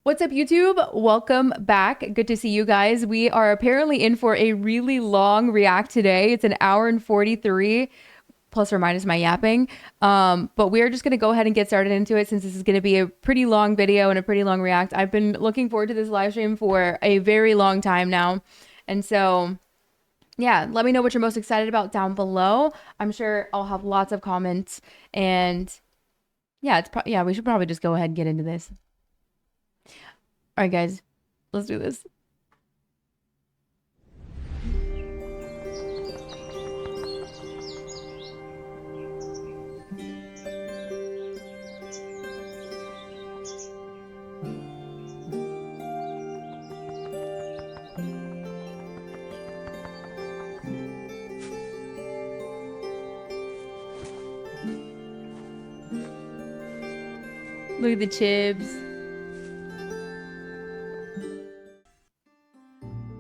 What's up, YouTube? Welcome back. Good to see you guys. We are apparently in for a really long react today. It's an hour and 43, plus or minus my yapping. But we are just going to go ahead and get started into it since this is going to be a pretty long video and a pretty long react. I've been looking forward to this live stream for a very long time now. And so, yeah, let me know what you're most excited about down below. I'm sure I'll have lots of comments. And yeah, we should probably just go ahead and get into this. All right, guys, let's do this. Look at the chibs.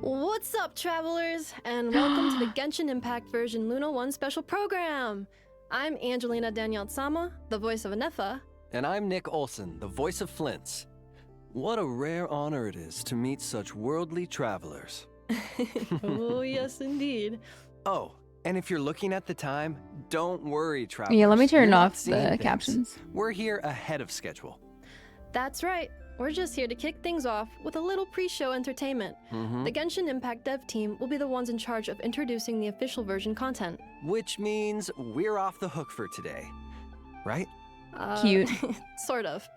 What's up, travelers, and welcome to the Genshin Impact version Luna 1 special program. I'm Angelina Danielle Tsama, the voice of Nefer. And I'm Nick Olson, the voice of Flints. What a rare honor it is to meet such worldly travelers. Oh, yes, indeed. Oh, and if you're looking at the time, don't worry, travelers. Yeah, let me turn You're not off seeing the things. captions. We're here ahead of schedule. That's right. We're just here to kick things off with a little pre-show entertainment. The Genshin Impact dev team will be the ones in charge of introducing the official version content. Which means we're off the hook for today, right? Cute. Sort of.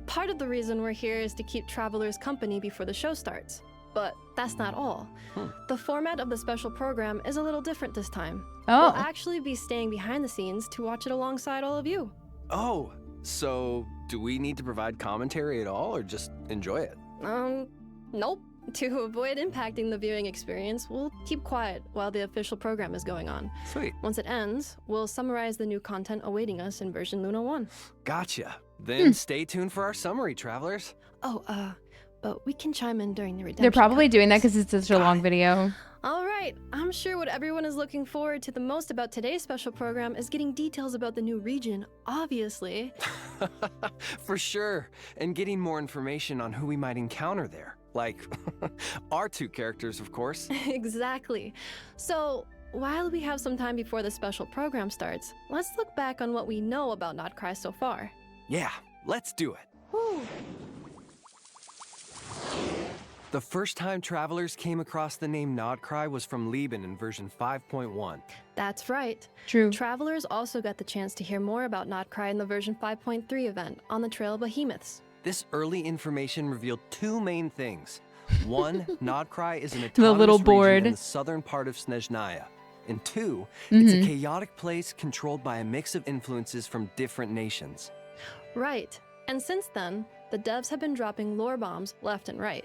Part of the reason we're here is to keep travelers company before the show starts. But that's not all. The format of the special program is a little different this time. Oh. We'll actually be staying behind the scenes to watch it alongside all of you. Oh, so do we need to provide commentary at all or just enjoy it? Nope. To avoid impacting the viewing experience, we'll keep quiet while the official program is going on. Sweet. Once it ends, we'll summarize the new content awaiting us in version Luna 1. Gotcha. Then stay tuned for our summary, travelers. But we can chime in during the redemption. They're probably doing that conference. because it's such a long video. All right, I'm sure what everyone is looking forward to the most about today's special program is getting details about the new region, obviously. For sure, and getting more information on who we might encounter there. Like, our two characters, of course. Exactly. So, while we have some time before the special program starts, let's look back on what we know about Nod-Krai so far. Yeah, let's do it. Whew. The first time travelers came across the name Nod-Krai was from Liban in version 5.1. That's right. True. Travelers also got the chance to hear more about Nod-Krai in the version 5.3 event on the Trail of Behemoths. This early information revealed two main things. One, Nod-Krai is an The little autonomous board. region in the southern part of Snezhnaya. And two, it's a chaotic place controlled by a mix of influences from different nations. Right. And since then, the devs have been dropping lore bombs left and right.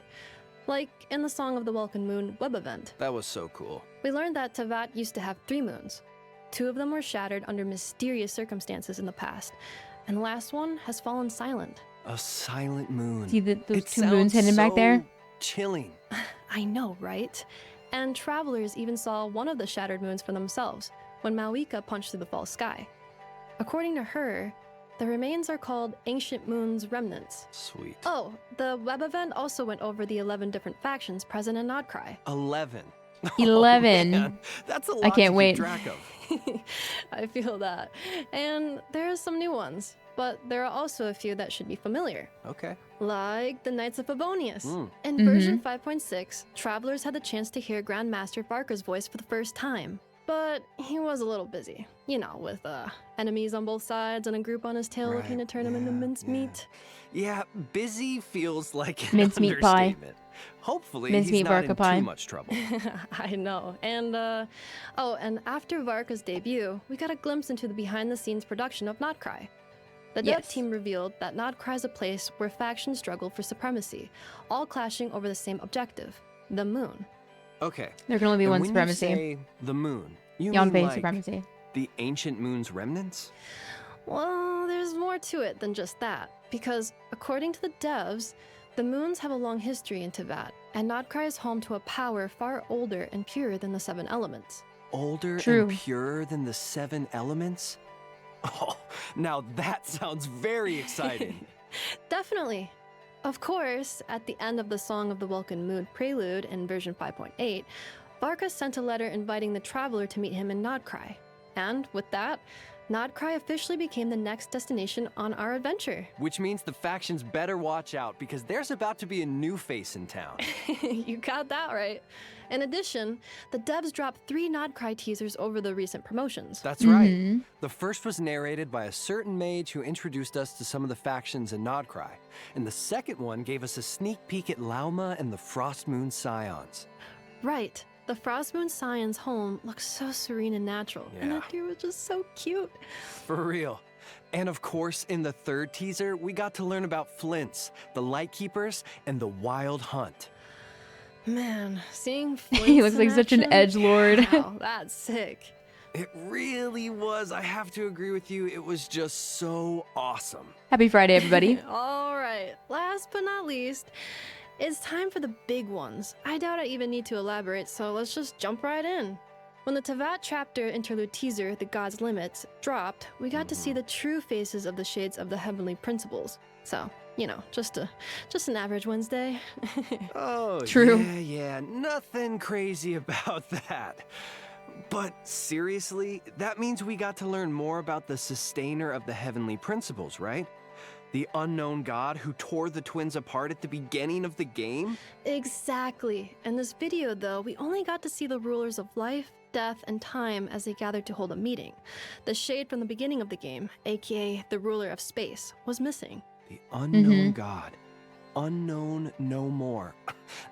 Like in the Song of the Welkin Moon web event. That was so cool. We learned that Teyvat used to have 3 moons. 2 of them were shattered under mysterious circumstances in the past, and the last one has fallen silent. A silent moon. See those It two moons sounds hidden back there? so chilling. I know, right? And travelers even saw one of the shattered moons for themselves when Mawika punched through the false sky. According to her, the remains are called Ancient Moon's Remnants. Sweet. Oh, the web event also went over the 11 different factions present in Nod-Krai. 11. 11. Oh, man. That's a lot I can't to wait. keep track of. I feel that. And there are some new ones, but there are also a few that should be familiar. Okay. Like the Knights of Favonius. Mm. In version 5.6, travelers had the chance to hear Grandmaster Varka's voice for the first time. But he was a little busy, you know, with enemies on both sides and a group on his tail looking to turn him into mincemeat. Yeah, busy feels like an Mincemeat pie. understatement. Hopefully, Mincemeat he's not Varka in pie. too much trouble. I know. And, and after Varka's debut, we got a glimpse into the behind-the-scenes production of Nod-Krai. The dev Yes. team revealed that Nod-Krai is a place where factions struggle for supremacy, all clashing over the same objective, the moon. Okay. There can only be and one when supremacy. You say the moon, you Yon mean Bay like supremacy. the ancient moon's remnants? Well, there's more to it than just that, because according to the devs, the moons have a long history in Teyvat, and Nod-Krai is home to a power far older and purer than the 7 elements. Older True. and purer than the 7 elements? Oh, now that sounds very exciting. Definitely. Of course, at the end of the Song of the Welcome Mood prelude in version 5.8, Barca sent a letter inviting the traveler to meet him in Nod-Krai. And with that, Nod-Krai officially became the next destination on our adventure. Which means the factions better watch out because there's about to be a new face in town. You got that right. In addition, the devs dropped 3 Nod-Krai teasers over the recent promotions. That's right. The first was narrated by a certain mage who introduced us to some of the factions in Nod-Krai. And the second one gave us a sneak peek at LMAO and the Frost Moon Scions. Right. The Frost Moon Scion's home looks so serene and natural. Yeah. And that dude was just so cute. For real. And of course, in the third teaser, we got to learn about Flints, the Lightkeepers, and the Wild Hunt. Man, seeing Flint He looks like such an edgelord. Wow, that's sick. It really was. I have to agree with you. It was just so awesome. Happy Friday, everybody. All right, last but not least, it's time for the big ones. I doubt I even need to elaborate, so let's just jump right in. When the Tevat chapter interlude teaser, The God's Limits, dropped, we got to see the true faces of the shades of the heavenly principles. So, you know, just an average Wednesday. Oh, True. Yeah, nothing crazy about that. But seriously, that means we got to learn more about the sustainer of the heavenly principles, right? The unknown god who tore the twins apart at the beginning of the game? Exactly. In this video, though, we only got to see the rulers of life, death, and time as they gathered to hold a meeting. The shade from the beginning of the game, aka the ruler of space, was missing. The unknown god. Unknown no more.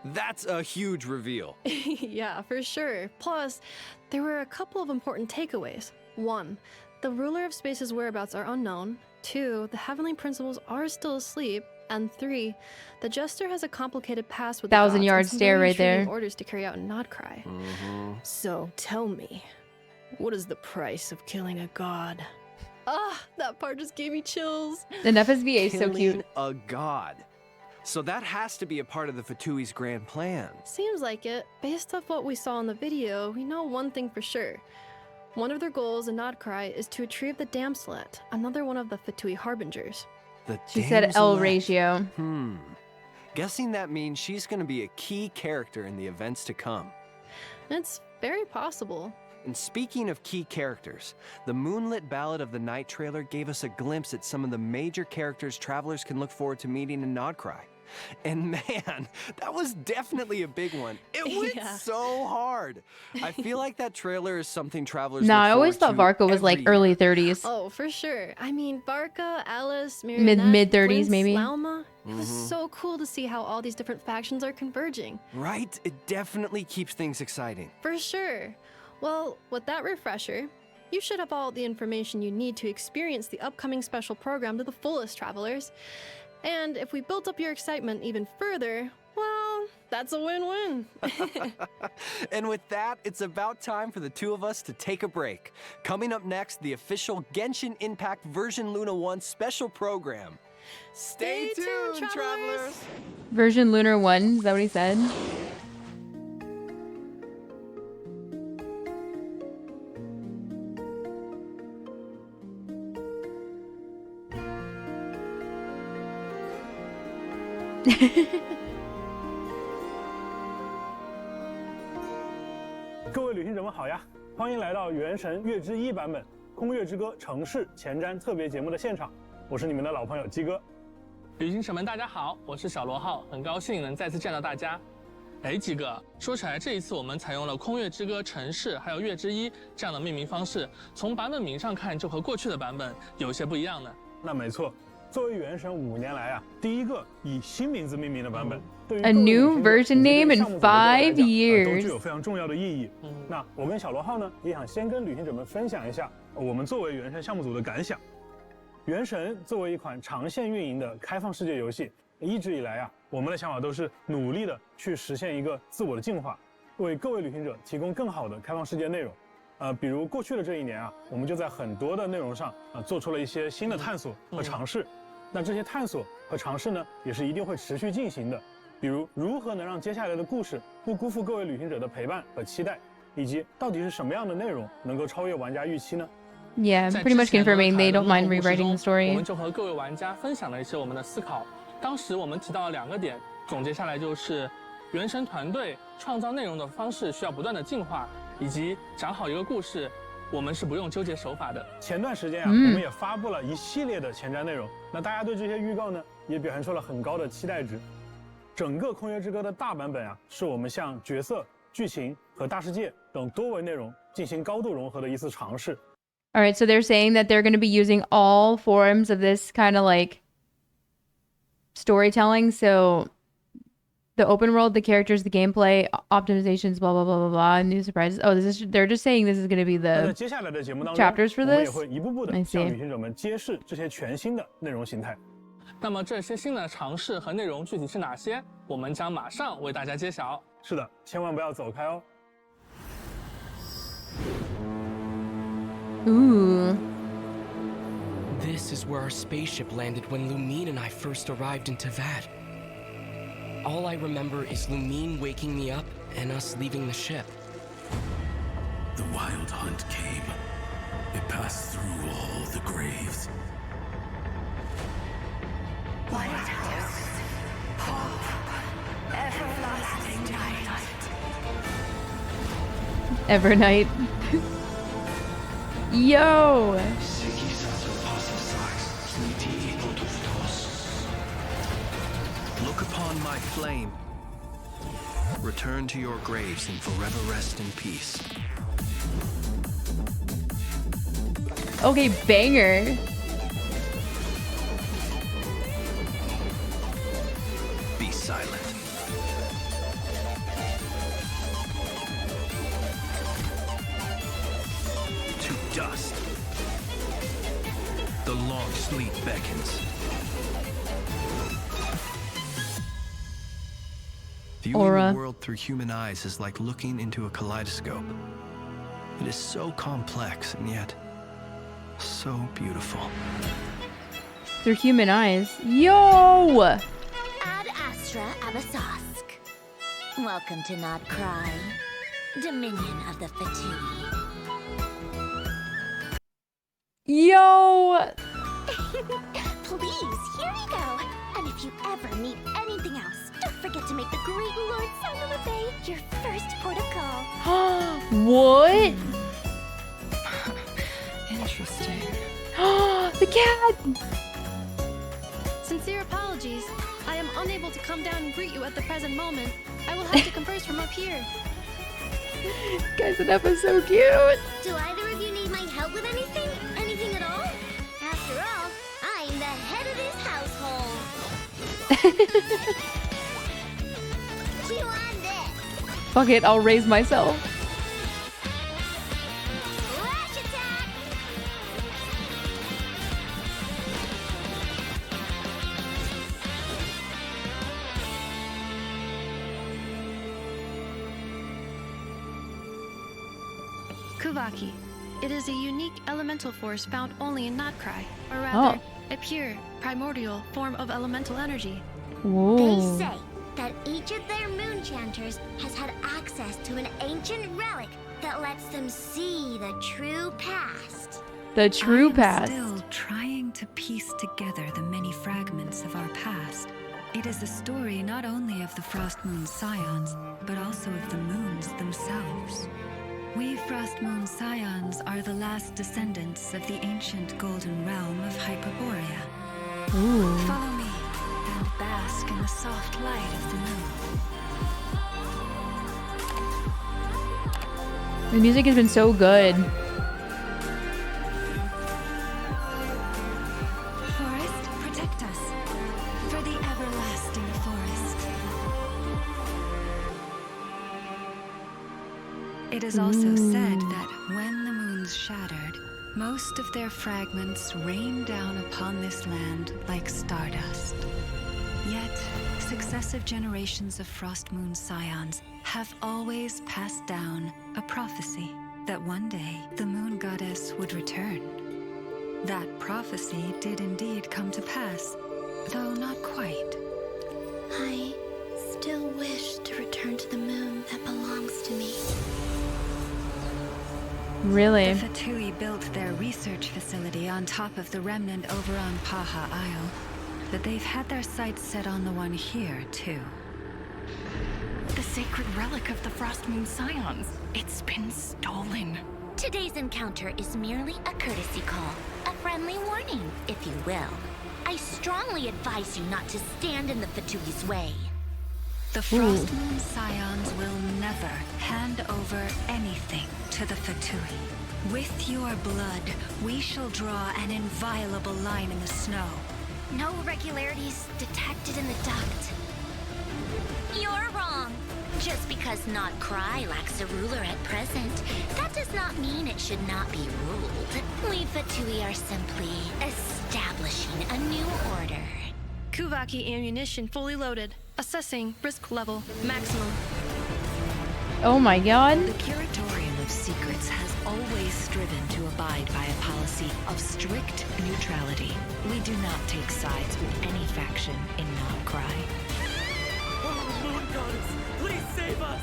That's a huge reveal. Yeah, for sure. Plus, there were a couple of important takeaways. 1, the ruler of space's whereabouts are unknown. 2, the heavenly principles are still asleep. And 3, the jester has a complicated past with the gods and 1,000-yard some stare very right there. intriguing orders to carry out in Nod-Krai. So tell me, what is the price of killing a god? Ah, that part just gave me chills. The FSVA is so Killing cute. a god. So that has to be a part of the Fatui's grand plan. Seems like it. Based off what we saw in the video, we know one thing for sure. One of their goals in Nod-Krai is to retrieve the Damselet, another one of the Fatui harbingers. She said L Damselet. ratio. Guessing that means she's going to be a key character in the events to come. It's very possible. And speaking of key characters, the Moonlit Ballad of the Night trailer gave us a glimpse at some of the major characters travelers can look forward to meeting in Nod-Krai. And man, that was definitely a big one. It went Yeah. so hard. I feel like that trailer is something travelers No, look I always forward thought to Varka was like every early year. 30s. Oh, for sure. I mean, Barca, Alice, Marionette, Mid-30s Flint, maybe. Lauma. It was so cool to see how all these different factions are converging. Right? It definitely keeps things exciting. For sure. Well, with that refresher, you should have all the information you need to experience the upcoming special program to the fullest, travelers. And if we built up your excitement even further, well, that's a win-win. And with that, it's about time for the two of us to take a break. Coming up next, the official Genshin Impact version Luna 1 special program. Stay tuned, travelers! Version Lunar 1, is that what he said? 各位旅行者们好呀，欢迎来到《原神月之一》版本《空月之歌：城市前瞻》特别节目的现场，我是你们的老朋友鸡哥。旅行者们，大家好，我是小罗浩，很高兴能再次见到大家。哎，鸡哥，说起来，这一次我们采用了《空月之歌》城市还有月之一这样的命名方式，从版本名上看，就和过去的版本有些不一样呢。那没错，作为《原神》5年来第一个以新名字命名的版本，对于各 A 位 new 旅行者 version 以及对 name in 项目组的各位来 5讲都 years 具有非常重要的意义。那我跟小罗浩呢，也想先跟旅行者们分享一下我们作为《原神》项目组的感想。《原神》作为一款长线运营的开放世界游戏，一直以来我们的想法都是努力的去实现一个自我的进化，为各位旅行者提供更好的开放世界内容。比如过去的这一年我们就在很多的内容上做出了一些新的探索和尝试。那这些探索和尝试呢，也是一定会持续进行的。比如如何能让接下来的故事不辜负各位旅行者的陪伴和期待，以及到底是什么样的内容能够超越玩家预期呢？ Yeah, 在 pretty much 之前的 confirming they don't 卡 mind 的幕后故事 rewriting the 中我 story. 们就和各位玩家分享了一些我们的思考，当时我们提到了2个点，总结下来就是原神团队创造内容的方式需要不断的进化，以及讲好一个故事，我们是不用纠结手法的。前段时间啊，我们也发布了一系列的前瞻内容，那大家对这些预告呢，也表现出了很高的期待值。整个《空月之歌》的大版本啊，是我们向角色、剧情和大世界等多维内容进行高度融合的一次尝试。All right, so they're saying that they're going to be using all forms of this kind of like storytelling. So the open world, the characters, the gameplay, optimizations, blah, blah, blah, blah, blah, new surprises. Oh, they're just saying this is going to be 在 the 接下来的节目当中， chapters for 我们也 this? 会一步步 I 的 see. 向旅行者们揭示这些全新的内容形态。那么这些新的尝试和内容具体是哪些？我们将马上为大家揭晓。是的，千万不要走开哦。Ooh. This is where our spaceship landed when Lumine and I first arrived in Tavad. All I remember is Lumine waking me up and us leaving the ship. The wild hunt came. It passed through all the graves. Lighthouse, hope, everlasting night. Evernight. Yo. Look upon my flame. Return to your graves and forever rest in peace. Okay, banger. Be silent. To dust. The long sleep beckons. Viewing Aura. the world through human eyes is like looking into a kaleidoscope. It is so complex and yet so beautiful. Through human eyes. Yo! Ad Astra Abasask. Welcome to Nod-Krai, Dominion of the Fatui. Yo! Please, here you go. And if you ever need anything else, don't forget to make the great Lord San of the Bay your first port of call. What? Interesting. The cat! Sincere apologies. I am unable to come down and greet you at the present moment. I will have to converse from up here. Guys, that was so cute. Do either of you need my help with anything? Anything at all? After all, I'm the head of this household. You on this? Fuck it, I'll raise myself. Flash attack! Kuvaki. It is a unique elemental force found only in Nod-Krai, or rather, a pure, primordial form of elemental energy. They Whoa. say that each of their moon chanters has had access to an ancient relic that lets them see the true past. The true I am past. still trying to piece together the many fragments of our past. It is a story not only of the Frost Moon Scions, but also of the moons themselves. We Frost Moon Scions are the last descendants of the ancient golden realm of Hyperborea. Ooh. Follow me and bask in the soft light of the moon. The music has been so good. Forest, protect us. For the everlasting forest. It is also said that when the moons shattered, most of their fragments rained down upon this land like stardust. Yet, successive generations of Frost Moon Scions have always passed down a prophecy that one day the moon goddess would return. That prophecy did indeed come to pass, though not quite. I still wish to return to the moon that belongs to me. Really? The Fatui built their research facility on top of the remnant over on Paha Isle. that they've had their sights set on the one here, too. The sacred relic of the Frost Moon Scions. It's been stolen. Today's encounter is merely a courtesy call, a friendly warning, if you will. I strongly advise you not to stand in the Fatui's way. The Frost Moon Scions will never hand over anything to the Fatui. With your blood, we shall draw an inviolable line in the snow. No irregularities detected in the duct. You're wrong. Just because Nod-Krai lacks a ruler at present, that does not mean it should not be ruled. We Fatui are simply establishing a new order. Kuvaki ammunition fully loaded. Assessing risk level maximum. Oh my god. The Curatorium of Secrets has always striven to abide by a policy of strict neutrality. We do not take sides with any faction in Nod-Krai. Oh, Moon Goddess, please save us!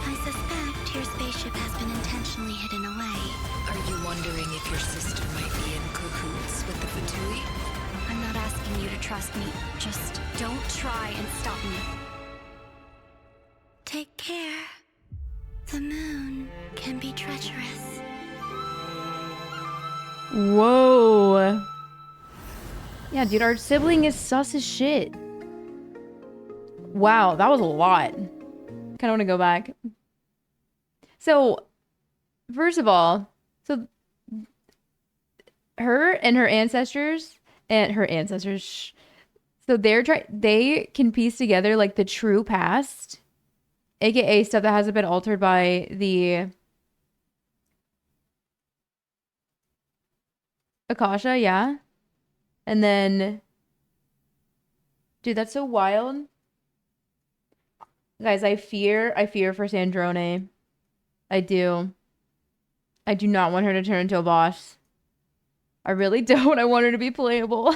I suspect your spaceship has been intentionally hidden away. Are you wondering if your sister might be in cahoots with the Fatui? I'm not asking you to trust me. Just don't try and stop me. Take care. The moon can be treacherous. Whoa. Yeah, dude, our sibling is sus as shit. Wow, that was a lot. Kind of want to go back. So, first of all, so her and her ancestors so they can piece together like the true past, aka stuff that hasn't been altered by the Akasha, yeah. And then, dude, that's so wild. Guys, I fear for Sandrone. I do. I do not want her to turn into a boss. I really don't. I want her to be playable.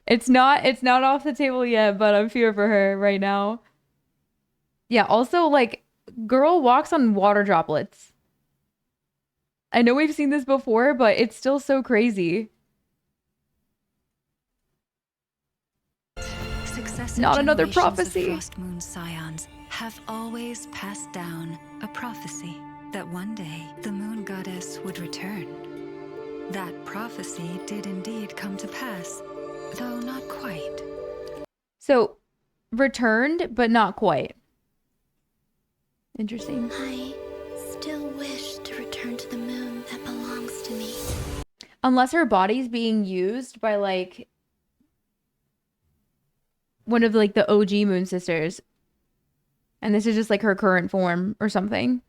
It's not off the table yet, but I'm fear for her right now. Yeah, also, like, girl walks on water droplets. I know we've seen this before, but it's still so crazy. Successive Not another generations prophecy. of Frost Moon Scions have always passed down a prophecy that one day the moon goddess would return. That prophecy did indeed come to pass, though not quite. So, returned, but not quite. Interesting. I still wish to return to the moon that belongs to me. Unless her body's being used by, like, one of, like, the OG Moon Sisters. And this is just, like, her current form or something.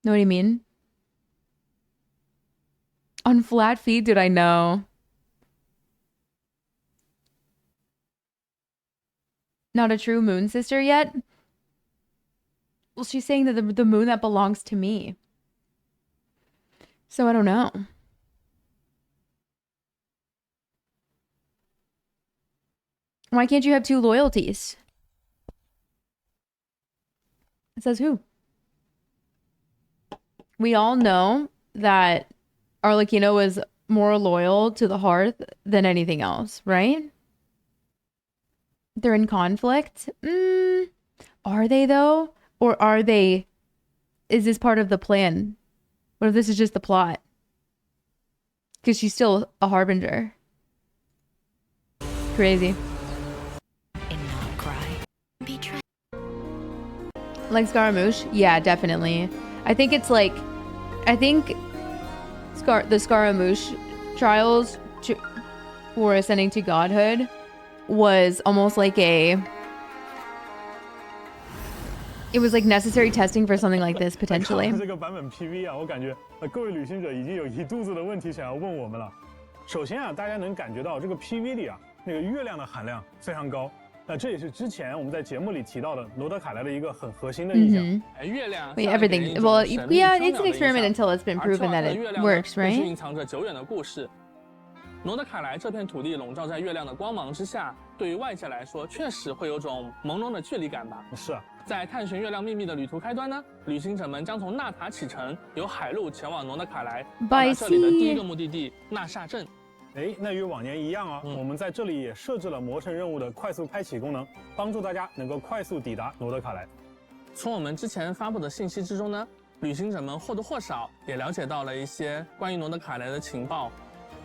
Know what I mean? On flat feet, did I know? Not a true Moon Sister yet? Well, she's saying that the moon that belongs to me. So I don't know. Why can't you have two loyalties? It says who? We all know that Arlecchino is more loyal to the Hearth than anything else, right? They're in conflict. Are they though? Or are they... Is this part of the plan? What if this is just the plot? Because she's still a harbinger. Crazy. In Nod-Krai. Like Scaramouche? Yeah, definitely. I think it's like... I think the Scaramouche trials for ascending to godhood was almost like a... It was like necessary testing for something like this, potentially. 这个版本 PV 啊，我感觉各位旅行者已经有一肚子的问题想要问我们了。首先啊，大家能感觉到这个 PV 里啊，那个月亮的含量非常高。这也是之前我们在节目里提到的罗德凯莱的一个很核心的意象。月亮 Wait, everything. Well, yeah, it's an experiment until it's been proven that it works, 是 right? 蕴藏着久远的故事。罗德凯莱这片土地笼罩在月亮的光芒之下，对于外界来说，确实会有种朦胧的距离感吧。是啊，在探寻月亮秘密的旅途开端呢，旅行者们将从纳塔启程，由海路前往诺德卡莱，到达这里的第一个目的地纳夏镇。那与往年一样啊，我们在这里也设置了魔神任务的快速开启功能，帮助大家能够快速抵达诺德卡莱。从我们之前发布的信息之中呢，旅行者们或多或少也了解到了一些关于诺德卡莱的情报。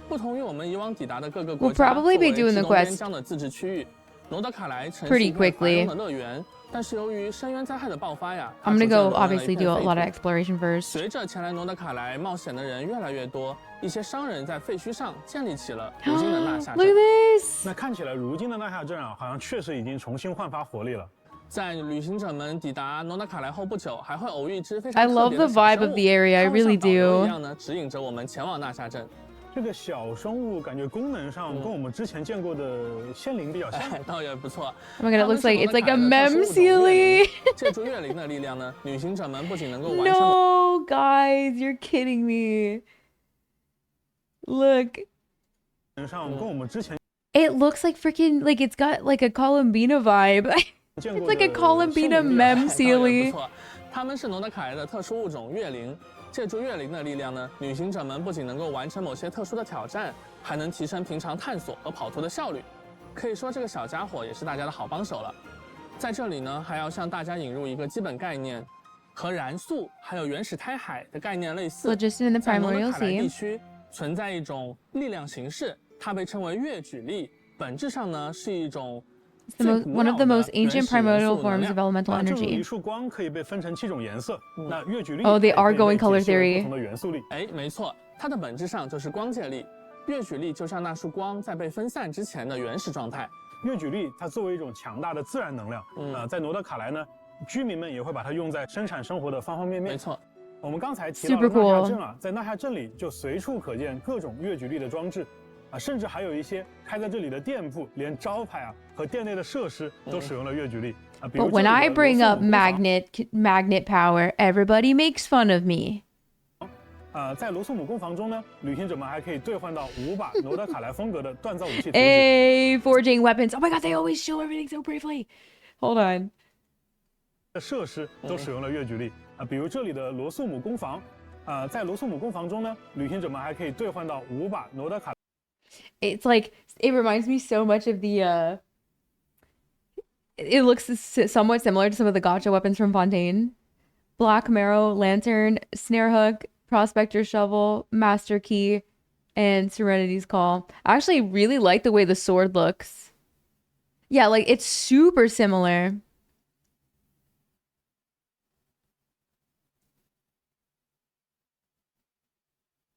不同于我们以往抵达的各个国家，作为机动边疆的自治区域，诺德卡莱城是一个繁荣的乐园。但是由于深渊灾害的爆发呀， I'm gonna go obviously do a lot of exploration first. 随着前来诺德卡莱冒险的人越来越多，一些商人在废墟上建立起了如今的纳夏镇。Look at this! 那看起来如今的纳夏镇啊，好像确实已经重新焕发活力了。在旅行者们抵达诺德卡莱后不久，还会偶遇一只非常 I love the vibe of the area. I really do. 一样呢，指引着我们前往纳夏镇。这个小生物感觉功能上跟我们之前见过的仙灵比较像，倒也不错。Oh my god, it looks like it's like a mem sealy. 借助月灵的力量呢，旅行者们不仅能够完成。No, guys, you're kidding me. Look. 上跟我们之前。It looks like freaking like it's got like a Columbina vibe. It's like a Columbina mem sealy. 他们是诺德卡莱的特殊物种月灵。借助月灵的力量呢，旅行者们不仅能够完成某些特殊的挑战，还能提升平常探索和跑图的效率。可以说这个小家伙也是大家的好帮手了。在这里呢，还要向大家引入一个基本概念，和燃素还有原始胎海的概念类似。在诺德卡莱地区存在一种力量形式，它被称为月举力，本质上呢是一种。One of the most ancient primordial forms of elemental energy. 一束光可以被分成7种颜色。那月举力 Oh, they are going color theory. 不同的元素力。没错，它的本质上就是光界力。月举力就像那束光在被分散之前的原始状态。月举力它作为一种强大的自然能量，在诺德卡莱呢，居民们也会把它用在生产生活的方方面面。没错，我们刚才提到的纳夏镇啊，在纳夏镇里就随处可见各种月举力的装置。甚至还有一些开在这里的店铺，连招牌啊和店内的设施都使用了月举力。But when I bring up magnet power, everybody makes fun of me. 在罗素姆工坊中呢，旅行者们还可以兑换到5把诺德卡莱风格的锻造武器图纸。Forging weapons. Oh my god, they always show everything so briefly. Hold on. 设施都使用了月举力比如这里的罗素姆工坊。在罗素姆工坊中呢，旅行者们还可以兑换到5把诺德卡。It's like it reminds me so much of the it looks somewhat similar to some of the gotcha weapons from Fontaine. Black Marrow, Lantern, Snare Hook, Prospector Shovel, Master Key, and Serenity's Call. I actually really like the way the sword looks. Yeah, like it's super similar.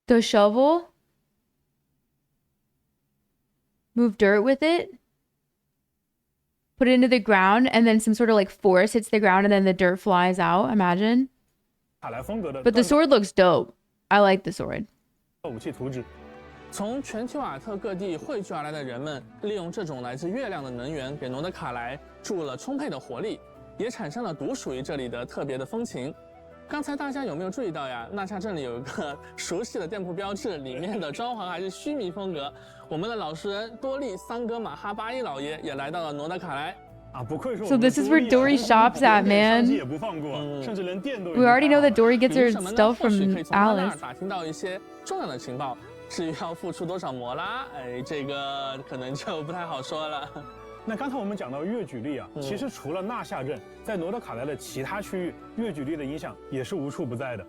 The shovel. Move dirt with it, put it into the ground, and then some sort of like force hits the ground and then the dirt flies out, imagine. But the sword looks dope. I like the sword. 武器图纸。从全提瓦特各地汇聚而来的人们，利用这种来自月亮的能源，给诺德卡莱注入了充沛的活力，也产生了独属于这里的特别的风情。刚才大家有没有注意到呀？纳夏镇里有一个熟悉的店铺标志，里面的装潢还是须弥风格。我们的老实人多利桑格马哈巴伊老爷也来到了诺德卡莱。不愧是我们 So this is where Dory shops at, man. 也不放过，甚至连店都。We already know that Dory gets her stuff from 可以从他那 Alice. 儿打听到一些重要的情报。至于要付出多少摩拉，这个可能就不太好说了。那刚才我们讲到月举力啊，其实除了纳夏镇，在诺德卡莱的其他区域，月举力的影响也是无处不在的。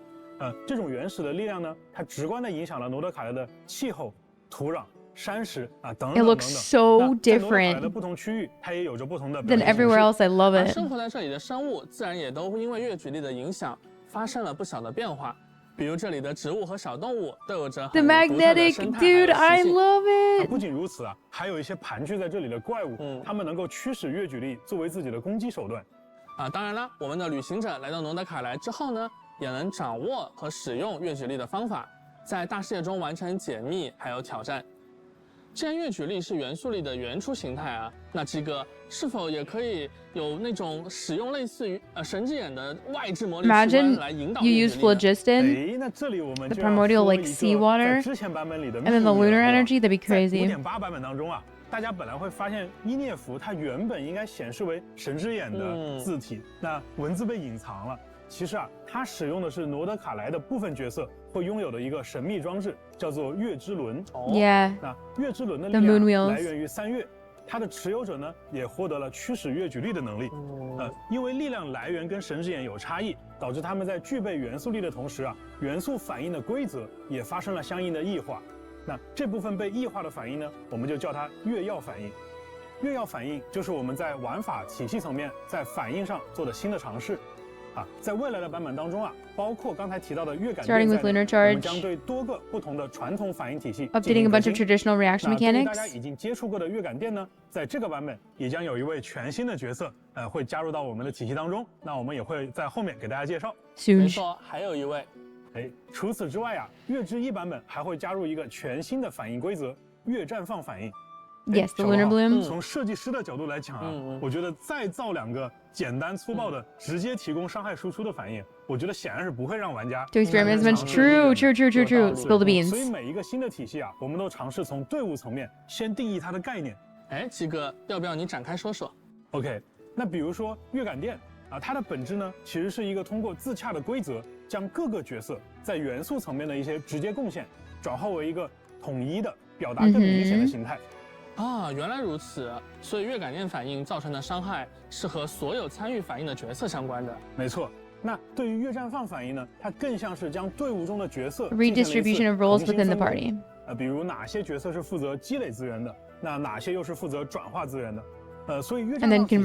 这种原始的力量呢，它直观地影响了诺德卡莱的气候、土壤、山石等等等等。It looks so different 的不同区域，它也有着不同的 than everywhere else. I love it. 生活在这里的生物，自然也都因为月举力的影响，发生了不小的变化。比如这里的植物和小动物都有着 The magnetic dude, I love it. 不仅如此啊，还有一些盘踞在这里的怪物，它们能够驱使月举力作为自己的攻击手段。当然了，我们的旅行者来到诺德卡莱之后呢，也能掌握和使用月举力的方法，在大世界中完成解密还有挑战。既然月举力是元素力的原初形态啊，那这个是否也可以有那种使用类似于神之眼的外置魔力器官来引导月举力呢？ You use phlogiston, 那这里我们 the primordial like seawater, 之前版本里的 and then the lunar energy. That'd be crazy. 5.8版本当中啊，大家本来会发现伊涅弗它原本应该显示为神之眼的字体，那文字被隐藏了。其实啊，它使用的是罗德卡莱的部分角色会拥有的一个神秘装置，叫做月之轮。Yeah. 那月之轮的力量来源于3月，它的持有者呢也获得了驱使月举力的能力。因为力量来源跟神之眼有差异，导致他们在具备元素力的同时啊，元素反应的规则也发生了相应的异化。那这部分被异化的反应呢，我们就叫它月曜反应。月曜反应就是我们在玩法体系层面在反应上做的新的尝试。在未来的版本当中啊，包括刚才提到的月感电在内，我们将对多个不同的传统反应体系 updating a bunch of traditional reaction mechanics. 大家已经接触过的月感电呢，在这个版本也将有一位全新的角色，会加入到我们的体系当中。那我们也会在后面给大家介绍。没错，还有一位。除此之外啊，月之1版本还会加入一个全新的反应规则——月绽放反应。Yes, the lunar bloom. 从设计师的角度来讲啊，我觉得再造2个简单粗暴的、直接提供伤害输出的反应，我觉得显然是不会让玩家 to experiment as much. True. Spill the beans. 所以每一个新的体系啊，我们都尝试从队伍层面先定义它的概念。鸡哥，要不要你展开说说 ？OK， 那比如说月感电啊，它的本质呢，其实是一个通过自洽的规则，将各个角色在元素层面的一些直接贡献，转化为一个统一的、表达更明显的形态。原来如此，所以月感电反应造成的伤害是和所有参与反应的角色相关的。没错。那对于月绽放反应呢，它更像是将队伍中的角色 redistribution of roles within the party。比如哪些角色是负责积累资源的，那哪些又是负责转化资源的。所以月绽放体系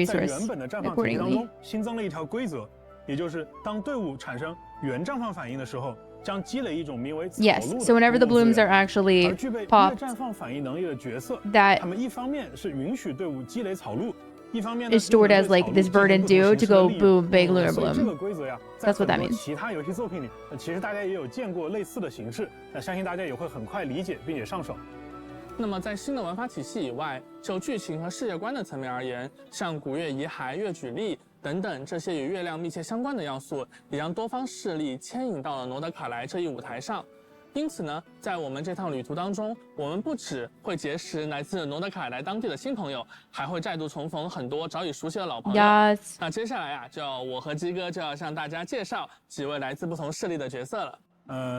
在原本的绽放体系当中新增了一条规则，也就是当队伍产生原绽放反应的时候，将积累一种名为草鹿的 Yes, so whenever the blooms are actually 而具备月 popped, 绽放反应能力的角色， that 他们一方面是允许队伍积累草鹿，一方面 is stored as like this verdant dew to go boom, big lunar 所以这个 bloom. 规则呀， That's what that 在很多 means. 其他游戏作品里，其实大家也有见过类似的形式，那相信大家也会很快理解并且上手。那么在新的玩法体系以外，就剧情和世界观的层面而言，像古月遗骸、月举力等等这些与月亮密切相关的要素，也将多方势力牵引到了罗德卡莱这一舞台上。因此呢，在我们这趟旅途当中，我们不只会结识来自罗德卡莱当地的新朋友，还会再度重逢很多早已熟悉的老朋友。Yes. 那接下来啊，我和鸡哥就要向大家介绍几位来自不同势力的角色了。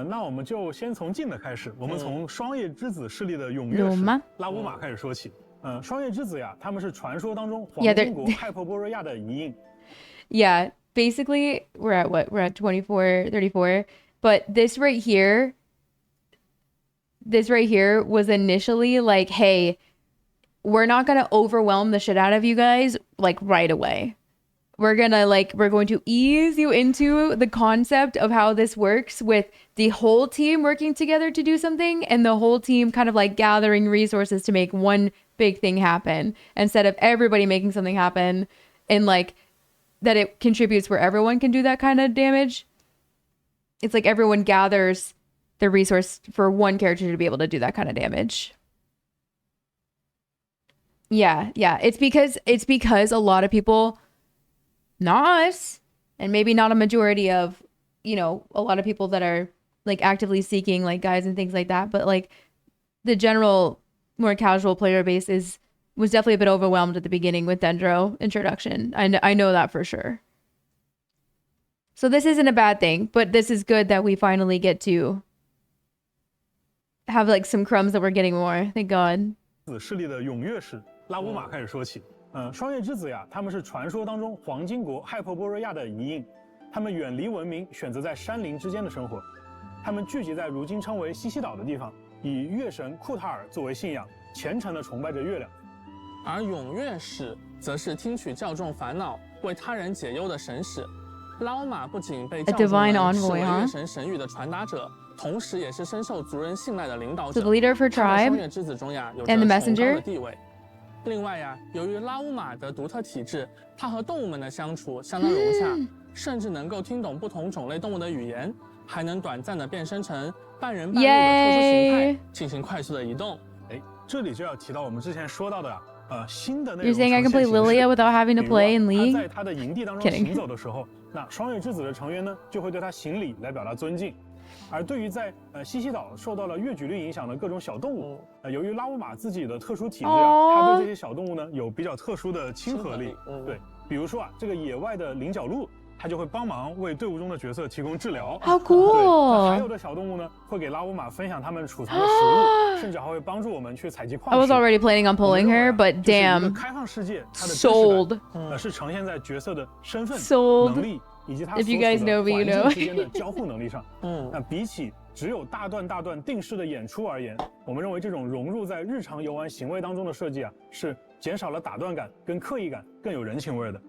那我们就先从近的开始，我们从双叶之子势力的踊跃士拉乌玛开始说起。双叶之子呀，他们是传说当中黄金国亥珀波瑞亚的遗影。Yeah, basically we're at what? We're at 24, 34. But this right here was initially like, hey, we're not going to overwhelm the shit out of you guys like right away. We're going to ease you into the concept of how this works with the whole team working together to do something and the whole team kind of like gathering resources to make one big thing happen instead of everybody making something happen and like that it contributes where everyone can do that kind of damage. It's like everyone gathers the resource for one character to be able to do that kind of damage. Yeah. It's because a lot of people, not us, and maybe not a majority of, a lot of people that are like actively seeking like guides and things like that, but like the general more casual player base was definitely a bit overwhelmed at the beginning with Dendro introduction. I know that for sure. So this isn't a bad thing, but this is good that we finally get to have like some crumbs that we're getting more. Thank God. 势力的踊跃士拉乌玛开始说起。双叶之子呀，他们是传说当中黄金国亥珀波瑞亚的遗影，他们远离文明，选择在山林之间的生活。他们聚集在如今称为西西岛的地方，以月神库塔尔作为信仰，虔诚地崇拜着月亮。而踊跃使则是听取教众烦恼、为他人解忧的神使。拉乌玛不仅被教众们视为月神神谕的传达者，同时也是深受族人信赖的领导者。The leader of her tribe 双月之子中呀，有着崇高的地位。另外呀，由于拉乌玛的独特体质，它和动物们的相处相当融洽，甚至能够听懂不同种类动物的语言，还能短暂的变身成半人半鹿的特殊形态，进行快速的移动。这里就要提到我们之前说到的新的内容。You're saying I can play Lilia without having to play in League? 他在他的营地当中行走的时候，那双月之子的成员呢，就会对他行礼来表达尊敬。而对于在西西岛受到了越举律影响的各种小动物，由于拉乌玛自己的特殊体质它对这些小动物呢有比较特殊的亲和力。对，比如说这个野外的菱角鹿，它就会帮忙为队伍中的角色提供治疗。好酷！还有的小动物呢，会给拉乌玛分享它们储藏的食物，甚至还会帮助我们去采集矿石。I was already planning on pulling her, but damn. 开放世界，它的 sold 是呈现在角色的身份、 能力以及它 If you guys know me, you know. 之间的交互能力上。那比起只有大段定式的演出而言，我们认为这种融入在日常游玩行为当中的设计是减少了打断感跟刻意感，更有人情味的。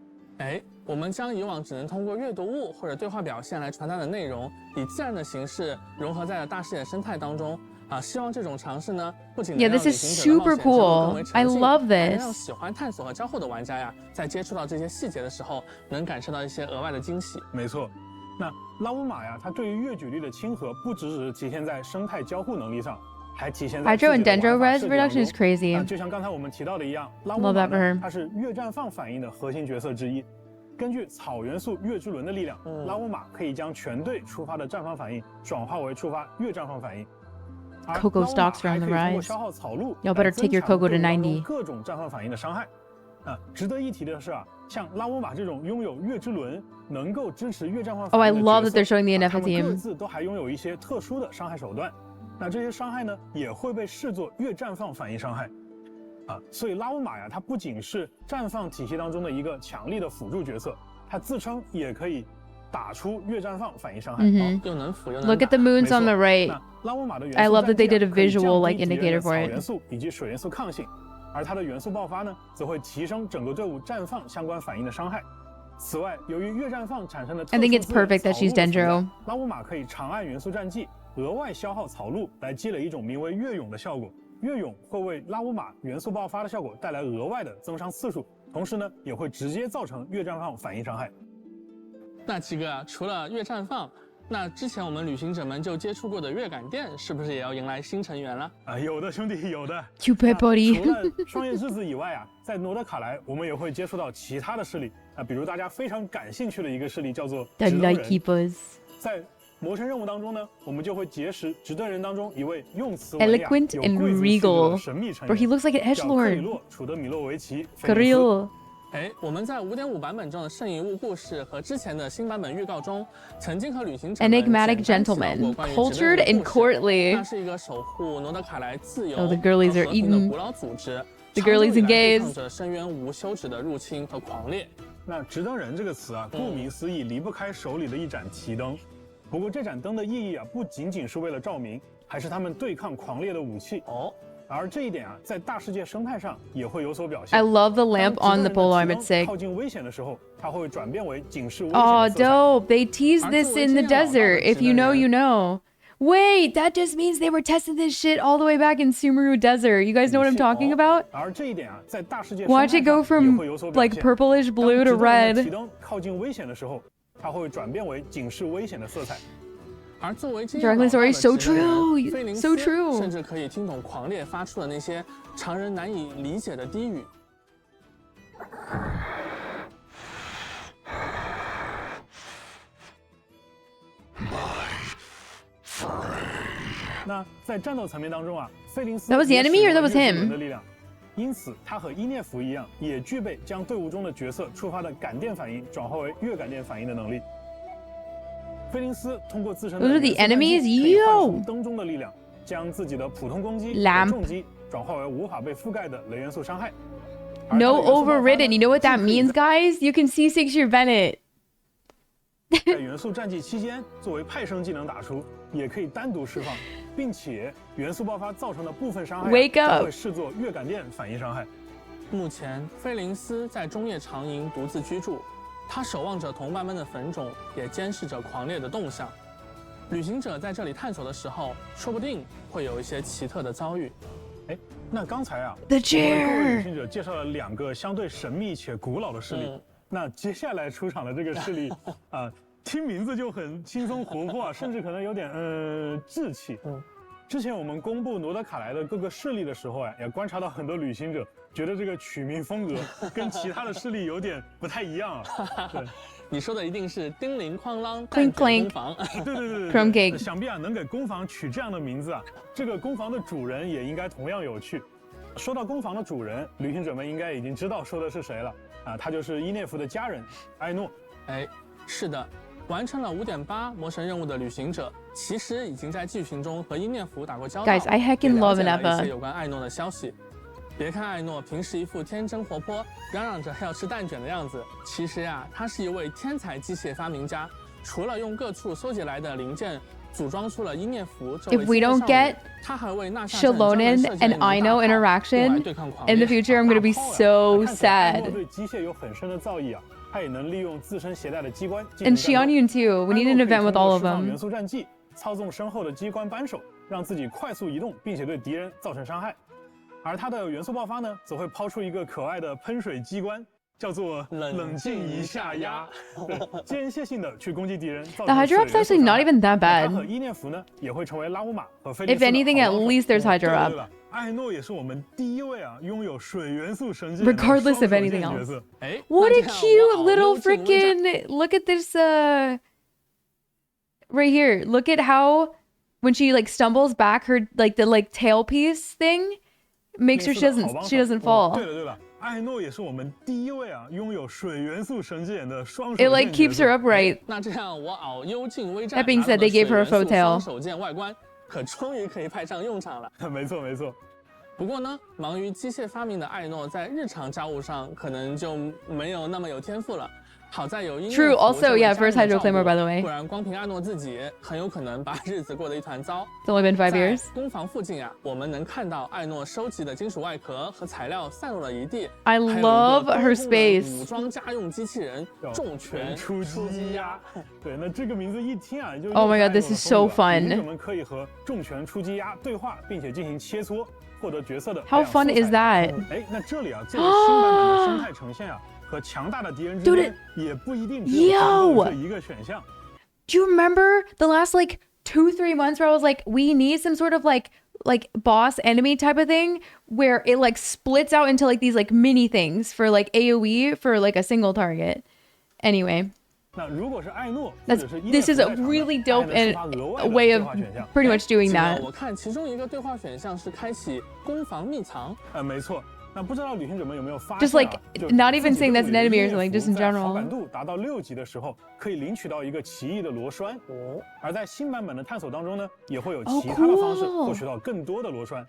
我们将以往只能通过阅读物或者对话表现来传达的内容，以自然的形式融合在了大世界生态当中。希望这种尝试呢，不仅能让 this is super cool. I love this. 还能让喜欢探索和交互的玩家在接触到这些细节的时候，能感受到一些额外的惊喜。没错，那拉乌玛它对于越举律的亲和，不只是体现在生态交互能力上，还体现在 Hydro and Dendro res reduction is crazy. 就像刚才我们提到的一样，拉乌玛它是越绽放反应的核心角色之一。根据草元素越之轮的力量，拉乌玛可以将全队触发的绽放反应转化为触发越绽放反应。Cocoa stocks are on the rise. Y'all better take your cocoa to 90. 各种绽放反应的伤害。值得一提的是像拉乌玛这种拥有越之轮能够支持越绽放反应的角色， Oh, I love that they're showing the NF team. 各自都还拥有一些特殊的伤害手段。那这些伤害呢，也会被视作越绽放反应伤害。所以拉乌玛它不仅是绽放体系当中的一个强力的辅助角色，它自称也可以打出越绽放反应伤害。又能辅又能打。 Look at the moons on the right. 拉乌玛的元素 I love that they did a 可以降低 visual like 敌人的 indicator for 草 it. 元素以及水元素抗性，而它的元素爆发呢，则会提升整个队伍绽放相关反应的伤害。此外，由于越绽放产生的特殊 I think it's perfect that she's 草鹿的 Dendro. 拉乌玛可以长按元素战绩，额外消耗草鹿来积累一种名为越勇的效果。越勇会为拉乌玛元素爆发的效果带来额外的增伤次数，同时呢，也会直接造成越绽放反应伤害。那几个除了越绽放，那之前我们旅行者们就接触过的越感电，是不是也要迎来新成员了？有的兄弟，有的。You bad buddy. 除了双叶之子以外在诺德卡莱，我们也会接触到其他的势力比如大家非常感兴趣的一个势力叫做 The 直登 Light 人。 Keepers. 在魔神任务当中呢，我们就会结识直登人当中一位用词文雅、 Eloquent 有 and 贵族气质的 regal. 神秘成 Bro, 员， he looks like an edge 叫克里 lord. 洛·楚德米洛维奇· Grill. 我们在 5.5 版本中的圣遗物故事和之前的新版本预告中，曾经和旅行者 Enigmatic gentleman, cultured and courtly. 那是一个守护诺德卡莱自由 Oh, the girlies are 和和平的 eating. 古老组织。 The girlies and 长久以来对 gays. 抗着深渊无休止的入侵和狂烈。那直登人这个词顾名思义，离不开手里的一盏提灯。不过这盏灯的意义不仅仅是为了照明，还是他们对抗狂烈的武器。而这一点在大世界生态上也会有所表现。 I love the lamp on the pole arm. It's sick. 靠近危险的时候，它会转变为警示危险 Oh, 的色彩。 dope. They teased this in the desert. If you know, you know. Wait, that just means they were testing this shit all the way back in Sumeru Desert. You guys know what I'm talking about? 而这一点在大世界 Watch it go from like purplish blue to 提 red. 灯靠近危险的时候，它会转变为警示危险的色彩。而作为经验 Dragon 老道 story 的 so 直男 true, 菲林 so 斯 true. 甚至可以听懂狂烈发出的那些常人难以理解的低语。那在战斗层面当中菲林斯 That was the enemy or that was 也使用了 him? 的力量，因此他和伊涅弗一样，也具备将队伍中的角色触发的感电反应转化为越感电反应的能力。菲林斯通过自身的 Those are the 元素战绩 enemies? 可以换 Yo! 出灯中的力量，将自己的普通攻击和 Lamp 重击转化为无法被覆盖的雷元素伤害。 No overridden. You know what that means, guys? You can see 6-year Bennett. 在元素战绩期间，作为派生技能打出，也可以单独释放，并且元素爆发造成的部分伤害 Wake up 将会视作越感电反应伤害。目前，菲林斯在中叶长营独自居住，他守望着同伴们的坟冢，也监视着狂烈的动向。旅行者在这里探索的时候，说不定会有一些奇特的遭遇。那刚才The 我们各位 chair 旅行者介绍了2个相对神秘且古老的势力。那接下来出场的这个势力听名字就很轻松活泼甚至可能有点稚气。之前我们公布诺德卡莱的各个势力的时候也观察到很多旅行者觉得这个取名风格跟其他的势力有点不太一样对。你说的一定是叮铃哐啷 Clink 蛋卷 clink 工坊。对 Crumb cake 想必啊能给工坊取这样的名字啊，这个工坊的主人也应该同样有趣。说到工坊的主人，旅行者们应该已经知道说的是谁了啊，他就是伊涅弗的家人艾诺。哎，是的，完成了5.8魔神任务的旅行者，其实已经在剧情中和伊涅弗打过交道。 Guys, I heckin' 也了 love 解了 Nefer 一些有关艾诺的消息。别看艾诺平时一副天真活泼、嚷嚷着还要吃蛋卷的样子，其实呀，他是一位天才机械发明家。除了用各处搜集来的零件组装出了伊涅弗这位 If we don't get 他还为纳夏镇专门 Shalonen 设计了 and 一门大 Ino 炮 interaction 用来对抗狂 in the 烈 future, I'm gonna be so 看起来艾诺 sad. 对机械有很深的造诣啊，他也能利用自身携带的机关。 And Xianyun too. We need an event with all of 元 them. 素战技，操纵身后的机关扳手，让自己快速移动，并且对敌人造成伤害。而他的元素爆发呢，则会抛出一个可爱的喷水机关，叫做冷静一下压，对，间歇性的去攻击敌人。 The Hydra Up's actually not even that 他和 bad. 伊涅弗呢，也会成为拉乌玛和菲利 If 斯的 anything, 好 at 帮手。 least there's 对 Hydra 对 Up. 了，艾诺也是我们第一位啊，拥有水元素神技 Regardless of anything else. What a cute little freaking look at this right here. Look at how when she like stumbles back, her like the like tailpiece thing makes her she doesn't fall. 对了对了，艾诺也是我们第一位啊，拥有水元素神技眼的双手 It like 剑 keeps 角 her 色 upright. 那这样我嗷幽静微战 That being said, they gave her a faux tail. 双手剑外观可终于可以派上用场了。没错没错。不过呢，忙于机械发明的艾诺在日常家务上可能就没有那么有天赋了。好在有音乐 True. 服 Also, 这位 yeah, 家人 first 的 Hydro 照顾 Claymore, by the way. 不然光凭艾诺自己很有可能把日子过得一团糟。 It's only been 5 years. 在工房附近啊，我们能看到艾诺收集的金属外壳和材料散落了一地。 I 还有一个 love 多 her 功能 space. 武装家用机器人重拳出击压。对，那这个名字一听啊，就 Oh my god, this is so 旅 fun. 行者们可以和重拳出击压对话，并且进行切磋，获得角色的 How fun is that? 哎，那这里啊，作为新版本的生态呈现啊，和强大的敌人之间也不一定只有这一个选项。 Do you remember the last like 2-3 months where I was like, we need some sort of like boss enemy type of thing where it like splits out into like these like mini things for like AoE for like a single target. Anyway, 那如果是艾诺， this is a really dope and a way of pretty much doing that. 我看其中一个对话选项是开启攻防秘藏。没错。那不知道旅行者们有没有发现 Just like not even saying that's an enemy or something, just in general. 好感度达到6级的时候，可以领取到一个奇异的螺栓。而在新版本的探索当中呢，也会有其他的方式获取到更多的螺栓。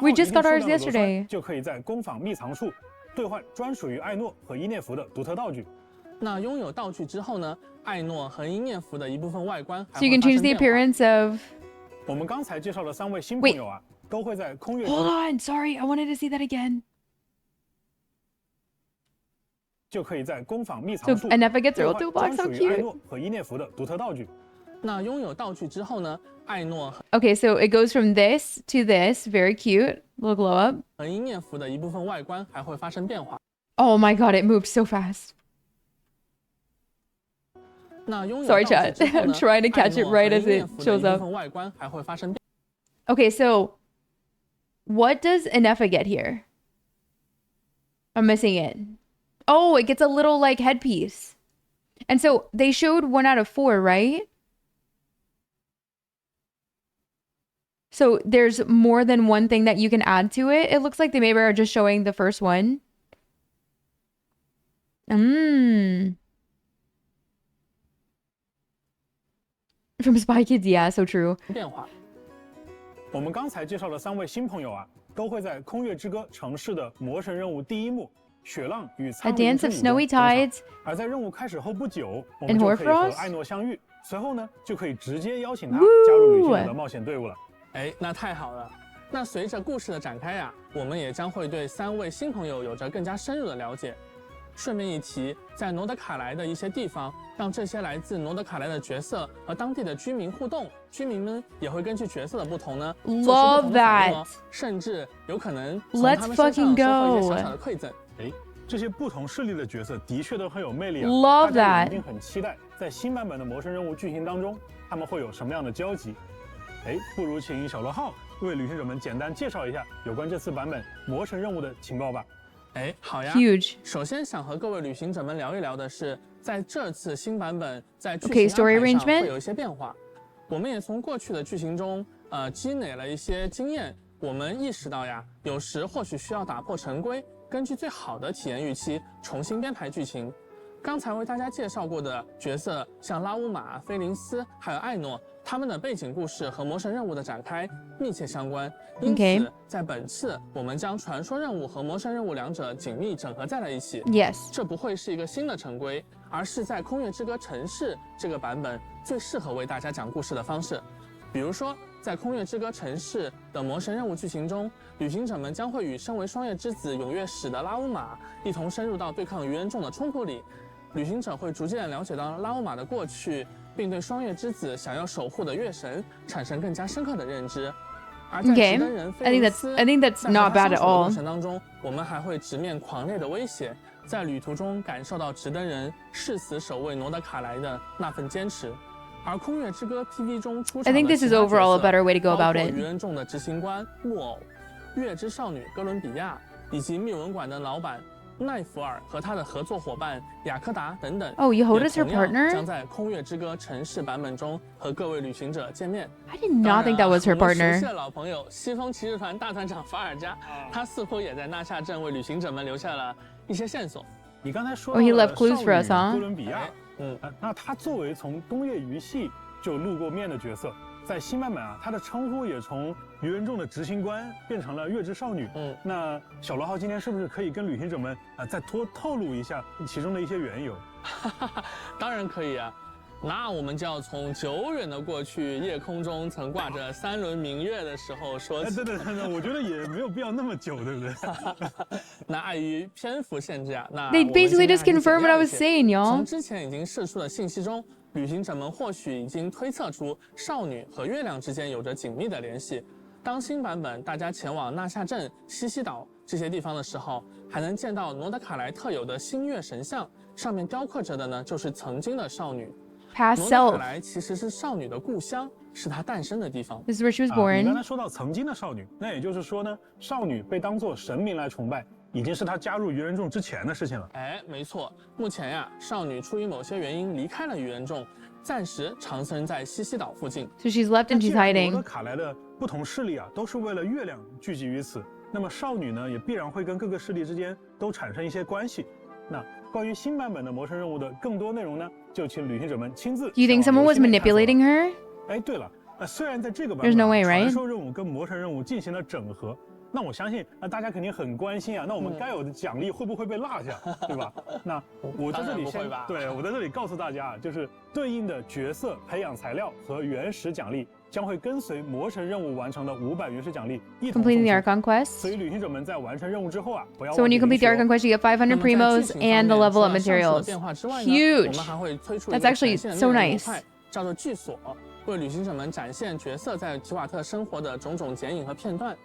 We just got ours yesterday. 就可以在工坊秘藏处兑换专属于艾诺和伊涅弗的独特道具。那拥有道具之后呢，艾诺和伊涅弗的一部分外观还 So 会 you can 发生 change the 变化。 appearance of. 我们刚才介绍的3位新朋友啊，都会在空月。 Hold on, sorry, I wanted to see that again. 就可以在工坊秘藏处 So Nefer gets her 兑 2 box, 换专 so 属于艾 cute. 诺和伊涅弗的独特道具。那拥有道具之后呢，艾诺 Okay, so it goes from this to this, very cute, little glow up. 和伊涅弗的一部分外观还会发生变化。 Oh my god, it moves so fast. 那拥有 Sorry, 道具 chat. 之后 I'm 呢 trying to catch it right 艾 as 诺和伊涅 it 弗的 shows 一部 up. 分外观还会发生变。 Okay, so what does Nefer get here? I'm missing it. Oh, it gets a little like headpiece. And so they showed 1 out of 4, right? So there's more than one thing that you can add to it. It looks like they maybe are just showing the first one. From Spy Kids, yeah, so true. 变化。我们刚才介绍的3位新朋友啊，都会在《空月之歌》城市的魔神任务第1幕雪浪与苍 A dance of snowy tides. 而在任务开始后不久，我 And 们就可以和 Hoarfrost? 艾诺相遇，随后呢就可以直接邀请他加入旅行者的冒险队伍了。哎，那太好了。那随着故事的展开呀，我们也将会对3位新朋友有着更加深入的了解。顺便一提，在诺德卡莱的一些地方，让这些来自诺德卡莱的角色和当地的居民互动，居民们也会根据角色的不同呢，做出不 Love 同的反应 that. 哦，甚至有可能从 Let's 他们身上 fucking 收获一些 go. 小小的馈赠。哎，这些不同势力的角色的确都很有魅力啊 Love 大家 that. 一定很期待在新版本的魔神任务剧情当中，他们会有什么样的交集？哎，不如请小罗浩为旅行者们简单介绍一下有关这次版本魔神任务的情报吧。哎，好呀。 Huge. 首先想和各位旅行者们聊一聊的是在这次新版本在剧 Okay, 情 story 安排上 arrangement 会有一些变化。我们也从过去的剧情中，积累了一些经验。我们意识到呀，有时或许需要打破陈规，根据最好的体验预期重新编排剧情。刚才为大家介绍过的角色，像拉乌玛、菲林斯还有艾诺，他们的背景故事和魔神任务的展开密切相关。因此，在本次我们将传说任务和魔神任务两者紧密整合在了一起。Yes， 这不会是一个新的陈规，而是在空月之歌城市这个版本最适合为大家讲故事的方式。比如说，在空月之歌城市的魔神任务剧情中，旅行者们将会与身为双月之子永月使的拉乌玛一同深入到对抗愚人众的冲突里。旅行者会逐渐了解到拉乌玛的过去，并对双月之子想要守护的月神产生更加深刻的认知。而在直登人菲林斯 I think that's not bad at all. 过程当中，我们还会直面狂烈的威胁，在旅途中感受到直登人誓死守卫罗德卡莱的那份坚持。而空月之歌 PV 中出场的 I think this is overall a better way to go about 包括 it. 愚人众的执行官木偶、月之少女哥伦比亚，以及密文馆的老板奈弗尔和他的合作伙伴雅克达等等。Oh, Yehuda's 也 her 同样 partner? 将在空月之歌城市版本中和各位旅行者见面。I did not think that was her 当然我们熟 partner. 悉的老朋友西风骑士团大团长法尔加，他似乎也在纳夏镇为旅行者们留下了一些线索。你刚才说 Oh, he 到 left clues for us, 少 huh? 女哥伦比亚，那他作为从东野鱼系就露过面的角色，在新版本啊，他的称呼也从愚人众的执行官变成了月之少女。那小罗号今天是不是可以跟旅行者们再多透露一下其中的一些缘由？当然可以啊。那我们就要从久远的过去，夜空中曾挂着3轮明月的时候说起。对，我觉得也没有必要那么久，对不对？那碍于篇幅限制啊，那 They basically just confirmed what I was saying, y'all. 从之前已经释出的信息中，旅行者们或许已经推测出少女和月亮之间有着紧密的联系。当新版本大家前往纳夏镇、西西岛这些地方的时候，还能见到罗德卡莱特有的星月神像，上面雕刻着的呢就是曾经的少女。Past 罗德 self. 卡莱其实是少女的故乡，是她诞生的地方。 This is where she was 你刚 born. 才说到曾经的少女，那也就是说呢，少女被当作神明来崇拜，已经是她加入愚人众之前的事情了。没错。目前呀，少女出于某些原因离开了愚人众，暂时长生在西西岛附近。So she's left and she's 罗德 hiding. 卡莱的不同势力啊，都是为了月亮聚集于此。那么少女呢，也必然会跟各个势力之间都产生一些关系。那关于新版本的魔神任务的更多内容呢，就请旅行者们亲自。Do you think someone was manipulating her? 对了，虽然在这个版 There's 本 no way, right? 传说任务跟魔神任务进行了整合，那我相信大家肯定很关心啊，那我们该有的奖励会不会被落下，对吧？那我在这里我在这里告诉大家，就是对应的角色培养材料和原始奖励将会跟随魔神任务完成的500原始奖励一同 Completing the 送出。 Archon quest. 所以旅行者们在完成任务之后啊，不要 So when you complete the Archon quest, you get 500 primos and the level up materials. Huge. That's actually so nice. 叫做剧所，为旅行者们展现角色在提瓦特生活的种种剪影和片段。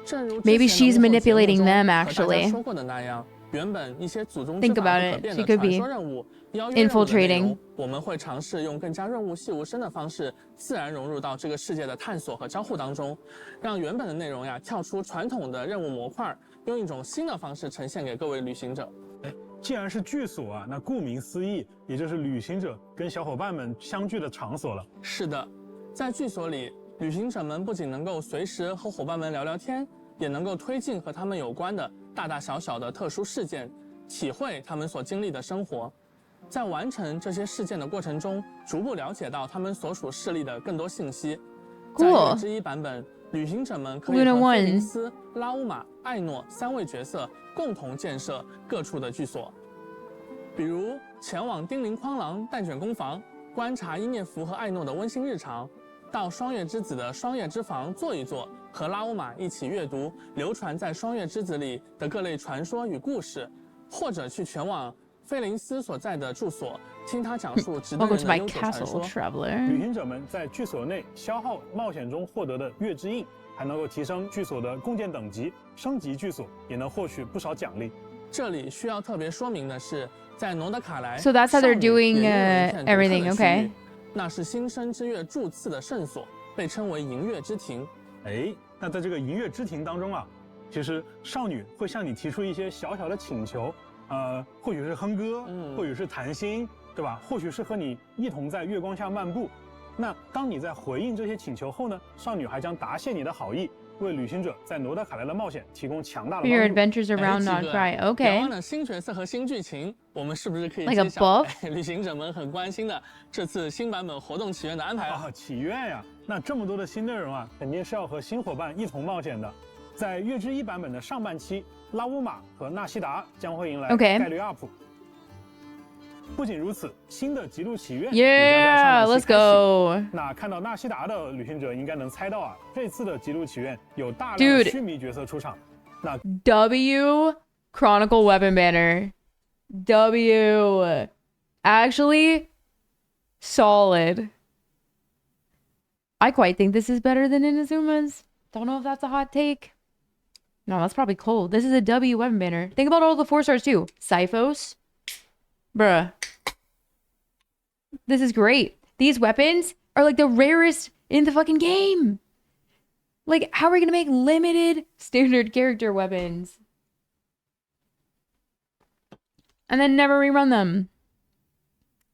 正如 Maybe she's manipulating them, 和大家 actually. 说过的那样，原本一些祖宗 Think 之法 about 不可 it. 变 She 的 could 传 be 说任务、邀约任务的内 infiltrating. 容，我们会尝试用更加润物细无声的方式，自然融入到这个世界的探索和交互当中，让原本的内容呀跳出传统的任务模块，用一种新的方式呈现给各位旅行者。既然是聚所啊，那顾名思义，也就是旅行者跟小伙伴们相聚的场所了。是的，在聚所里，旅行者们不仅能够随时和伙伴们聊聊天，也能够推进和他们有关的大大小小的特殊事件，体会他们所经历的生活。在完成这些事件的过程中，逐步了解到他们所属势力的更多信息。在月之一版本，旅行者们可以和菲林斯、拉乌玛、艾诺3位角色共同建设各处的聚所，比如前往丁灵筐狼蛋卷工房，观察伊涅弗和艾诺的温馨日常；到双月之子的双月之房坐一坐，和拉乌玛一起阅读流传在双月之子里的各类传说与故事；或者去前往菲林斯所在的住所，听他讲述直登人的悠久传说。旅行者们在聚所内消耗冒险中获得的月之印，还能够提升聚所的共建等级，升级聚所也能获取不少奖励。这里需要特别说明的是，在罗德卡莱 So that's how they're doing everything, okay? 那是新生之月柱次的圣所，被称为银月之庭。那在这个银月之庭当中啊，其实少女会向你提出一些小小的请求，或许是哼歌，或许是谈心，对吧？或许是和你一同在月光下漫步。那当你在回应这些请求后呢，少女还将答谢你的好意，为旅行者在罗德卡莱的冒险提供强大的 For 帮 your 助。adventures around 几个 Nod-Krai. 聊 Okay. 完了新角色和新剧情，我们是不是可以 Like a 揭晓 buff? 旅行者们很关心的这次新版本活动起源的安排了？祈愿呀，那这么多的新内容啊，肯定是要和新伙伴一同冒险的。在月之一版本的上半期，拉乌玛和纳西达将会迎来 Okay. 概率 up。不仅如此，新的极路祈愿 Yeah, let's go. 那看到纳西达的旅行者应该能猜到啊，这次的极路祈愿有大量的 Dude. 须弥角色出场。那 W Chronicle Weapon Banner. W. Actually, solid. I quite think this is better than Inazuma's. Don't know if that's a hot take. No, that's probably cold. This is a W weapon banner. Think about all the 4 stars too. Syphos. Bruh. This is great. These weapons are like the rarest in the fucking game. Like, how are we gonna make limited standard character weapons? And then never rerun them.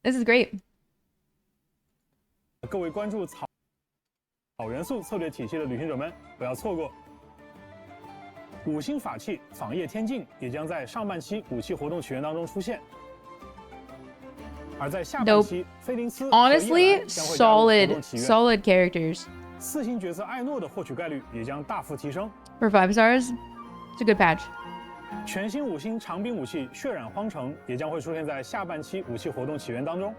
This is great. 各位关注草元素策略体系的旅行者们，不要错过。5星法器仿叶天境也将在上半期武器活动起源当中出现。而在下半期，菲林斯 Honestly, solid characters. 4星角色艾诺的获取概率也将大幅提升。For 5 stars, it's a good patch. 全新5星长柄武器血染荒城也将会出现在下半期武器活动起源当中。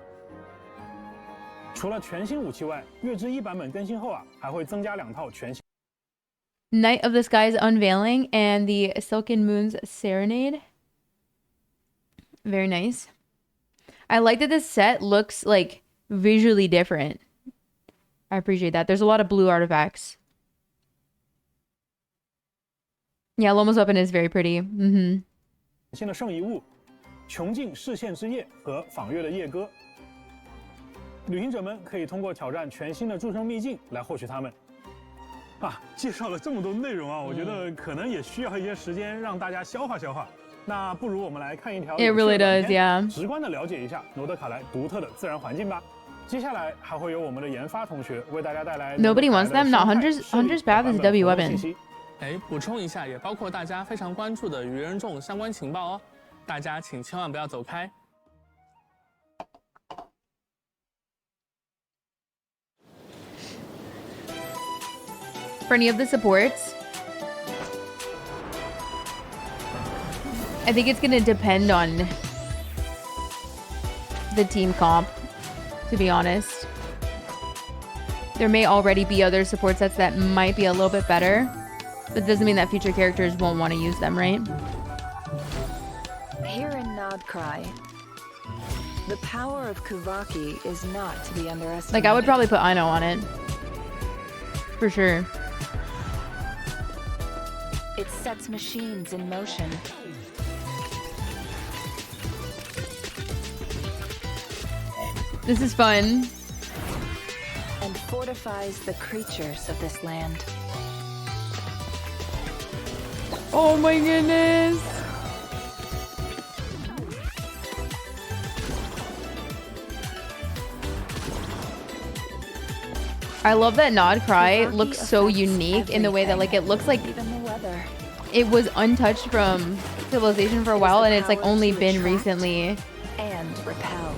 除了全新武器外，月之一版本更新后啊，还会增加2套全新。Night of the Sky's Unveiling and the Silken Moon's Serenade. Very nice. I like that this set looks like visually different. I appreciate that. There's a lot of blue artifacts. Yeah, Loma's weapon is very pretty. Mm-hmm. 新的圣遗物，穷尽视线之夜和访月的夜歌。旅行者们可以通过挑战全新的诸生秘境来获取它们。啊，介绍了这么多内容啊，我觉得可能也需要一些时间让大家消化消化。那不如我们来看一条 It really does, yeah. 直观的了解一下罗德卡莱独特的自然环境吧。接下来还会有我们的研发同学为大家带来 Nobody wants them. Not Hunter's Path is a W weapon. 补充一下，也包括大家非常关注的愚人众相关情报哦，大家请千万不要走开。For any of the supports, I think it's going to depend on the team comp, to be honest. There may already be other support sets that might be a little bit better, but it doesn't mean that future characters won't want to use them, right? Here in Nod-Krai, the power of Kuvaki is not to be underestimated. Like, I would probably put Aino on it. For sure. It sets machines in motion. This is fun. And fortifies the creatures of this land. Oh my goodness. I love that Nod-Krai looks so unique in the way that, like, it looks like it was untouched from civilization for a while, and it's like only been recently and repel,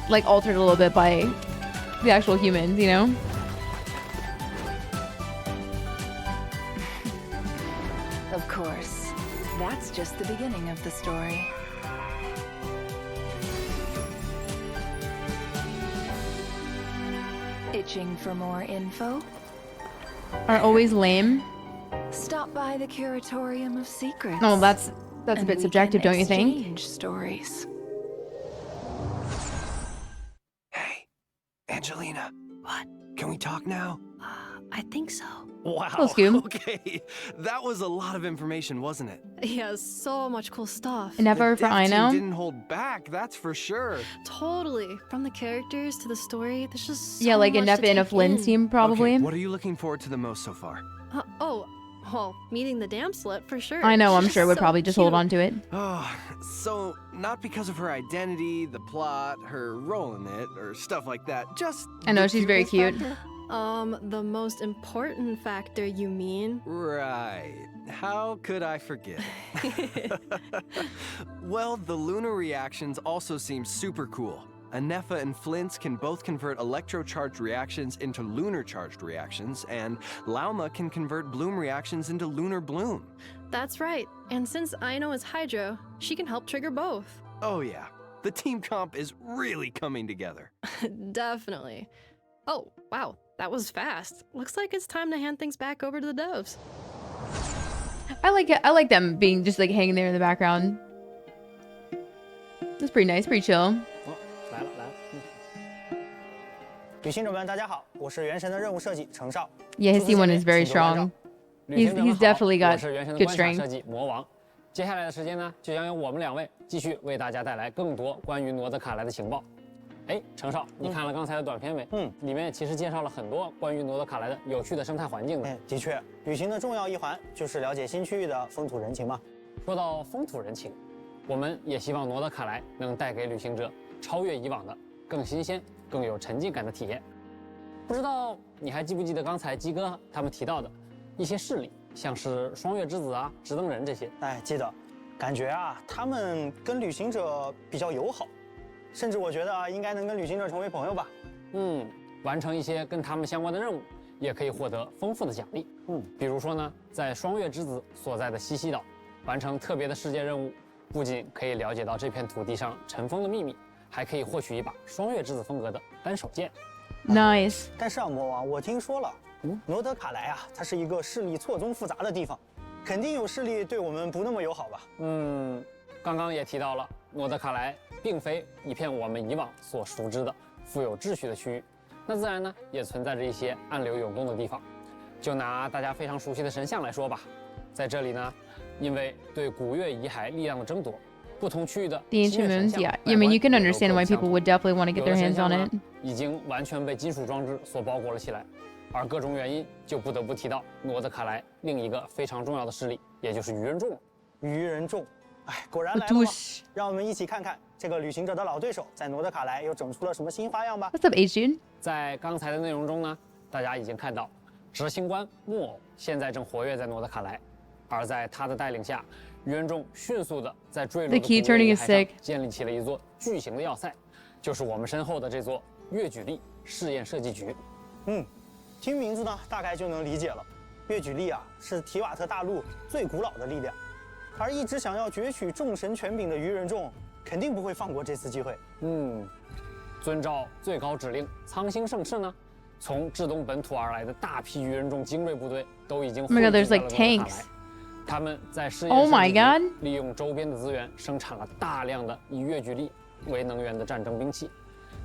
like, altered a little bit by the actual humans, you know? Of course, that's just the beginning of the story. Itching for more info? Are always lame. Stop by the Curatorium of Secrets. No, that's a bit subjective, don't you think? Exchange stories. Hey, Angelina. What? Can we talk now? I think so. Wow. Cool, Scoob. Okay. That was a lot of information, wasn't it? Yeah, so much cool stuff. Never for I Aino. didn't hold back, that's for sure. Totally. From the characters to the story, there's just so Yeah, like a much to Nefer and a take Flynn's in. team, probably. Okay, what are you looking forward to the most so far? Well, meeting the damn slut for sure. I know, I'm She's sure would so probably just hold cute. on to it. Oh, So, not because of her identity, the plot, her role in it, or stuff like that, just... I know, the she's very cuteness cute. factor? The most important factor, you mean? Right. How could I forget? Well, the lunar reactions also seem super cool. Nefer and Flint's can both convert electrocharged reactions into lunar-charged reactions, and Lauma can convert bloom reactions into lunar bloom. That's right. And since Aino is Hydro, she can help trigger both. Oh yeah, the team comp is really coming together. Definitely. Oh, wow, that was fast. Looks like it's time to hand things back over to the doves. I like them being just like hanging there in the background. That's pretty nice, pretty chill. 来了。旅行者们，大家好，我是原神的任务设计程少。 Yeah, his C1 is very strong. He's definitely got 我是原神的 good 关卡 strength. 设计魔王。接下来的时间呢，就将由我们两位继续为大家带来更多关于诺德卡莱的情报。哎，程少，你看了刚才的短片没？里面其实介绍了很多关于诺德卡莱的有趣的生态环境的。的确，旅行的重要一环就是了解新区域的风土人情嘛。说到风土人情，我们也希望诺德卡莱能带给旅行者超越以往的、更新鲜、更有沉浸感的体验。不知道你还记不记得刚才鸡哥他们提到的一些势力，像是双月之子啊、直登人这些？哎，记得，感觉啊，他们跟旅行者比较友好，甚至我觉得啊，应该能跟旅行者成为朋友吧。完成一些跟他们相关的任务，也可以获得丰富的奖励。比如说呢，在双月之子所在的西西岛，完成特别的世界任务，不仅可以了解到这片土地上尘封的秘密，还可以获取一把双月之子风格的单手剑。Nice. 但是啊，魔王，我听说了，诺德卡莱啊，它是一个势力错综复杂的地方，肯定有势力对我们不那么友好吧？刚刚也提到了，诺德卡莱并非一片我们以往所熟知的富有秩序的区域，那自然呢也存在着一些暗流涌动的地方。就拿大家非常熟悉的神像来说吧，在这里呢，因为对古月遗骸力量的争夺，不同区域的 The ancient moons, yeah. I mean, you can understand why people would definitely want to get their hands on it. 已经完全被金属装置所包裹了起来，而各种原因就不得不提到诺德卡莱另一个非常重要的势力，也就是鱼人众。鱼人众，哎，果然来了嘛！让我们一起看看这个旅行者的老对手在诺德卡莱又整出了什么新花样吧。What's up, Adrian? 在刚才的内容中呢，大家已经看到，执行官木偶现在正活跃在诺德卡莱，而在他的带领下，鱼人众迅速的在坠落的古月遗骸上建立起了一座巨型的要塞，就是我们身后的这座月举力试验设计局。听名字呢，大概就能理解了。月举力啊，是提瓦特大陆最古老的力量，而一直想要攫取众神权柄的鱼人众，肯定不会放过这次机会。遵照最高指令，苍星圣翅呢，从至东本土而来的大批鱼人众精锐部队都已经汇聚在了诺德卡莱。他们在试验设计局利用周边的资源，生产了大量的以月举力为能源的战争兵器。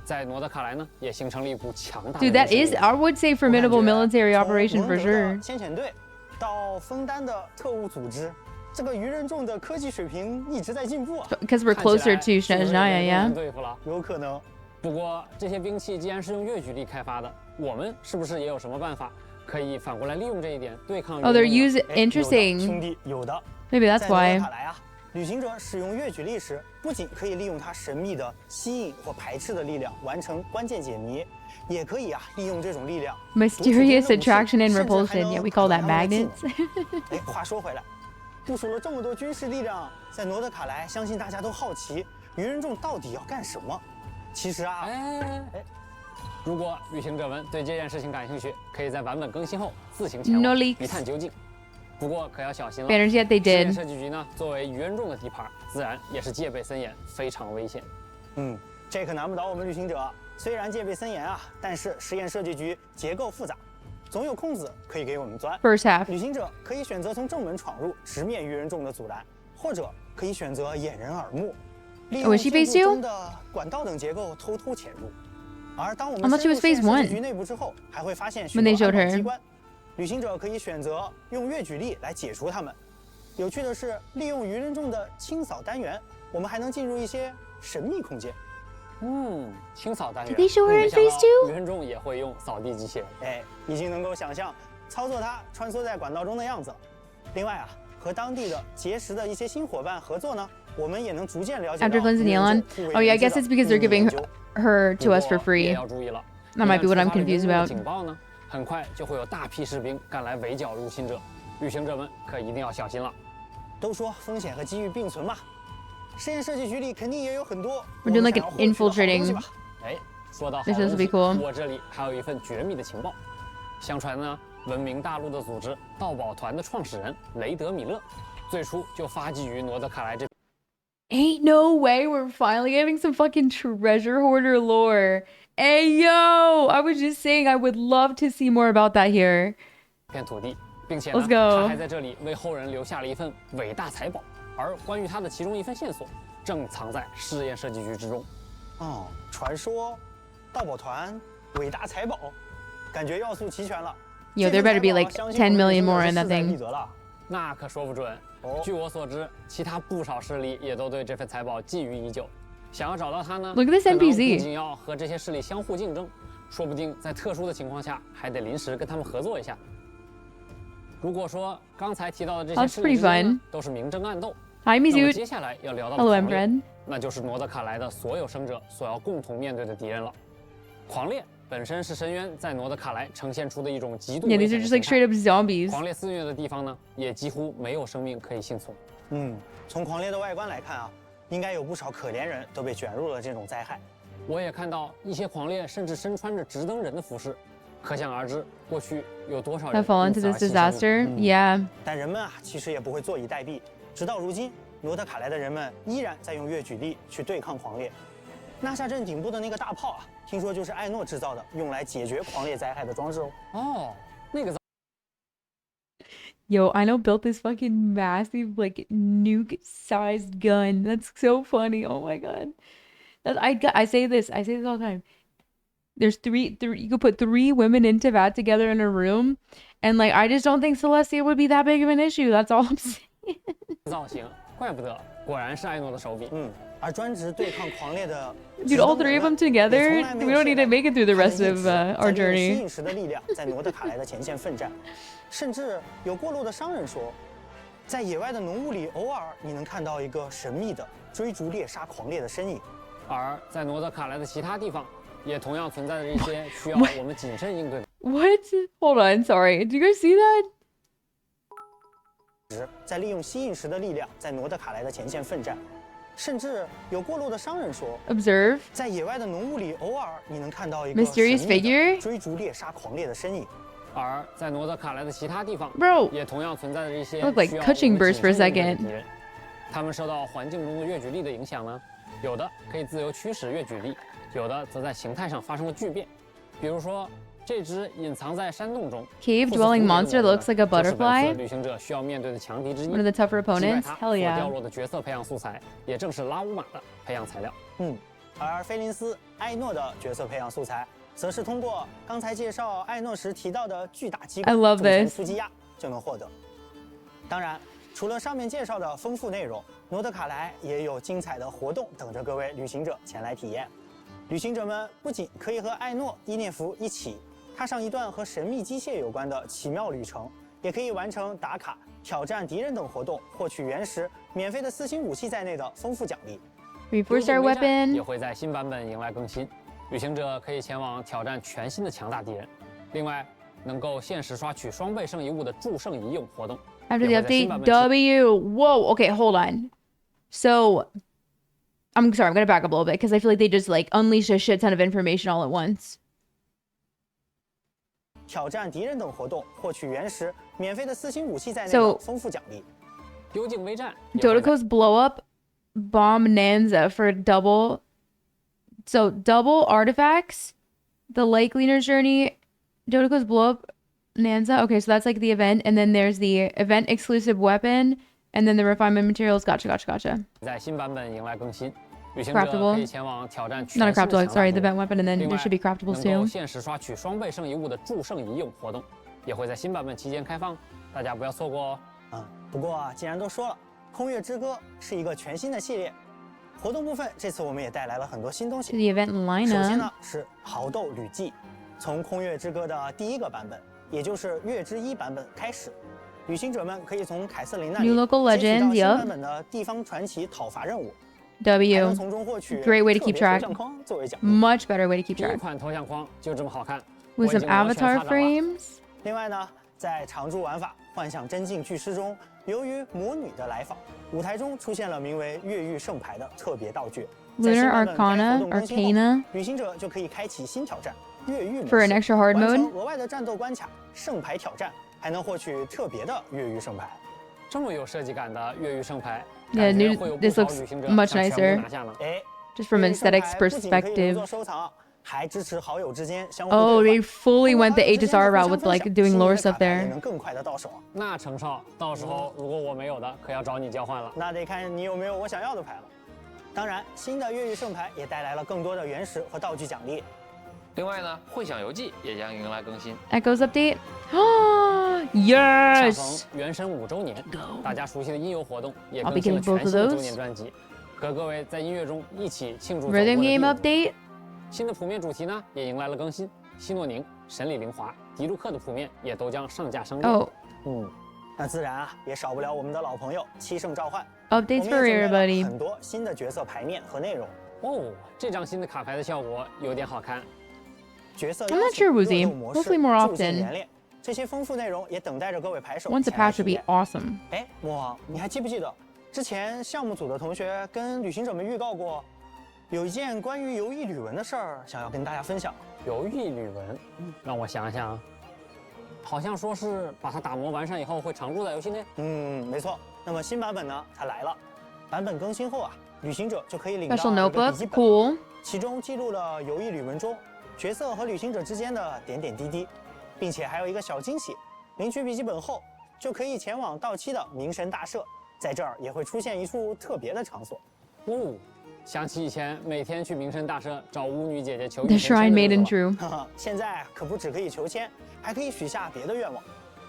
在诺德卡莱呢，也形成了一股强大的。Dude, that is, I would say, formidable military operation for sure. 先遣队到枫丹的特务组织，这个鱼人众的科技水平一直在进步啊。Because we're closer to Shenzhen, yeah. 对付了，有可能。不过这些兵器既然是用月举力开发的，我们是不是也有什么办法可以反过来利用这一点对抗？ Oh, they're using interesting. 兄弟，有的。 Maybe that's 在诺 why. 德卡莱啊，旅行者使用月举力时，不仅可以利用它神秘的吸引或排斥的力量完成关键解谜，也可以啊利用这种力量 Mysterious attraction and repulsion. Yeah, we call that magnets. 哎，话说回来，部署了这么多军事力量在诺德卡莱，相信大家都好奇，鱼人众到底要干什么？其实啊，如果旅行者们对这件事情感兴趣，可以在版本更新后自行前往一探究竟。不过可要小心了。Banners yet they did. 实验设计局呢，作为鱼人众的地盘，自然也是戒备森严，非常危险。这可难不倒我们旅行者。虽然戒备森严啊，但是实验设计局结构复杂，总有空子可以给我们钻。First half. 旅行者可以选择从正门闯入，直面鱼人众的阻拦，或者可以选择掩人耳目，利用建筑中的管道等结构偷偷潜入。而当我们深入实验设计局内部之后，还会发现许多暗堡机关。旅行者可以选择用月举力来解除它们。有趣的是，利用鱼人众的清扫单元，我们还能进入一些神秘空间。清扫单元。Did they show her in phase 2? 鱼人众也会用扫地机器人。哎，已经能够想象操作它穿梭在管道中的样子了。另外啊，和当地的结识的一些新伙伴合作呢，我们也能逐渐了解到。After cleansing the island? Oh yeah, I guess it's because they're giving her to us for free. That might be what I'm confused about. 警报呢，很快就会有大批士兵赶来围剿入侵者，旅行者们可一定要小心了。都说风险和机遇并存嘛，实验设计局里肯定也有很多。We're doing like an infiltrating. 哎，说到好 This 东 is 西， be cool. 我这里还有一份绝密的情报。相传呢，文明大陆的组织盗宝团的创始人雷德米勒，最初就发迹于诺德卡莱这。Ain't no way we're finally getting some fucking treasure hoarder lore. Hey yo, I was just saying I would love to see more about that here. 片土地，并且呢，他还在这里为后人留下了一份伟大财宝。而关于他的其中一份线索，正藏在试验设计局之中。哦，传说，盗宝团，伟大财宝，感觉要素齐全了。Yo, there better be like 10 million more in that thing. 那可说不准。据我所知，其他不少势力也都对这份财宝觊觎已久。想要找到它呢， Look at this NPC. 不仅要和这些势力相互竞争，说不定在特殊的情况下，还得临时跟他们合作一下。如果说刚才提到的这些势力之间呢，都是明争暗斗， Hi, Mizu. 接下来要聊到的 Hello, 狂烈 Emfred. 那就是诺德卡莱的所有生者所要共同面对的敌人了。狂烈本身是深渊在诺德卡莱呈现出的一种极度 Yeah, 危 these 险 are 的 just like 形 straight 态。 up zombies. 狂烈肆虐的地方呢，也几乎没有生命可以幸存。从狂烈的外观来看啊，应该有不少可怜人都被卷入了这种灾害。我也看到一些狂烈甚至身穿着直登人的服饰，可想而知，过去有多少人 Have fallen into this disaster? Yeah. 但人们啊，其实也不会坐以待毙。直到如今，诺德卡莱的人们依然在用月举力去对抗狂烈。纳夏镇顶部的那个大炮啊，听说就是艾诺制造的，用来解决狂烈灾害的装置哦。哦，那个。 Yo, I know built this fucking massive like nuke-sized gun. That's so funny. Oh my god. I say this all the time. There's three. You could put 3 women in Teyvat together in a room, and like I just don't think Celestia would be that big of an issue. That's all I'm saying. 造型，怪不得，果然是艾诺的手笔。而专职对抗狂烈的 Dude, all 3 of them together. We don't need to make it through the rest of our 吸 journey. 引石的力量在诺德卡莱的前线奋战，甚至有过路的商人说，在野外的浓雾里，偶尔你能看到一个神秘的追逐猎杀狂烈的身影。而在诺德卡莱的其他地方，也同样存在着一些需要我们谨慎应对的。What? Hold on, sorry. Did you guys see that? 在利用吸引石的力量在诺德卡莱的前线奋战，甚至有过路的商人说 Observe. 在野外的浓雾里，偶尔你能看到一个 Mysterious figure 追逐猎杀狂烈的身影。而在诺德卡莱的其他地方 Bro, 也同样存在着一些 look like 需要 Kuching 我们 burst for a 谨慎应对的 second. 敌人。他们受到环境中的月举力的影响呢，有的可以自由驱使月举力，有的则在形态上发生了巨变。比如说，这只隐藏在山洞中 Cave dwelling monster that looks like a 就是本 butterfly. 次旅行者需要面对的强敌之一。 One of the tougher 击败 opponents. 它 Hell 所 yeah. 掉落的角色培养素材，也正是拉乌玛的培养材料。而菲林斯·艾诺的角色培养素材，则是通过刚才介绍艾诺时提到的巨大机 I 关 love 种田 this. 突击鸭就能获得。当然，除了上面介绍的丰富内容，诺德卡莱也有精彩的活动等着各位旅行者前来体验。旅行者们不仅可以和艾诺、伊涅弗一起踏上一段和神秘机械有关的奇妙旅程，也可以完成打卡、挑战敌人等活动，获取原石、免费的4星武器在内的丰富奖励。 4-star weapon. 也会在新版本迎来更新，旅行者可以前往挑战全新的强大敌人。另外，能够限时刷取双倍圣遗物的祝圣遗俑活动。 After the update, W. Whoa, okay, hold on. So, I'm sorry, I'm gonna back up a little bit because I feel like they just like unleashed a shit ton of information all at once. 挑战敌人等活动，获取原石、免费的4星武器在内的丰富奖励。幽静微战 Dodoko's blow up bomb Nanza for double. So double artifacts, the Lake Cleaner's Journey, Dodoko's blow up Nanza. Okay, so that's like the event, and then there's the event exclusive weapon, and then the refinement materials. Gotcha, gotcha, gotcha. 在新版本迎来更新，旅行者 Craftable. 可以前往挑战 Not a 全新的 craftable, 强大 sorry, 敌 the 人。 event weapon, and then 另 there 外 should be craftables 能够 too. 限时刷取双倍圣遗物的祝圣遗俑活动，也会在新版本期间开放，大家不要错过哦。不过啊，既然都说了，《空月之歌》是一个全新的系列，活动部分这次我们也带来了很多新东西。 To the event 首先 lineup. 呢是豪斗旅记，从《空月之歌》的第1个版本，也就是月之1版本开始，旅行者们可以从凯瑟琳那里 New local 接取 legend, 到新 yep. 版本的地方传奇讨伐任务， W. 还能从中获取 Great way to 特 keep 别头 track. 像框作为奖励。 Much better way to keep 第一 track. 款头像框就这么好看， With 我已 some 经完全 avatar 擦着了。 frames. 另外呢，在常驻玩法《幻想真境巨狮》中，由于魔女的来访，舞台中出现了名为越狱圣牌的特别道具。在 Lunar 新版本该 Arcana, 活动更新后 Arcana. 旅行者就可以开启新挑战越狱模 For 式， an extra hard 完成 mode. 额外的战斗关卡圣牌挑战，还能获取特别的越狱圣牌。这么有设计感的越狱圣牌， Yeah, 感觉 new, 会有不 this 少 looks 旅行者 much 想全 nicer. 部拿下呢。哎， Just from 越狱圣 aesthetics 牌不仅可以留作 perspective. 收藏，还支持好友之间相互 Oh, 兑 they 换。 fully 通过 went the 好友之间的 HSR 互 route 相 with 分 like 享 doing 新的 lore 卡 stuff 牌也 there. 能更快的到手。那程少，到时候如果我没有的，可要找你交换了。那得看你有没有我想要的牌了。当然，新的越狱圣牌也带来了更多的原石和道具奖励。另外呢，《幻想游记》也将迎来更新。Echoes update. 恰 Yes. 逢原神5周年，大家熟悉的音游活动也 I'll 更 be 新了 getting both 全 of 新的周 those. 年专辑，和各位在音乐中一起庆祝走过 Rhythm 的第 game 5 update. 新的谱面主题呢也迎来了更新，希诺宁、神里灵华、迪卢克的谱面也都将上架商店。Oh, 那自然啊，也少不了我们的老朋友七圣召唤。 updates 我 for 们也准备了 everybody. 很多新的角色牌面和内容。哦，这张新的卡牌的效果有点好看。角色 I'm not 邀 sure, 请、热 Woozy. 斗模式、 Hopefully more 铸剑 often. 演练，这些丰富内容也等待着各位牌手 Once a 前来 patch 体 would be 验。 awesome. 哎，魔王，你还记不记得之前项目组的同学跟旅行者们预告过，有一件关于游艺旅文的事儿，想要跟大家分享。游艺旅文，让我想想，好像说是把它打磨完善以后会常驻在游戏内。没错。那么新版本呢，它来了。版本更新后啊，旅行者就可以领到 Special 一个 notebook. 笔记本， Cool. 其中记录了游艺旅文中角色和旅行者之间的点点滴滴，并且还有一个小惊喜：领取笔记本后就可以前往到期的冥神大社，在这儿也会出现一处特别的场所。哦，想起以前每天去冥神大社找巫女姐姐求 The 雨神 shrine 的 made 日 in 子了 true. 现在可不只可以求签，还可以许下别的愿望。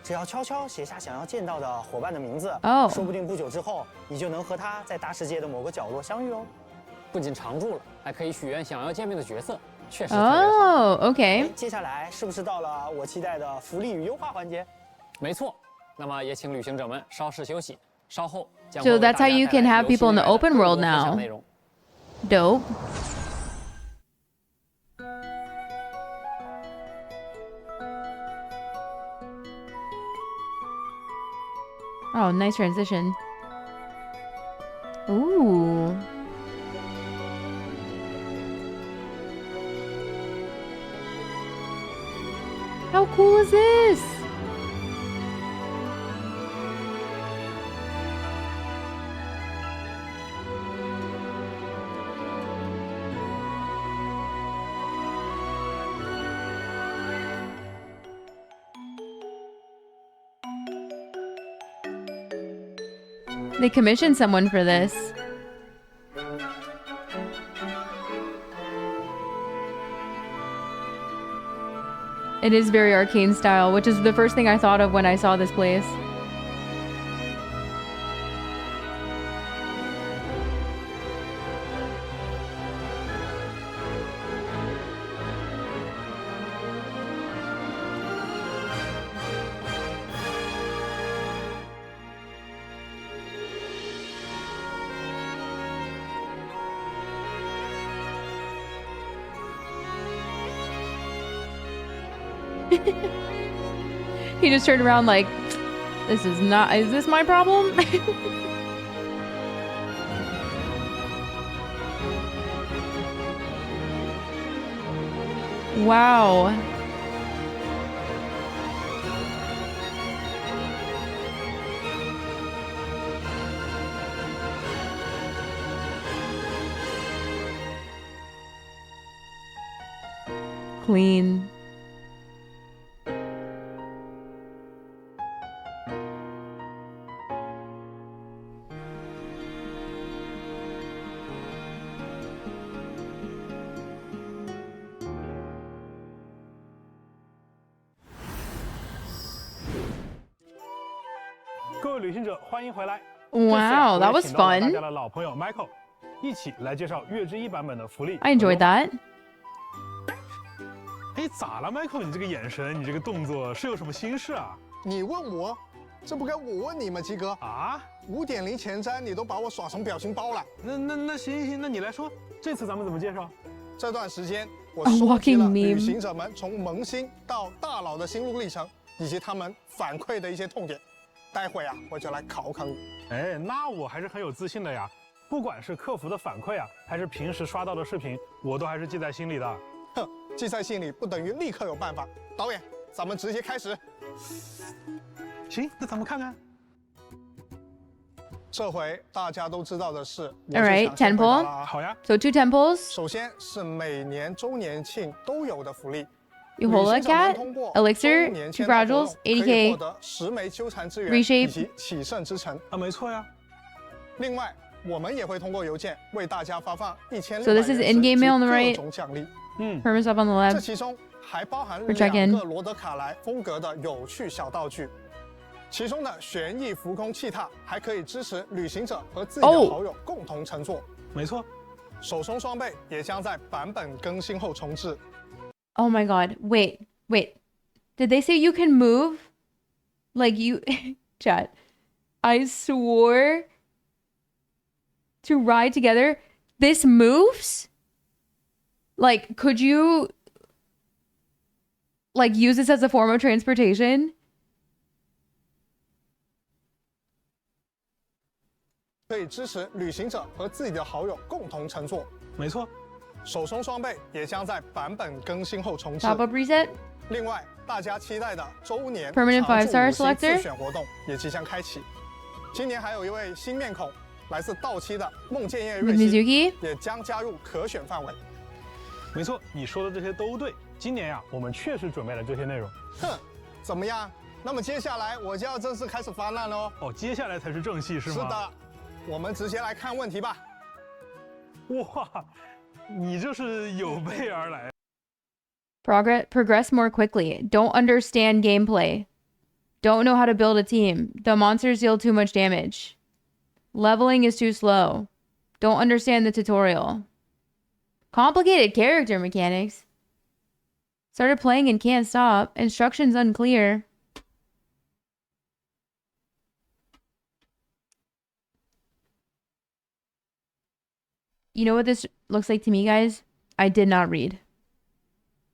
只要悄悄写下想要见到的伙伴的名字，说不定不久之后你就能和他在大世界的某个角落相遇哦。不仅常驻了，还可以许愿想要见面的角色，确实特别好。Oh, okay. 接下来是不是到了我期待的福利与优化环节？没错，那么也请旅行者们稍事休息，稍后将 So that's how you can have people in the open world now. Dope. Oh, nice transition. Ooh. How cool is this? They commissioned someone for this. It is very arcane style, which is the first thing I thought of when I saw this place. He just turned around like, is this my problem? Wow. Clean. Wow, that was 大 fun. 家的老朋友 Michael 一起来介绍月之一版本的福利。 I enjoyed that. 哎，咋了，Michael？你这个眼神，你这个动作是有什么心事啊？你问我，这不该我问你吗，鸡哥？啊？5.0前瞻你都把我耍成表情包了。那行，那你来说，这次咱们怎么介绍？这段时间我收集了旅行者们从萌新到大佬的心路历程，以及他们反馈的一些痛点。待会啊，我就来考考你。哎，那我还是很有自信的呀。不管是客服的反馈啊，还是平时刷到的视频，我都还是记在心里的。哼，记在心里不等于立刻有办法。导演，咱们直接开始。行，那咱们看看。这回大家都知道的是 ，All right, temple. 好呀。So 2 temples. 首先是每年周年庆都有的福利。You hold a cat, elixir, 2 graduals, 80k. 获得10枚纠缠之源 reshape 以及起胜之城。啊，没错呀。另外，我们也会通过邮件为大家发放1600 So this is in-game mail on the right. 各种奖励。Permits up on the left. 这其中还包含2个罗德卡莱风格的有趣小道具。其中的旋翼浮空气踏还可以支持旅行者和自己的好友共同乘坐。没错，手冲双倍也将在版本更新后重置。Oh my god! Wait. Did they say you can move? Like you, chat. I swore to ride together. This moves? Like, could you like use this as a form of transportation? 可以支持旅行者和自己的好友共同乘坐。没错，手冲双倍也将在版本更新后重置。Top up reset. 另外，大家期待的周年 Permanent 5-star 自 selector 选活动也即将开启。今年还有一位新面孔，来自到期的梦见叶瑞希也将加入可选范围。没错，你说的这些都对。今年呀，我们确实准备了这些内容。哼，怎么样？那么接下来我就要正式开始发难喽。哦，接下来才是正戏是吗？是的，我们直接来看问题吧。哇，你这是有备而来。Progress more quickly. Don't understand gameplay. Don't know how to build a team. The monsters deal too much damage. Leveling is too slow. Don't understand the tutorial. Complicated character mechanics. Started playing and can't stop. Instructions unclear. You know what this looks like to me, guys? I did not read.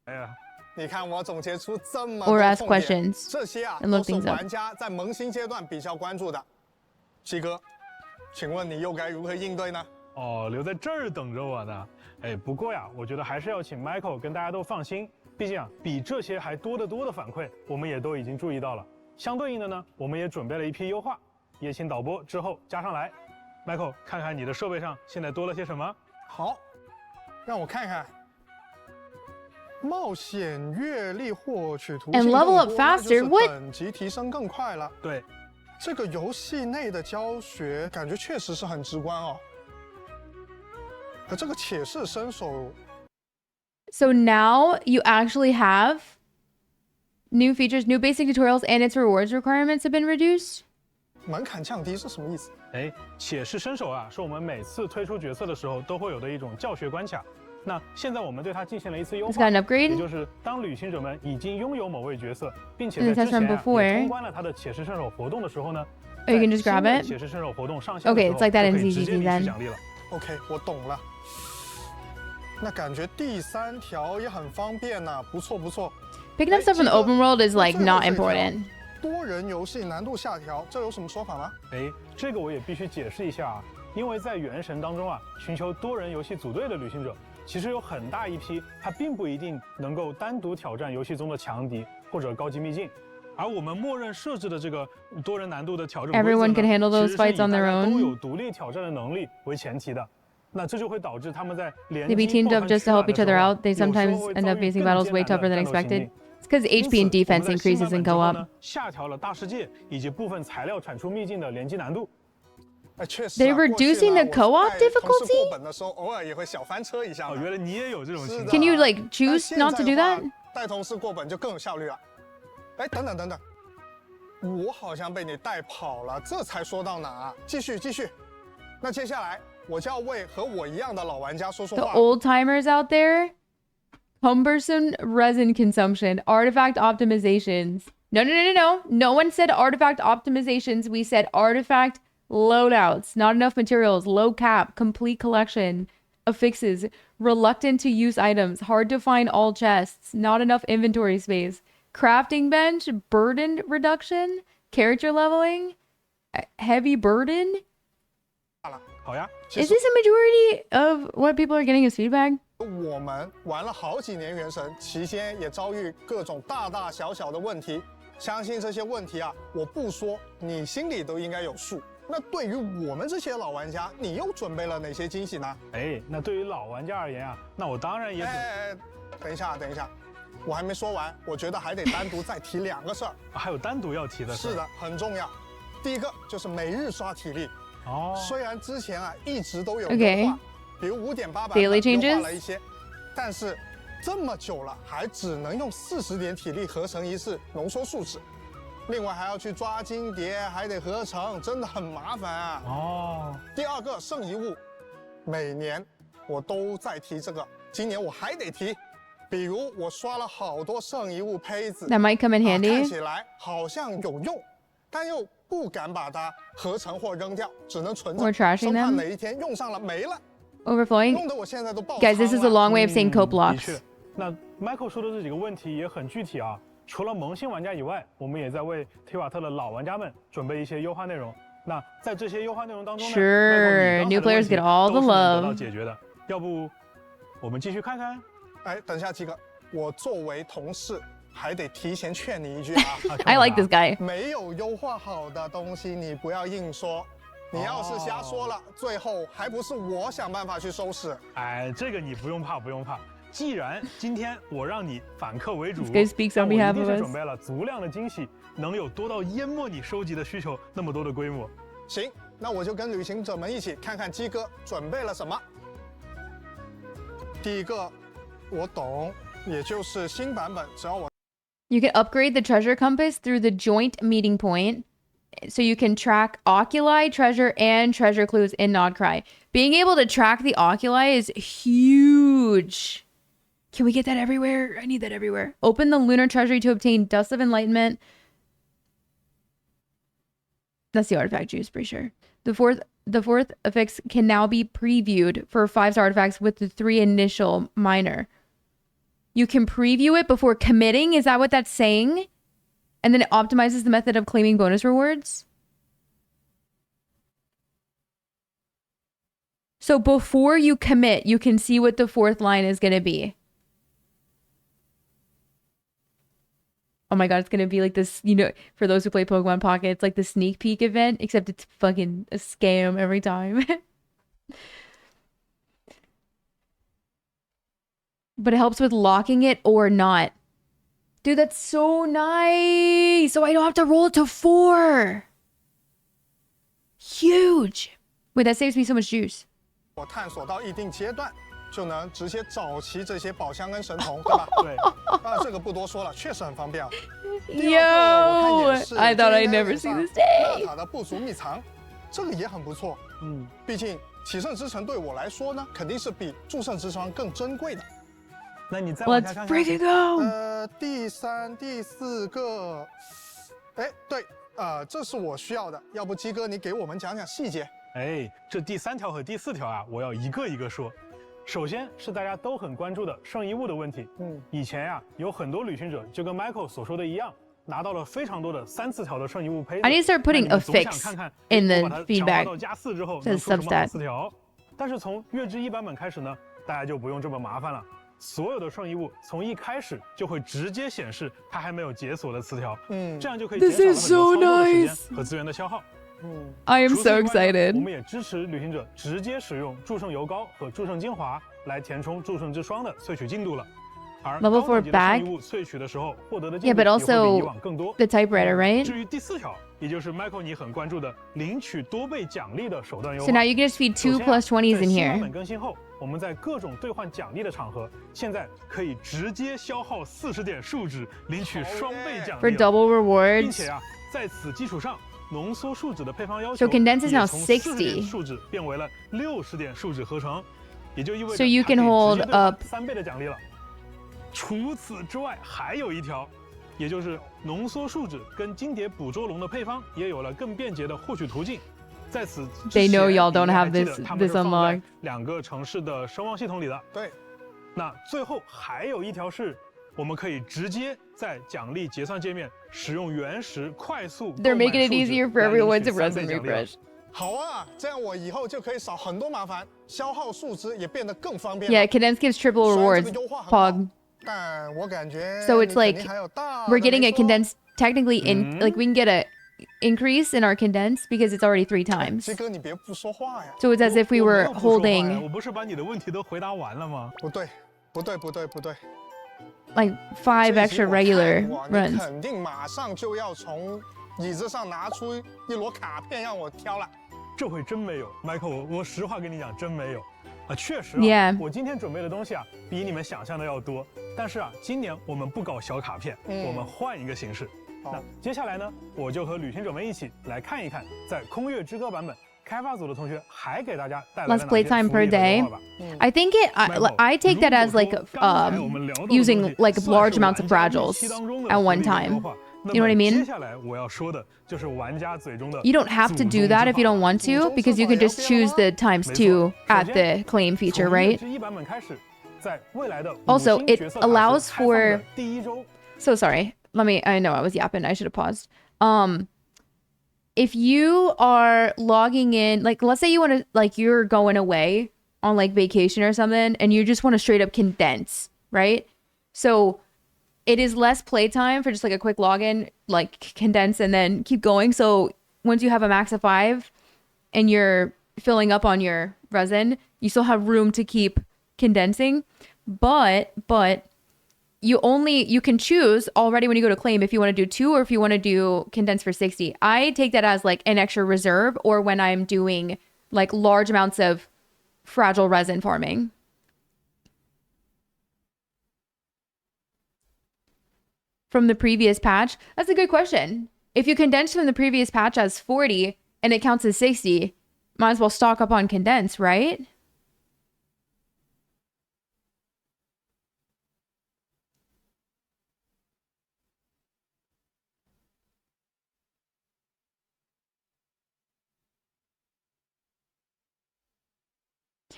哎呀，你看我总结出这么 Or 多 ask 痛点， questions 这些啊 and 都 look 是 things up. 玩家在萌新阶段比较关注的。七哥，请问你又该如何应对呢？哦，留在这儿等着我呢。哎，不过呀，我觉得还是要请 Michael 跟大家都放心，毕竟啊，比这些还多得多的反馈，我们也都已经注意到了。相对应的呢，我们也准备了一批优化，也请导播之后加上来。Michael， 看看你的设备上现在多了些什么？好，让我看看。冒险阅历获取途径 And 更 level 多， up 那就是 faster. What? 等级提升更快了。对，这个游戏内的教学感觉确实是很直观哦。这个且是身手。So now you actually have new features, new basic tutorials, and its rewards requirements have been reduced. 门槛降低是什么意思？哎，且是身手啊，是我们每次推出角色的时候都会有的一种教学关卡。那现在我们对它进行了一次优化，也就是当旅行者们已经拥有某位角色，并且在之前也通关了他的且是身手活动的时候呢， you can just grab it. 且是身手活动上线的时 Okay, 候 it's like that in 就可以直接 ZZZ 领取 then. 奖励了。OK， 我懂了。那感觉第3条也很方便呐，不错不错。Picking up stuff from the open world is like not important. 多人游戏难度下调，这有什么说法吗？哎，这个我也必须解释一下啊，因为在原神当中啊，寻求多人游戏组队的旅行者，其实有很大一批，他并不一定能够单独挑战游戏中的强敌或者高级秘境。而我们默认设置的这个多人难度的挑战规则呢， Everyone can handle those 其实是以 fights on their 大家 own. 都有独立挑战的能力为前提的。那这就会导致他们在联 They be 机 teamed 爆 up 团 just 取 to 暖 help 的 each 时 other 候啊， out. They 有时候 sometimes 会 end 遭 up 遇 facing 更 battles 艰 way 难的 tougher than 战斗情 expected. 境。 It's because 因 HP 此 and 我们 defense 在 increases 新版 in 本之后 co-op. 呢，下调了大世界以及部分材料产出秘境的联机难度。哎，确实。 They're reducing the co-op difficulty? 过本的时候偶尔也会小翻车一下。哦，原来你也有这种情况。 Can you like choose not to do that? 带同事过本就更有效率了。哎，等等，我好像被你带跑了，这才说到哪？继续。那接下来我就要为和我一样的老玩家说说 The 话。 old timers out there, cumbersome resin consumption, artifact optimizations, No. No one said artifact optimizations. We said artifact loadouts. Not enough materials. Low cap. Complete collection. Affixes. Reluctant to use items. Hard to find all chests. Not enough inventory space. Crafting bench. Burden reduction. Character leveling. Heavy burden. Is this a majority of what people are getting as feedback? 我们玩了好几年原神，期间也遭遇各种大大小小的问题。相信这些问题啊，我不说，你心里都应该有数。那对于我们这些老玩家，你又准备了哪些惊喜呢？哎，那对于老玩家而言啊，那我当然也等一下，我还没说完，我觉得还得单独再提2个事儿。还有单独要提的事？是的，很重要。第一个就是每日刷体力。哦。虽然之前啊一直都有优化，比如5.8版本优化了一些，但是这么久了还只能用40点体力合成一次浓缩树脂，另外还要去抓金蝶，还得合成，真的很麻烦啊。哦。第二个圣遗物，每年我都在提这个，今年我还得提。比如我刷了好多圣遗物胚子 ，That might come in handy，看起来好像有用，但又不敢把它合成或扔掉，只能存着，生怕哪一天用上了没了。Overflowing. 弄得我现在都爆 Guys, this is a long way of saying cope blocks. 的确，那 Michael 说的这几个问题也很具体啊。除了萌新玩家以外，我们也在为提瓦特的老玩家们准备一些优化内容。那在这些优化内容当中呢 ，Sure, new players get all the love. 得到解决的。要不我们继续看看？哎，等下，鸡哥，我作为同事还得提前劝你一句啊。I like this guy. 没有优化好的东西，你不要硬说。你要是瞎说了，最后还不是我想办法去收拾。哎，这个你不用怕，不用怕。既然今天我让你反客为主，我一定是准备了足量的惊喜，能有多到淹没你收集的需求那么多的规模。行，那我就跟旅行者们一起看看鸡哥准备了什么。第一个，我懂，也就是新版本，只要我。You can upgrade the treasure compass through the joint meeting point. So you can track oculi, treasure, and treasure clues in Nod-Krai. Being able to track the oculi is huge. Can we get that everywhere? I need that everywhere. Open the lunar treasury to obtain Dust of Enlightenment. That's the artifact juice, pretty sure. The fourth affix can now be previewed for 5-star artifacts with the 3 initial minor. You can preview it before committing? Is that what that's saying? And then it optimizes the method of claiming bonus rewards. So before you commit, you can see what the 4th line is going to be. Oh my god, it's going to be like this, you know, for those who play Pokemon Pocket, it's like the sneak peek event, except it's fucking a scam every time. But it helps with locking it or not. Dude, that's so nice. So I don't have to roll it to 4. Huge. Wait, that saves me so much juice. 我探索到一定阶段，就能直接找齐这些宝箱跟神童，对吧？对。啊，这个不多说了，确实很方便啊。Yo, I thought I'd never see this day. 纳塔的不足秘藏，这个也很不错。毕竟启圣之城对我来说呢，肯定是比祝圣之窗更珍贵的。那你再往下看看。Let's freaking go. 第3、第4个，哎，对，这是我需要的，要不鸡哥你给我们讲讲细节？哎，这第3条和第4条啊，我要一个一个说。首先是大家都很关注的圣遗物的问题。以前呀，有很多旅行者就跟 Michael 所说的一样，拿到了非常多的3、4条的圣遗物胚子。I need to start putting a fix in the feedback. 到+4之后能出什么好4条？但是从月之1版本开始呢，大家就不用这么麻烦了。所有的圣遗物从一开始就会直接显示它还没有解锁的词条，这样就可以减少了很多操作的时间和资源的消耗。I am so excited. 我们也支持旅行者直接使用祝圣油膏和祝圣精华来填充祝圣之霜的萃取进度了。而Level 4 bag. 萃取的时候获得的进 Yeah, 度 but 也会比以 also 往更多。 the typewriter, right? 至于第4条，也就是 Michael 你很关注的领取多倍奖励的手段优化。So now you can just feed 2 plus 20s in 在新 here. 版本更新后，我们在各种兑换奖励的场合，现在可以直接消耗40点树脂领取双倍奖励 For double rewards. 并且啊，在此基础上，浓缩树脂的配方要求 So condense is now 也从40点 60. 树脂变为了60点树脂合成，也就意味着 So you 它可以 can hold 直接兑换up 3倍的奖励了。除此之外，还有一条，也就是浓缩树脂跟金蝶捕捉笼的配方也有了更便捷的获取途径。在此之前， They know y'all don't have 你还记得 this 他们是放在 unlocked. 2个城市的声望系统里的。对。那最后还有一条是，我们可以直接在奖励结算界面使用原石快速。They're making it easier for everyone to resin refresh. 好啊，这样我以后就可以少很多麻烦，消耗树脂也变得更方便。Yeah, Condensed gives triple rewards. Pog. 但我感觉 So it's like we're getting a condensed technically in like we can get a increase in our condensed because it's already 3 times. 鸡哥，你别不说话呀。 So it's as if we were holding 我不是把你的问题都回答完了吗？不对。 like 5 extra regular runs. 肯定马上就要从椅子上拿出一摞卡片让我挑了。这回真没有 ，Michael， 我实话跟你讲，真没有。确实，Yeah. 我今天准备的东西比你们想象的要多。但是今年我们不搞小卡片，我们换一个形式。那接下来呢，我就和旅行者们一起来看一看，在空月之歌版本。 开发组的同学还给大家带来 Less playtime per day. I think I take that as like using like large amounts of fragiles at one time. You know what I mean? You don't have to do that if you don't want to, because you can just choose the ×2 at the claim feature, right? Also, it allows for. So sorry. I know I was yapping. I should have paused. If you are logging in, like let's say you want to, like you're going away on like vacation or something and you just want to straight up condense, right? So it is less playtime for just like a quick login, like condense and then keep going. So once you have a max of 5 and you're filling up on your resin, you still have room to keep condensing, but you can choose already when you go to claim if you want to do 2 or if you want to do condense for 60. I take that as like an extra reserve or when I'm doing like large amounts of fragile resin farming. From the previous patch? That's a good question. If you condense from the previous patch as 40 and it counts as 60, might as well stock up on condense, right?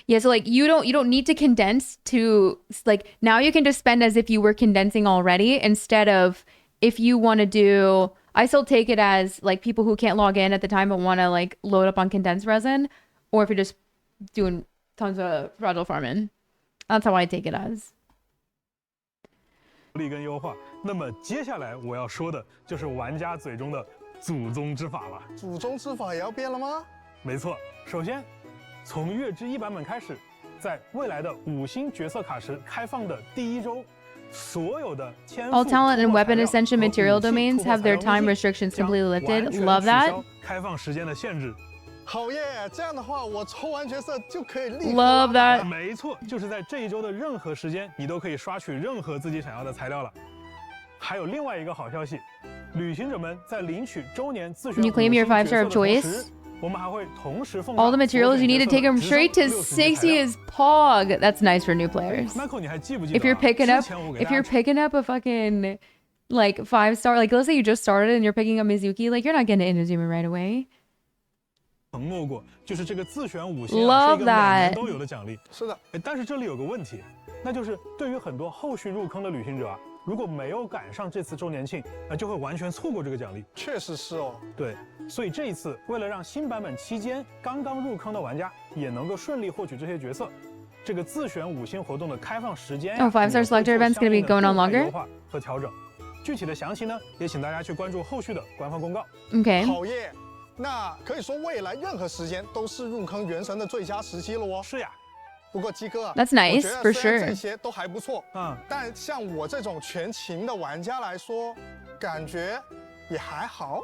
Yeah, so like you don't need to condense to like now you can just spend as if you were condensing already instead of if you want to do. I still take it as like people who can't log in at the time but want to like load up on condensed resin, or if you're just doing tons of fragile farming. That's how I take it as. 力跟优化。那么接下来我要说的就是玩家嘴中的祖宗之法了。祖宗之法也要变了吗？没错，首先。 从月之1版本开始，在未来的5星角色卡池开放的第1周，所有的天赋 All talent and weapon ascension material domains have their time restrictions completely lifted. Love that. 开放时间的限制。好耶！这样的话，我抽完角色就可以立刻。 Love that. 没错，就是在这一周的任何时间，你都可以刷取任何自己想要的材料了。还有另外一个好消息，旅行者们在领取周年自选5星角色的同时。 All the materials you need to take them straight to 60 is Pog. That's nice for new players. If you're picking up a fucking like 5-star, like let's say you just started and you're picking up Mizuki, like you're not getting Inazuma right away. Love that. 都有的奖励。是的，但是这里有个问题，那就是对于很多后续入坑的旅行者啊。 如果没有赶上这次周年庆，那就会完全错过这个奖励。确实是哦。对，所以这一次为了让新版本期间刚刚入坑的玩家也能够顺利获取这些角色，这个自选5星活动的开放时间Oh, 5-star selector event's gonna be going on longer. 优化和调整，具体的详情呢，也请大家去关注后续的官方公告。Okay. 好耶，那可以说未来任何时间都是入坑原神的最佳时期了哦。是呀。 不过鸡哥啊 ，That's nice for sure. 这些都还不错，但像我这种全勤的玩家来说，感觉也还好。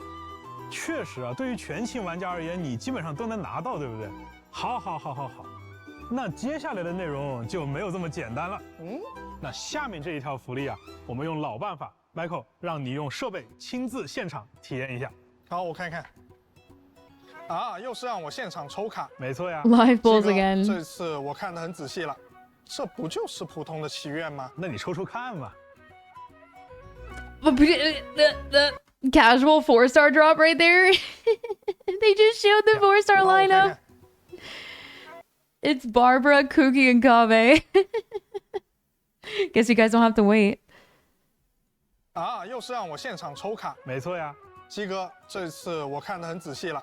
确实啊，对于全勤玩家而言，你基本上都能拿到，对不对？好。那接下来的内容就没有这么简单了。那下面这一条福利啊，我们用老办法 ，Michael 让你用设备亲自现场体验一下。好，我看看。 啊，又是让我现场抽卡，没错呀。Live balls again。这次我看得很仔细了，这不就是普通的祈愿吗？那你抽抽看嘛。The casual 4-star drop right there. They just showed the 4-star lineup. It's Barbara, Kuki, and Kave. Guess you guys don't have to wait. 啊，又是让我现场抽卡。没错呀，鸡哥，这次我看得很仔细了，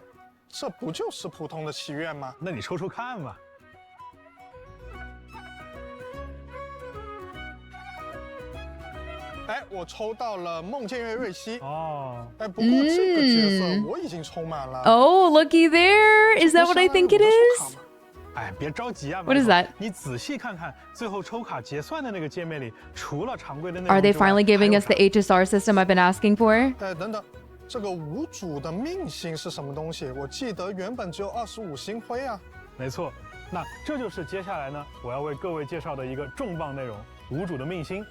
这不就是普通的祈愿吗？那你抽抽看嘛。哎，我抽到了梦见月瑞希。哦。哎，不过这个角色我已经充满了。Oh, looky there! Is that what I think it is? 哎，别着急啊 What is that? 你仔细看看，最后抽卡结算的那个界面里，除了常规的内容 Are they finally giving us the HSR system I've been asking for? 哎，等等，这个无主的命星是什么东西？我记得原本只有25星辉啊。没错，那这就是接下来呢，我要为各位介绍的一个重磅内容——无主的命星。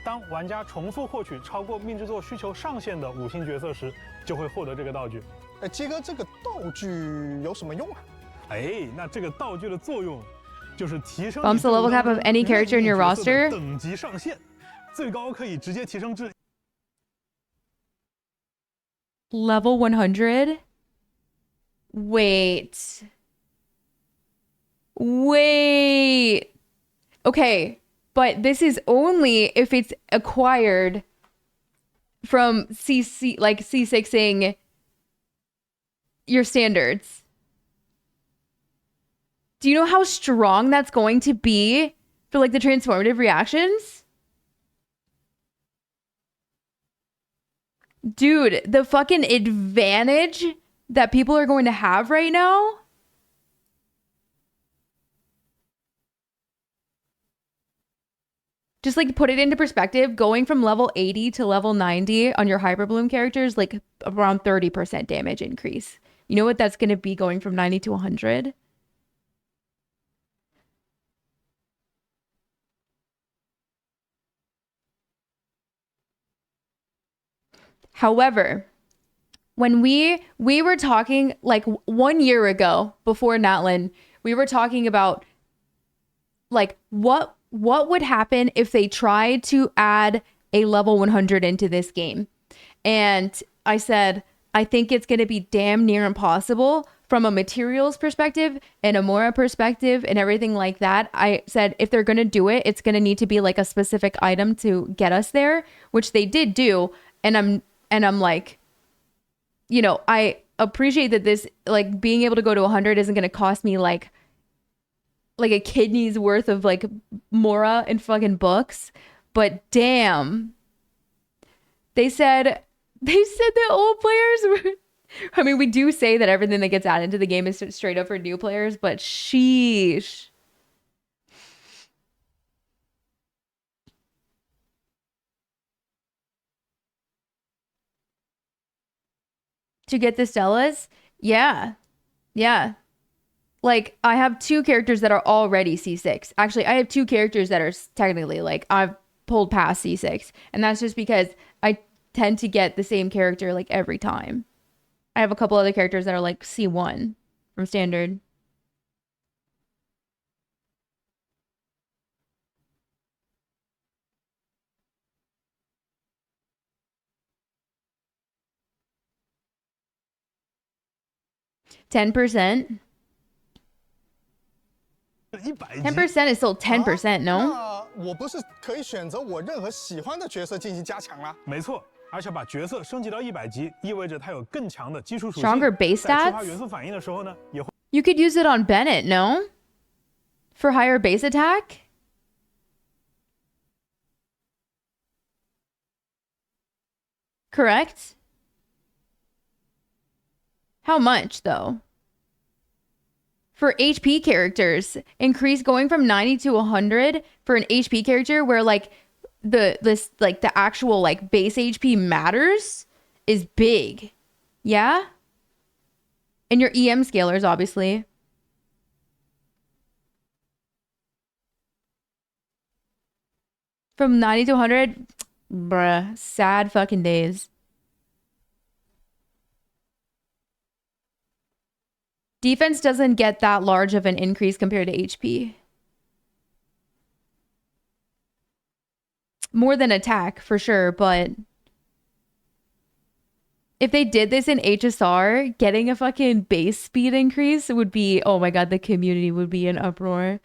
当玩家重复获取超过命制作需求上限的5星角色时，就会获得这个道具。哎，鸡哥，这个道具有什么用啊？哎，那这个道具的作用就是提升 Bumps the level cap of any character in your roster. 等级上限，最高可以直接提升至 Level 100? Wait. Okay, but this is only if it's acquired from C6ing your standards. Do you know how strong that's going to be for like the transformative reactions? Dude, the fucking advantage that people are going to have right now. Just like put it into perspective, going from level 80 to level 90 on your Hyperbloom characters, like around 30% damage increase. You know what that's going to be going from 90 to 100? However, when we were talking like 1 year ago before Natlin, we were talking about like what would happen if they tried to add a level 100 into this game. And I said, I think it's going to be damn near impossible from a materials perspective and a Mora perspective and everything like that. I said, if they're going to do it, it's going to need to be like a specific item to get us there, which they did do. And I'm like, you know, I appreciate that this, like, being able to go to 100 isn't going to cost me like a kidney's worth of like Mora and fucking books. But damn, they said that old players were, I mean, we do say that everything that gets added into the game is straight up for new players, but sheesh. To get the Stellas? Yeah. Like, I have 2 characters that are already C6. Actually, I have 2 characters that are technically, like, I've pulled past C6. And that's just because I tend to get the same character, like, every time. I have a couple other characters that are, like, C1 from standard. $10%. 10% is still 10%, no? 那我不是可以选择我任何喜欢的角色进行加强了？没错，而且把角色升级到100级，意味着它有更强的基础属性。 Stronger base 在触发 stats? 元素反应的时候呢，也会。You could use it on Bennett, no? For higher base attack? Correct? How much, though? For HP characters, increase going from 90 to 100 for an HP character where like the actual like base HP matters is big. Yeah? And your EM scalars, obviously. From 90 to 100, bruh, sad fucking days. Defense doesn't get that large of an increase compared to HP. More than attack, for sure, but if they did this in HSR, getting a fucking base speed increase would be, oh my god, the community would be in uproar.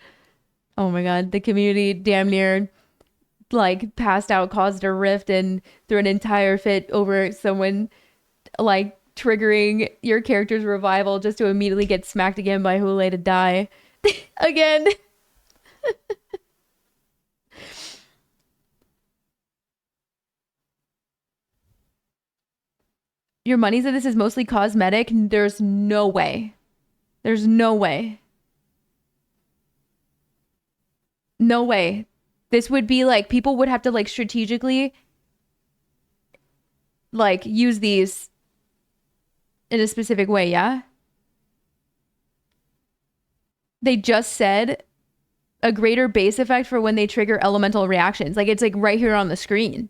Oh my god, the community damn near like passed out, caused a rift, and threw an entire fit over someone like triggering your character's revival just to immediately get smacked again by Hule to die. Again. Your money said this is mostly cosmetic. There's no way. There's no way. No way. This would be like, people would have to like strategically like use these in a specific way, yeah? They just said a greater base effect for when they trigger elemental reactions. Like, it's like right here on the screen.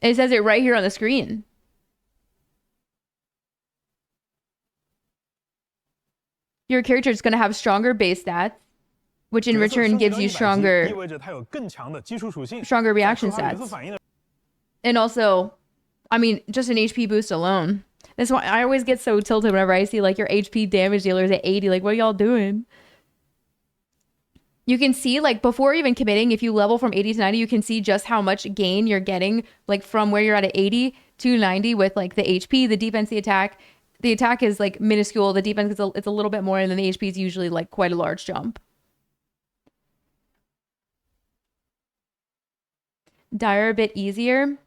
It says it right here on the screen. Your character is going to have stronger base stats, which in return gives you stronger reaction stats. And also, I mean, just an HP boost alone. That's why I always get so tilted whenever I see like your HP damage dealers at 80. Like, what are y'all doing? You can see like before even committing, if you level from 80 to 90, you can see just how much gain you're getting like from where you're at 80 to 90 with like the HP, the defense, the attack. The attack is like minuscule. The defense is it's a little bit more, and then the HP is usually like quite a large jump. Dire a bit easier.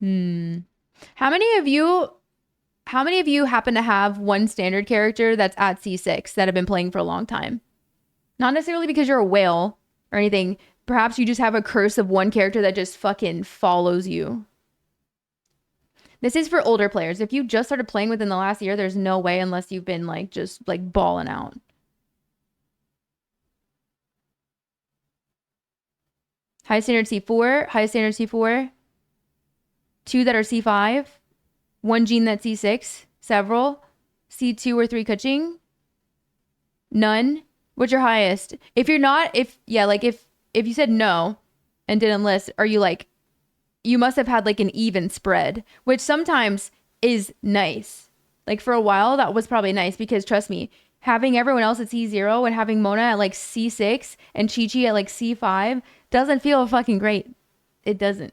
How many of you happen to have one standard character that's at C6 that have been playing for a long time? Not necessarily because you're a whale or anything. Perhaps you just have a curse of one character that just fucking follows you. This is for older players. If you just started playing within the last year, there's no way unless you've been like just like balling out. High standard C4, high standard C4. 2 that are C5. 1 gene that's C6. Several. C2 or 3 Kuching. None. What's your highest? If you're not, if you said no and didn't list, are you like, you must have had like an even spread, which sometimes is nice. Like for a while, that was probably nice because trust me, having everyone else at C0 and having Mona at like C6 and Chi-Chi at like C5 doesn't feel fucking great. It doesn't.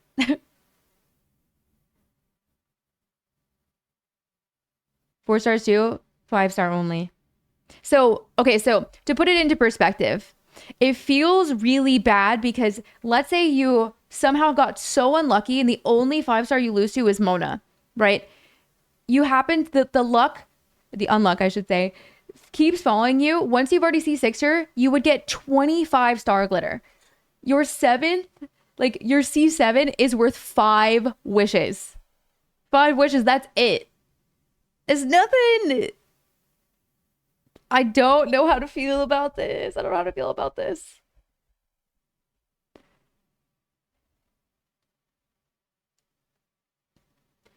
4 stars too, 5-star only. So, okay, so to put it into perspective, it feels really bad because let's say you somehow got so unlucky and the only 5-star you lose to is Mona, right? You happen, the unluck, I should say, keeps following you. Once you've already C6'd her, you would get 25-star glitter. Your 7th, like your C7 is worth 5 wishes. 5 wishes, that's it. It's nothing. I don't know how to feel about this. I don't know how to feel about this.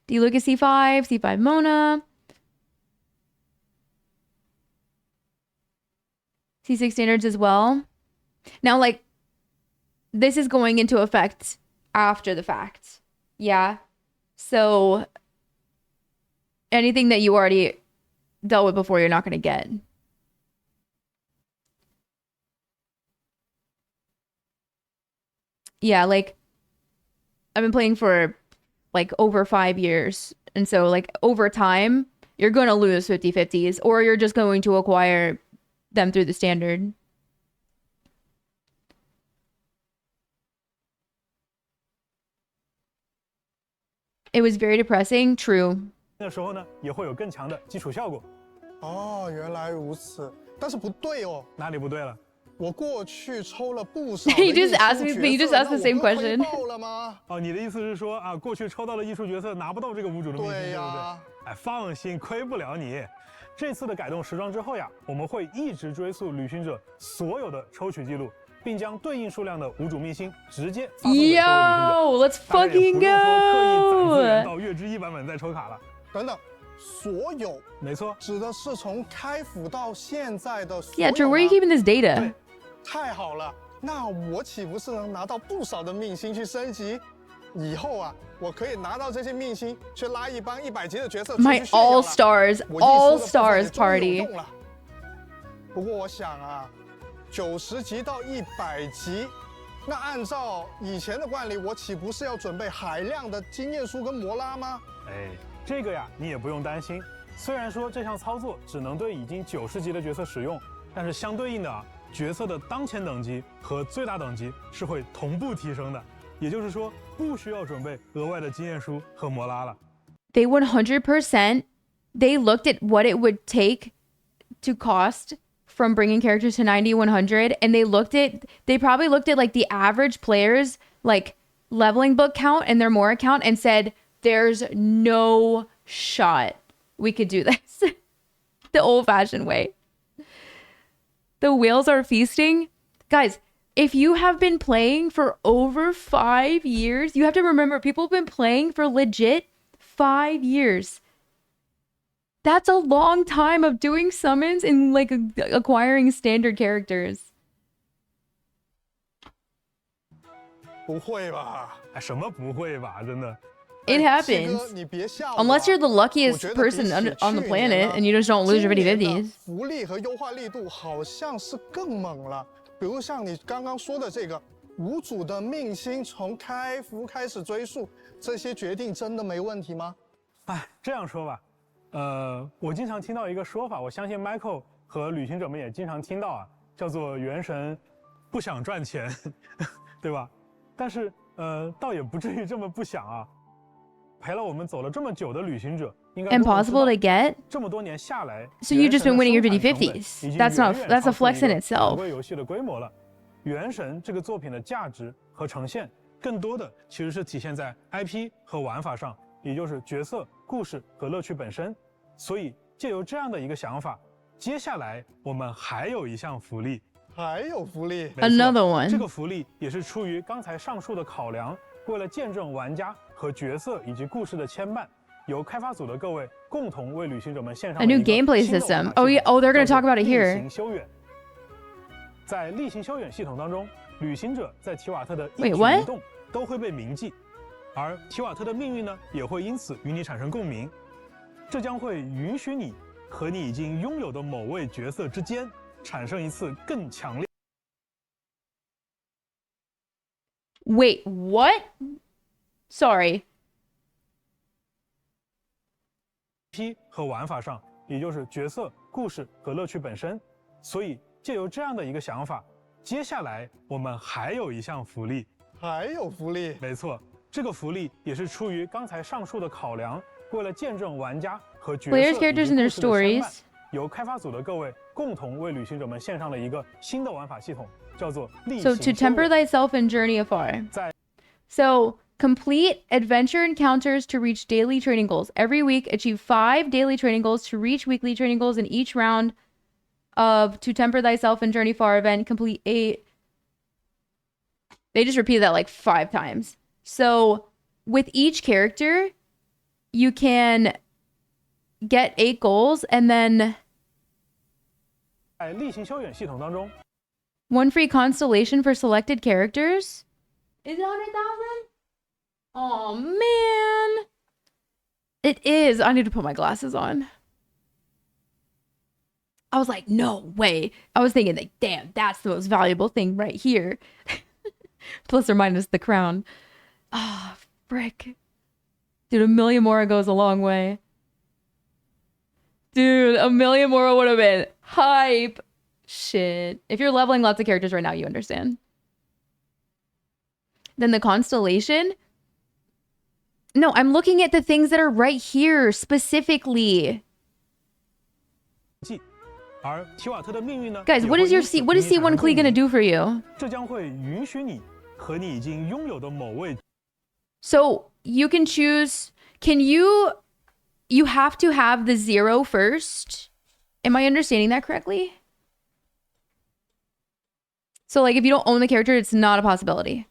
D Lucas C5, C5 Mona. C6 standards as well. Now, like, this is going into effect after the fact. Yeah. So anything that you already dealt with before, you're not going to get. Yeah, like, I've been playing for like over 5 years. And so like over time, you're going to lose 50/50s or you're just going to acquire them through the standard. It was very depressing. True. 那时候呢，也会有更强的基础效果。哦，原来如此，但是不对哦。哪里不对了？我过去抽了不少。You just asked me. You just asked the same question. 哦，你的意思是说啊，过去抽到了艺术角色拿不到这个无主的明星，对不对？哎，放心，亏不了你。这次的改动时装之后呀，我们会一直追溯旅行者所有的抽取记录，并将对应数量的无主明星直接发送给各位旅行者。Yo, let's fucking go！ 不用说刻意攒资源到月之1版本再抽卡了。等等，所有，没错，指的是从开服到现在的所有。Yeah, Drew, where are you keeping this data? 太好了，那我岂不是能拿到不少的命星去升级？以后啊，我可以拿到这些命星去拉一帮100级的角色出去炫耀了。 My all stars party. 不过我想啊，90级到100级，那按照以前的惯例，我岂不是要准备海量的经验书跟摩拉吗？哎，这个呀，你也不用担心。虽然说这项操作只能对已经90级的角色使用，但是相对应的啊，角色的当前等级和最大等级是会同步提升的。也就是说，不需要准备额外的经验书和摩拉了。They 100%, they looked at what it would take to cost from bringing characters to 90, 100, and they probably looked at like the average players like leveling book count and their more account and said, there's no shot we could do this the old-fashioned way. The whales are feasting. Guys, if you have been playing for over 5 years, you have to remember people have been playing for legit 5 years. That's a long time of doing summons and like acquiring standard characters. 不会吧？哎，什么不会吧？真的。It happens. Unless you're the luckiest person on the planet and you just don't lose your 50/50s. 福利和优化力度好像是更猛了。比如像你刚刚说的这个无主的命星从开服开始追溯，这些决定真的没问题吗？哎，这样说吧。我经常听到一个说法，我相信 Michael 和旅行者们也经常听到啊，叫做元神不想赚钱，对吧？但是倒也不至于这么不想啊。陪了我们走了这么久的旅行者，应该 impossible to get. 这么多年下来 ，So you just been winning your 50/50s. That's a flex in itself. 游戏的规模了。原神这个作品的价值和呈现，更多的其实是体现在 IP 和玩法上，也就是角色、故事和乐趣本身。所以借由这样的一个想法，接下来我们还有一项福利，还有福利 ，Another one。这个福利也是出于刚才上述的考量，为了见证玩家和角色以及故事的牵绊，由开发组的各位共同为旅行者们献上 A new gameplay system. Oh yeah. Oh, they're going to talk about it here. 例行修远。在例行修远系统当中，旅行者在提瓦特的一举一动都会被铭记，而提瓦特的命运呢，也会因此与你产生共鸣。这将会允许你和你已经拥有的某位角色之间产生一次更强烈。Wait, what? Sorry. IP 和玩法上，也就是角色、故事和乐趣本身。所以借由这样的一个想法，接下来我们还有一项福利。还有福利？没错，这个福利也是出于刚才上述的考量。为了见证玩家和角色 Players, characters, and their stories， 由开发组的各位共同为旅行者们献上了一个新的玩法系统，叫做例行 So to temper thyself and journey afar. So complete adventure encounters to reach daily training goals. Every week, achieve 5 daily training goals to reach weekly training goals in each round of To Temper Thyself and Journey Far event. Complete 8. They just repeated that like 5 times. So with each character, you can get 8 goals and then 在例行修远系统当中 1 free constellation for selected characters. Is it 100,000? Oh man. It is. I need to put my glasses on. I was like, no way. I was thinking like, damn, that's the most valuable thing right here. Plus or minus the crown. Ah, oh, frick. Dude, 1 million more goes a long way. Dude, 1 million more would have been hype. Shit. If you're leveling lots of characters right now, you understand. Then the constellation. No, I'm looking at the things that are right here specifically. Guys, what is C1 Klee gonna do for you? So you can choose. You have to have the 0 first. Am I understanding that correctly? So like if you don't own the character, it's not a possibility.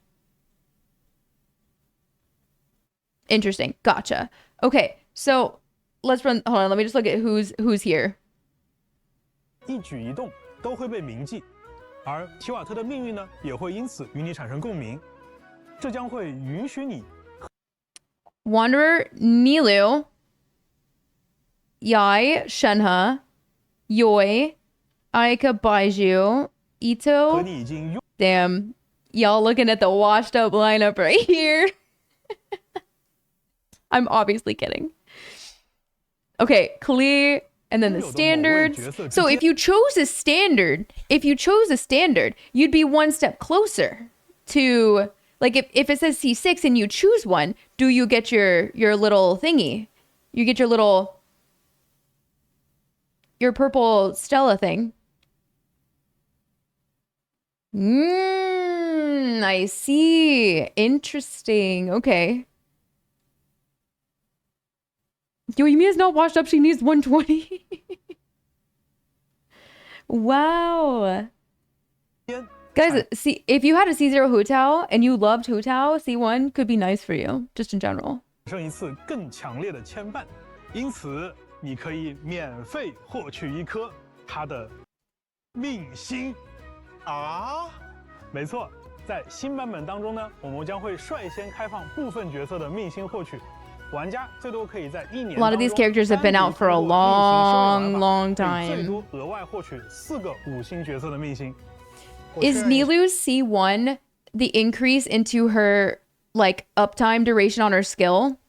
Interesting. Gotcha. Okay. So let's run. Hold on, let me just look at who's here. 一举一动都会被铭记，而提瓦特的命运呢，也会因此与你产生共鸣。这将会允许你。Wanderer Nilu, Yai Shenhe, Yoi, Aika Baiju, Ito. Damn, y'all looking at the washed up lineup right here. I'm obviously kidding. Okay, clear. And then the standards. So if you chose a standard, you'd be one step closer to, like, if it says C6 and you choose one, do you get your little thingy? You get your purple Stella thing. I see. Interesting. Okay. Yo, Yumiya's not washed up. She needs 120. Wow. Guys, see, if you had a C0 Hu Tao and you loved Hu Tao, C1 could be nice for you, just in general. 生一次更强烈的牵绊，因此你可以免费获取一颗它的命星。啊？没错，在新版本当中呢，我们将会率先开放部分角色的命星获取。 玩家最多可以在1年 A lot of these characters have been out for a long time. 最多额外获取4个5星角色的命星。Is Nilu's C1 the increase into her like uptime duration on her skill?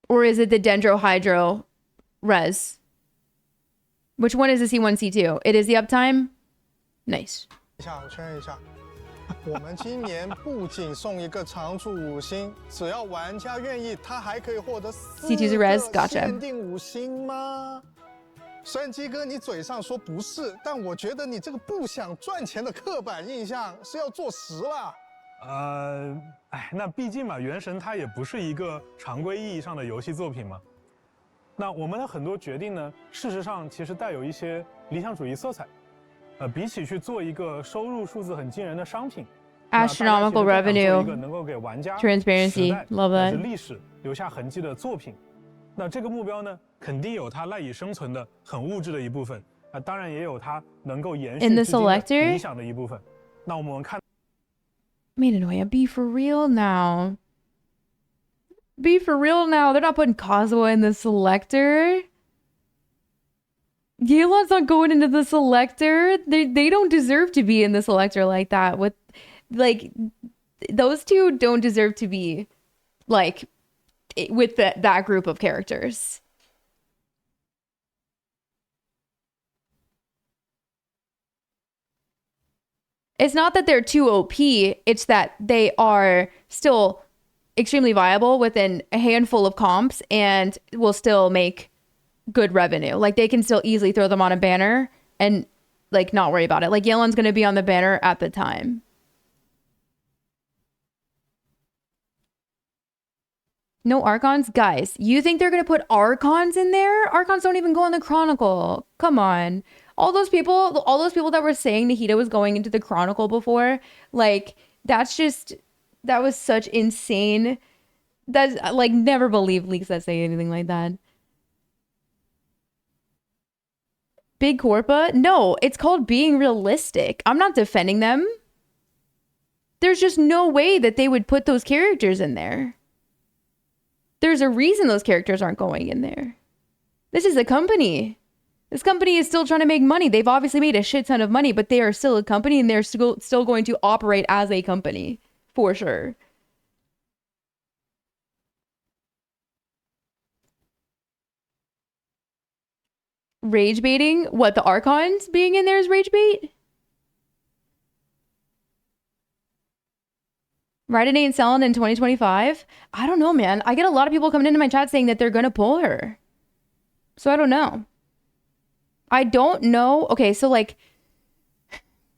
Or is it the Dendro Hydro res? Which one is the C1 C2? It is the uptime? Nice. 我确认一下。 我们今年不仅送一个常驻5星，只要玩家愿意，他还可以获得4个限定5星吗？虽然鸡哥你嘴上说不是，但我觉得你这个不想赚钱的刻板印象是要坐实了。那毕竟嘛，《原神》它也不是一个常规意义上的游戏作品嘛。那我们的很多决定呢，事实上其实带有一些理想主义色彩。 比起去做一个收入数字很惊人的商品 ，astronomical revenue， 能够给玩家 transparency，love that， 历史留下痕迹的作品，那这个目标呢，肯定有它赖以生存的很物质的一部分，当然也有它能够延续至今的理想的一部分。那我们看 ，Maidenoya, be for real now. Be for real now. They're not putting Kazuha in the selector. Yelan's not going into the selector. They don't deserve to be in the selector like that. With like those two don't deserve to be like with that group of characters. It's not that they're too OP, it's that they are still extremely viable within a handful of comps and will still make good revenue. Like they can still easily throw them on a banner and like not worry about it. Like Yelan's going to be on the banner at the time. No Archons? Guys, you think they're going to put Archons in there? Archons don't even go in the Chronicle. Come on. All those people that were saying Nahida was going into the Chronicle before, like that was such insane. That's like never believe leaks that say anything like that. Big Corpa? No, it's called being realistic. I'm not defending them. There's just no way that they would put those characters in there. There's a reason those characters aren't going in there. This is a company. This company is still trying to make money. They've obviously made a shit ton of money, but they are still a company and they're still going to operate as a company. For sure. Rage baiting? What, the Archons being in there is rage bait? Raiden ain't selling in 2025? I don't know, man. I get a lot of people coming into my chat saying that they're gonna pull her. So I don't know. I don't know. Okay, so like,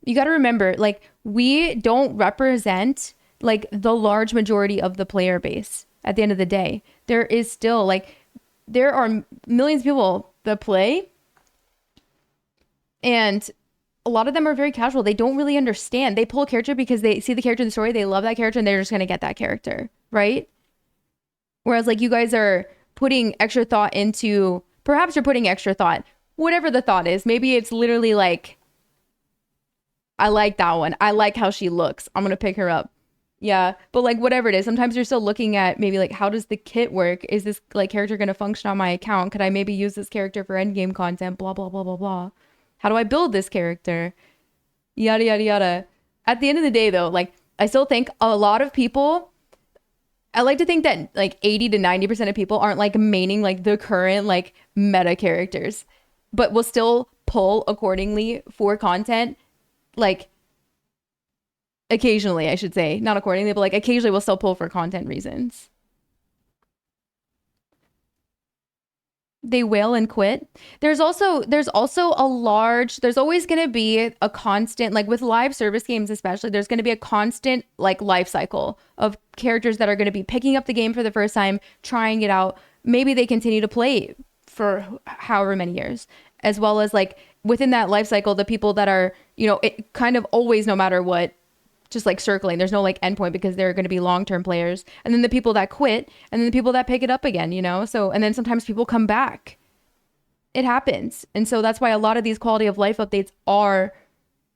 you gotta remember, like, we don't represent like the large majority of the player base at the end of the day. There is still like, there are millions of people that play. And a lot of them are very casual. They don't really understand. They pull a character because they see the character in the story. They love that character and they're just going to get that character, right? Whereas like you guys are putting extra thought into, perhaps you're putting extra thought, whatever the thought is. Maybe it's literally like, I like that one. I like how she looks. I'm going to pick her up. Yeah. But like whatever it is, sometimes you're still looking at maybe like, how does the kit work? Is this like character going to function on my account? Could I maybe use this character for endgame content? Blah, blah, blah, blah, blah. How do I build this character? Yada, yada, yada. At the end of the day though, like I still think a lot of people, I like to think that like 80 to 90% of people aren't like maining like the current like meta characters, but will still pull accordingly for content. Like occasionally, I should say, not accordingly, but like occasionally we'll still pull for content reasons. They wail and quit. There's always going to be a constant, like with live service games especially, there's going to be a constant like life cycle of characters that are going to be picking up the game for the first time, trying it out. Maybe they continue to play for however many years, as well as like within that life cycle, the people that are, you know, it kind of always, no matter what, just like circling. There's no like endpoint because they're going to be long-term players. And then the people that quit, and then the people that pick it up again, you know? So, and then sometimes people come back. It happens. And so that's why a lot of these quality of life updates are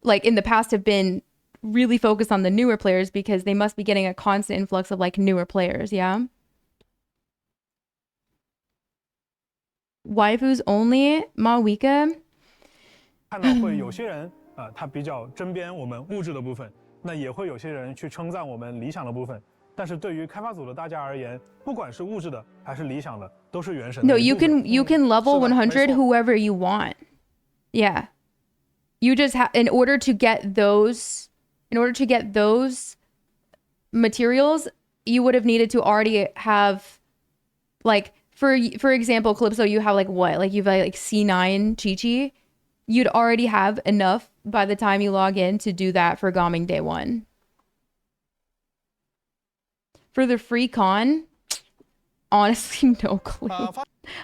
like in the past have been really focused on the newer players because they must be getting a constant influx of like newer players. Yeah. Waifus only, Mawika. 看到会有些人他比较针砭我们物质的部分，那也会有些人去称赞我们理想的部分。但是对于开发组的大家而言，不管是物质的还是理想的，都是原神的。No, you can level 100 whoever you want. Yeah. You just have in order to get those materials, you would have needed to already have like for example, Calypso, you have like what? Like you've like C9 Chi-Chi. You'd already have enough by the time you log in to do that for Gaming Day 1. For the free con, honestly, no clue.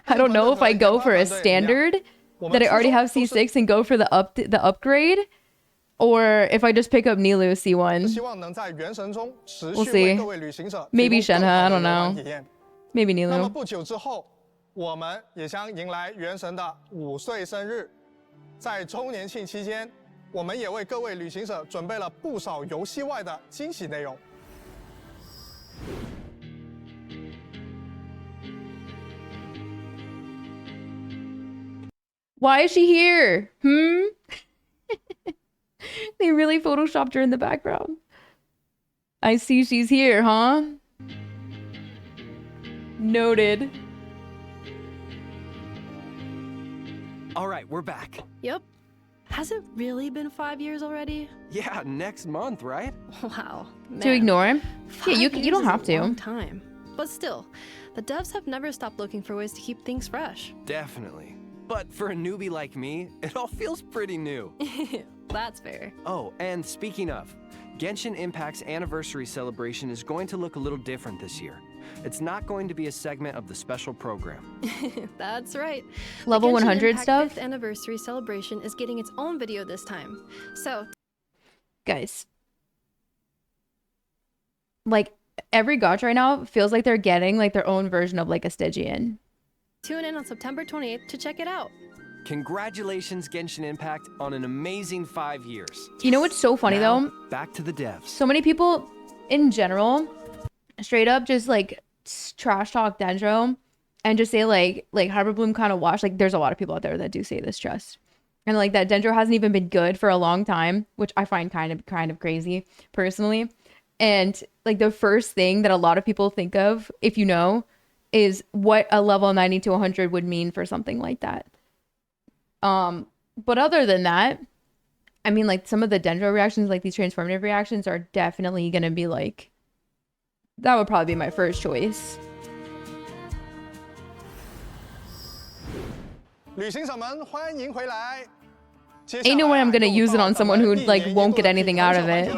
I don't know if I go for a standard that I already have C6 and go for the upgrade, or if I just pick up Nilou C1. We'll see. Maybe Shenhe, I don't know. Maybe Nilou. 那么不久之后，我们也将迎来原神的5岁生日。在周年庆期间，我们也为各位旅行者准备了不少游戏外的惊喜内容。Why is she here? They really photoshopped her in the background. I see she's here, huh? Noted. All right, we're back. Yep. Has it really been 5 years already? Yeah, next month, right? Wow. Man. To ignore him? Yeah, you don't have to. Long time. But still, the devs have never stopped looking for ways to keep things fresh. Definitely. But for a newbie like me, it all feels pretty new. That's fair. Oh, and speaking of, Genshin Impact's anniversary celebration is going to look a little different this year. It's not going to be a segment of the special program. That's right. Level 100 stuff? 5th anniversary celebration is getting its own video this time. So, guys, like every gacha right now feels like they're getting like their own version of like a Stygian. Tune in on September 28th to check it out. Congratulations, Genshin Impact, on an amazing 5 years. You know what's so funny though? Back to the devs. So many people in general straight up just like trash talk Dendro and just say like Hyperbloom kind of washed. Like there's a lot of people out there that do say this, trust. And like that Dendro hasn't even been good for a long time, which I find kind of crazy personally. And like the first thing that a lot of people think of, if you know, is what a level 90 to 100 would mean for something like that. But other than that, I mean, like some of the Dendro reactions, like these transformative reactions are definitely going to be like, that would probably be my first choice. 旅行者们，欢迎回来。 Ain't no way I'm going to use it on someone who like won't get anything out of it.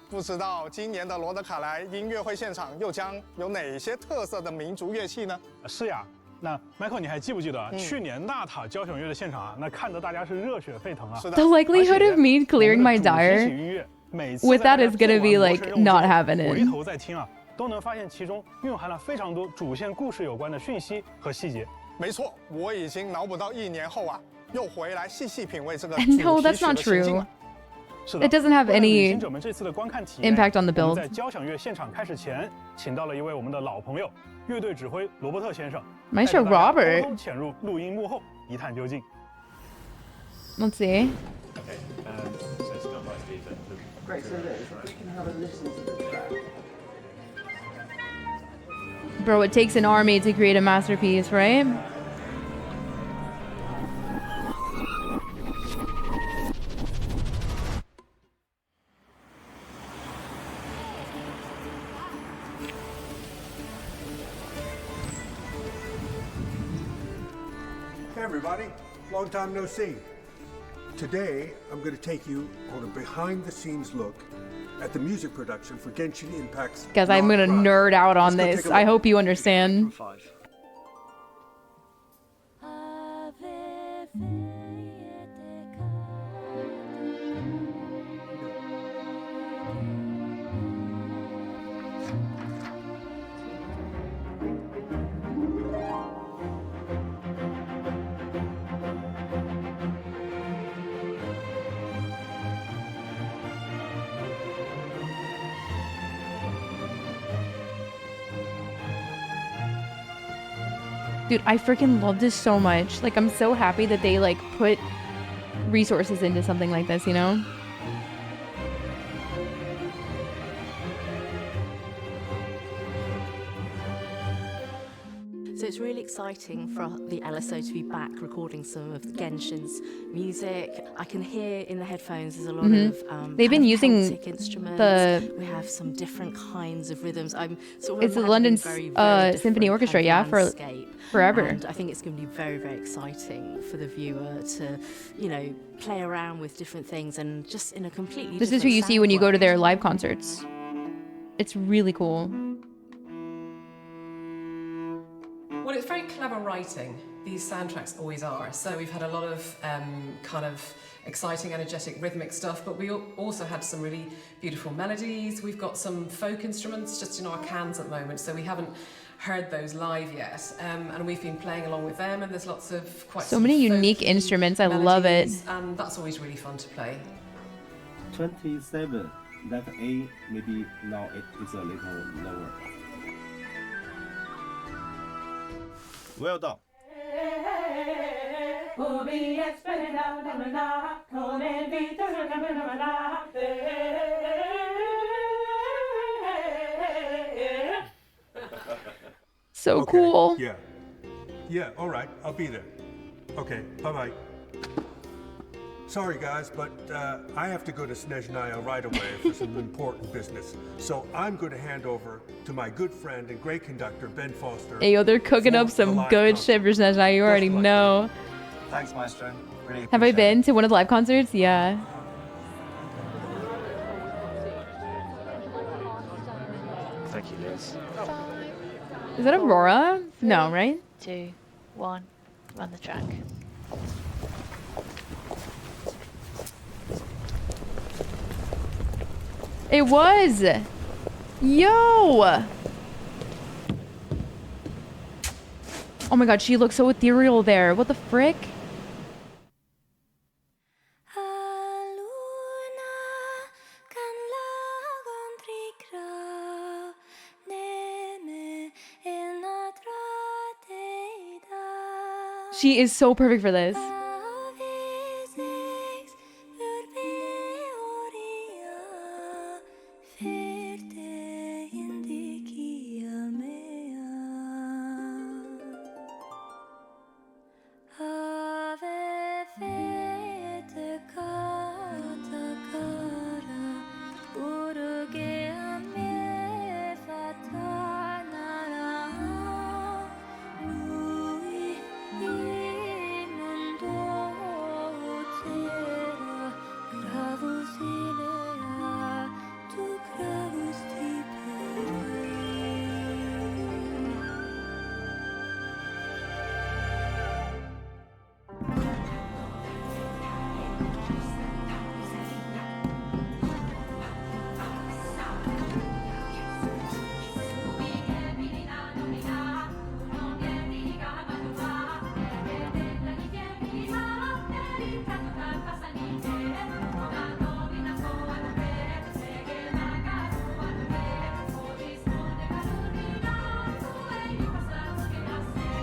不知道今年的罗德卡莱音乐会现场又将有哪些特色的民族乐器呢？是呀，那 Michael 你还记不记得去年纳塔交响乐的现场啊？那看得大家是热血沸腾啊！ The likelihood of me clearing my dire with that is going to be like not having it. 都能发现其中蕴含了非常多主线故事有关的讯息和细节。没错，我已经脑补到1年后啊，又回来细细品味这个 No, that's not true. It doesn't have any impact on the build. 在交响乐现场开始前，请到了一位我们的老朋友，乐队指挥罗伯特先生， Maestro Robert 偷偷潜入录音幕后，一探究竟。 Let's see. Great, so we can have a listen to the track. Bro, it takes an army to create a masterpiece, right? Hey everybody, long time no see. Today, I'm going to take you on a behind-the-scenes look at the music production for Genshin Impact's Guys, I'm going to nerd out on this. I hope you understand. Dude, I freaking love this so much. Like, I'm so happy that they, like, put resources into something like this, you know? So it's really exciting for the LSO to be back recording some of Genshin's music. I can hear in the headphones there's a lot of they've been using Celtic instruments. We have some different kinds of rhythms. I'm sort of it's the London Symphony Orchestra, yeah, for forever. And I think it's going to be very, very exciting for the viewer to, you know, play around with different things and just in a completely This is who you see when you go to their live concerts. It's really cool. Well, it's very clever writing. These soundtracks always are. So we've had a lot of kind of exciting, energetic, rhythmic stuff, but we also had some really beautiful melodies. We've got some folk instruments just in our cans at the moment, so we haven't heard those live yet. And we've been playing along with them, and there's lots of quite so many unique instruments. I love it. And that's always really fun to play. 27. That A, maybe now it is a little lower. Well done. So cool. Yeah. Yeah, all right. I'll be there. Okay, bye-bye. Sorry, guys, but I have to go to Snezhnaya right away for some important business. So I'm going to hand over to my good friend and great conductor, Ben Foster. Hey, yo, they're cooking up some good shit for Snezhnaya. You already know. Thanks, Maestro. Really Have I been to one of the live concerts? Yeah. Thank you, Liz. Is that Aurora? No, right? 2, 1, run the track. It was! Yo! Oh my god, she looks so ethereal there. What the frick? She is so perfect for this.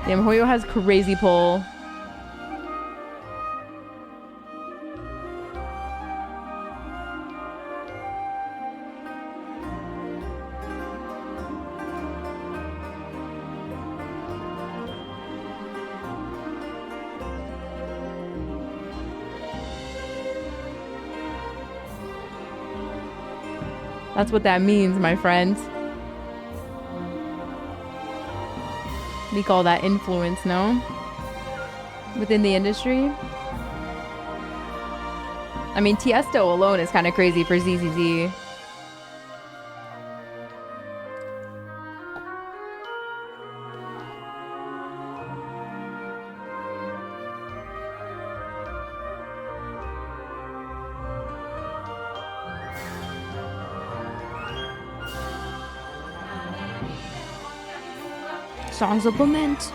Damn, Hoyo has crazy pull. That's what that means, my friends. We call that influence, no? Within the industry. I mean, Tiesto alone is kind of crazy for ZZZ. Songs of lament.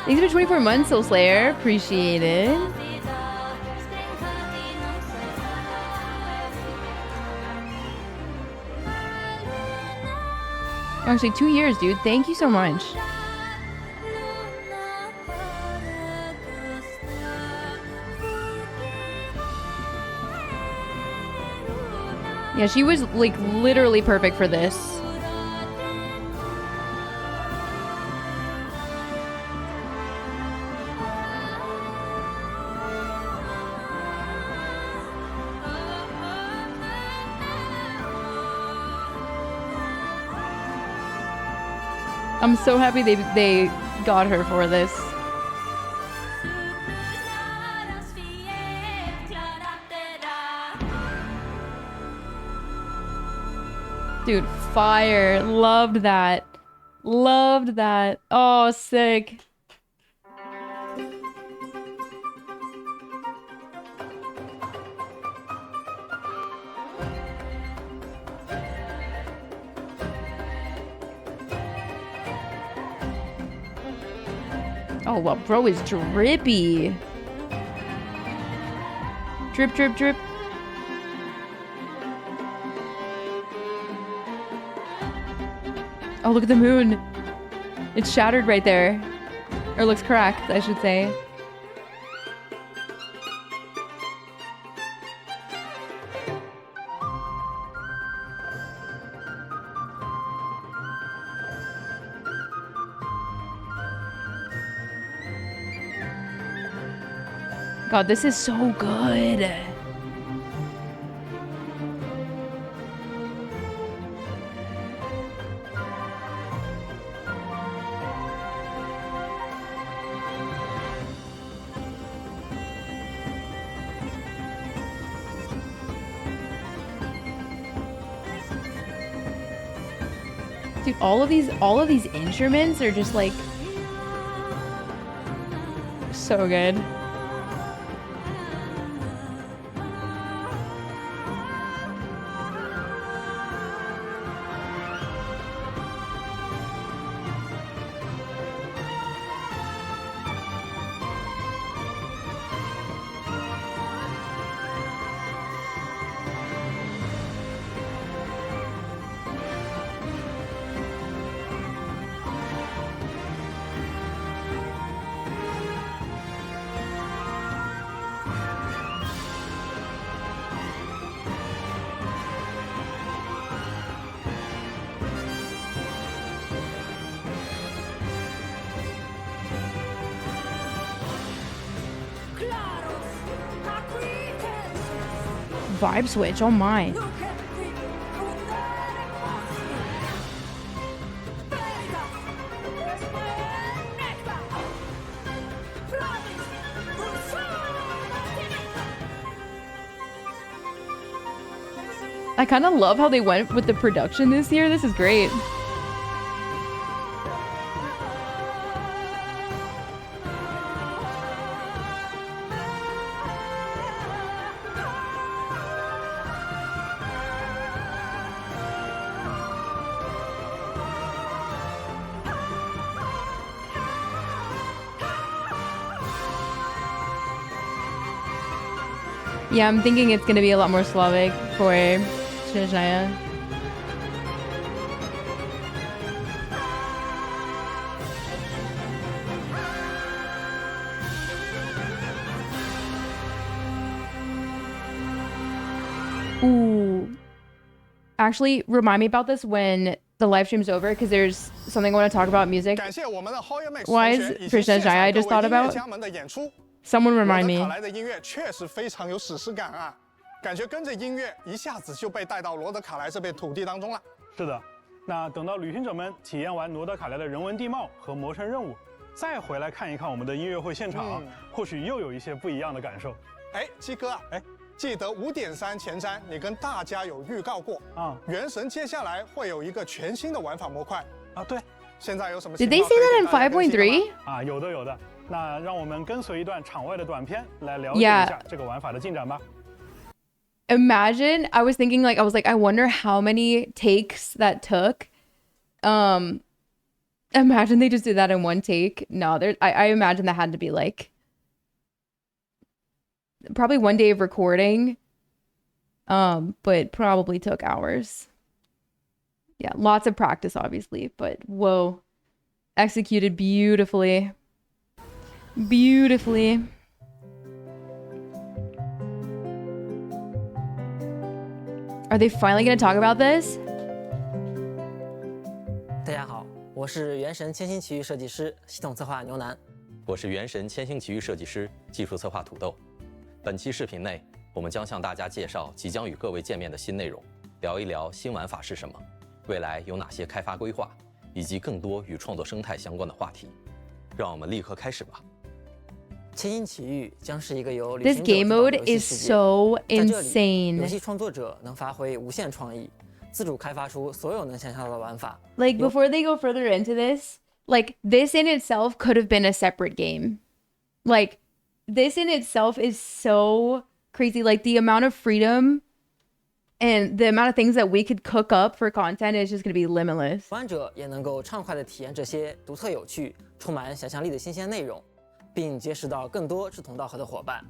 Thanks for 24 months, Soul Slayer. Appreciate it. Actually, 2 years, dude. Thank you so much. Yeah, she was like literally perfect for this. I'm so happy they got her for this. Dude, fire. Loved that. Loved that. Oh, sick. Oh, well, bro is drippy. Drip, drip, drip. Oh, look at the moon. It's shattered right there. Or looks cracked, I should say. God, this is so good. Dude, all of these instruments are just like so good. vibe switch. Oh my. I kind of love how they went with the production this year. This is great. Yeah, I'm thinking it's gonna be a lot more Slavic for Snezhnaya. Ooh. Actually, remind me about this when the live stream's over, because there's something I want to talk about music. Why is Snezhnaya I just thought about? Someone remind me. 感觉跟着音乐一下子就被带到罗德卡莱这片土地当中了。是的，那等到旅行者们体验完罗德卡莱的人文地貌和魔神任务，再回来看一看我们的音乐会现场，或许又有一些不一样的感受。哎，鸡哥啊，哎，记得5.3前瞻你跟大家有预告过啊，原神接下来会有一个全新的玩法模块啊，对。现在有什么 Did they say that in 5.3? 啊，有的有的。那让我们跟随一段场外的短片来了解一下这个玩法的进展吧。Imagine, I was thinking like, I wonder how many takes that took. Imagine they just did that in one take. No, I imagine that had to be like probably one day of recording. But probably took hours. Yeah, lots of practice, obviously, but whoa, executed beautifully. Beautifully. Are they finally going to talk about this? 大家好，我是原神千星奇遇设计师、系统策划牛腩。我是原神千星奇遇设计师、技术策划土豆。本期视频内，我们将向大家介绍即将与各位见面的新内容，聊一聊新玩法是什么，未来有哪些开发规划，以及更多与创作生态相关的话题。让我们立刻开始吧。千星奇遇将是一个由旅 This 行者 game 主导的 mode 游戏 is 世界。 so 在这里， insane. 游戏创作者能发挥无限创意，自主开发出所有能想象到的玩法。Like, before they go further into this, like, this in itself could have been a separate game. Like, this in itself is so crazy. Like, the amount of freedom and the amount of things that we could cook up for content is just going to be limitless. 玩者也能够畅快地体验这些独特有趣、充满想象力的新鲜内容，并结识到更多志同道合的伙伴。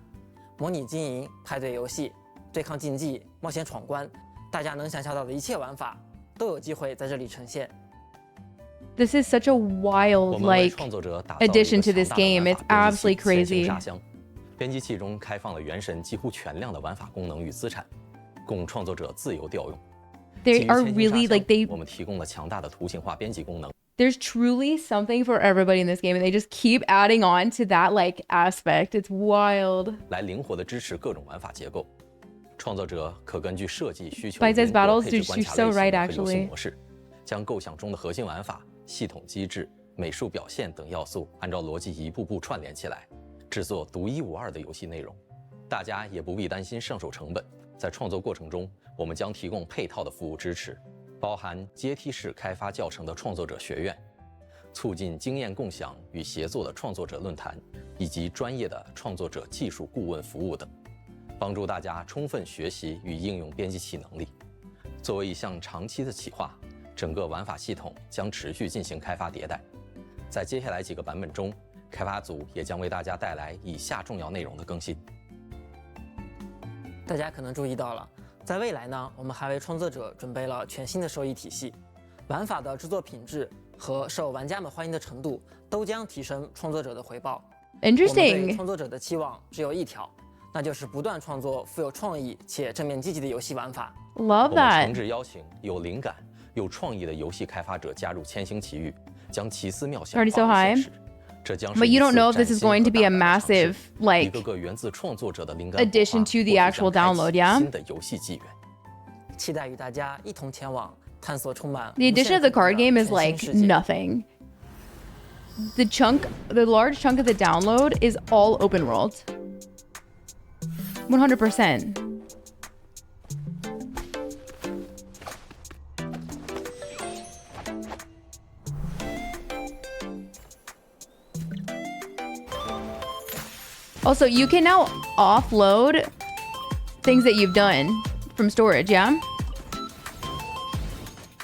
模拟经营、派对游戏、对抗竞技、冒险闯关，大家能想象到的一切玩法都有机会在这里呈现。This is such a wild, like, addition to this game. It's absolutely crazy. 编辑器中开放了原神几乎全量的玩法功能与资产，供创作者自由调用。 They are really like they. 我们提供了强大的图形化编辑功能。 There's truly something for everybody in this game, and they just keep adding on to that like aspect. It's wild. 来灵活地支持各种玩法结构，创作者可根据设计需求 Bite-sized battles, 配置关 you're 卡 so 类型 right, 和游戏 actually. 模式，将构想中的核心玩法、系统机制、美术表现等要素按照逻辑一步步串联起来，制作独一无二的游戏内容。大家也不必担心上手成本，在创作过程中，我们将提供配套的服务支持，包含阶梯式开发教程的创作者学院。 促进经验共享与协作的创作者论坛，以及专业的创作者技术顾问服务等，帮助大家充分学习与应用编辑器能力。作为一项长期的企划，整个玩法系统将持续进行开发迭代。在接下来几个版本中，开发组也将为大家带来以下重要内容的更新。大家可能注意到了，在未来呢，我们还为创作者准备了全新的收益体系，玩法的制作品质 和受玩家们欢迎的程度都将提升创作者的回报。Interesting. 我们对创作者的期望只有一条，那就是不断创作富有创意且正面积极的游戏玩法。Love that. 我们诚挚邀请有灵感、有创意的游戏开发者加入千星奇遇，将奇思妙想化为现实， But you don't know if this is going to be a massive, like, addition to the actual download, yeah? The addition of the card game is like nothing. The large chunk of the download is all open world. 100%. Also, you can now offload things that you've done from storage, yeah?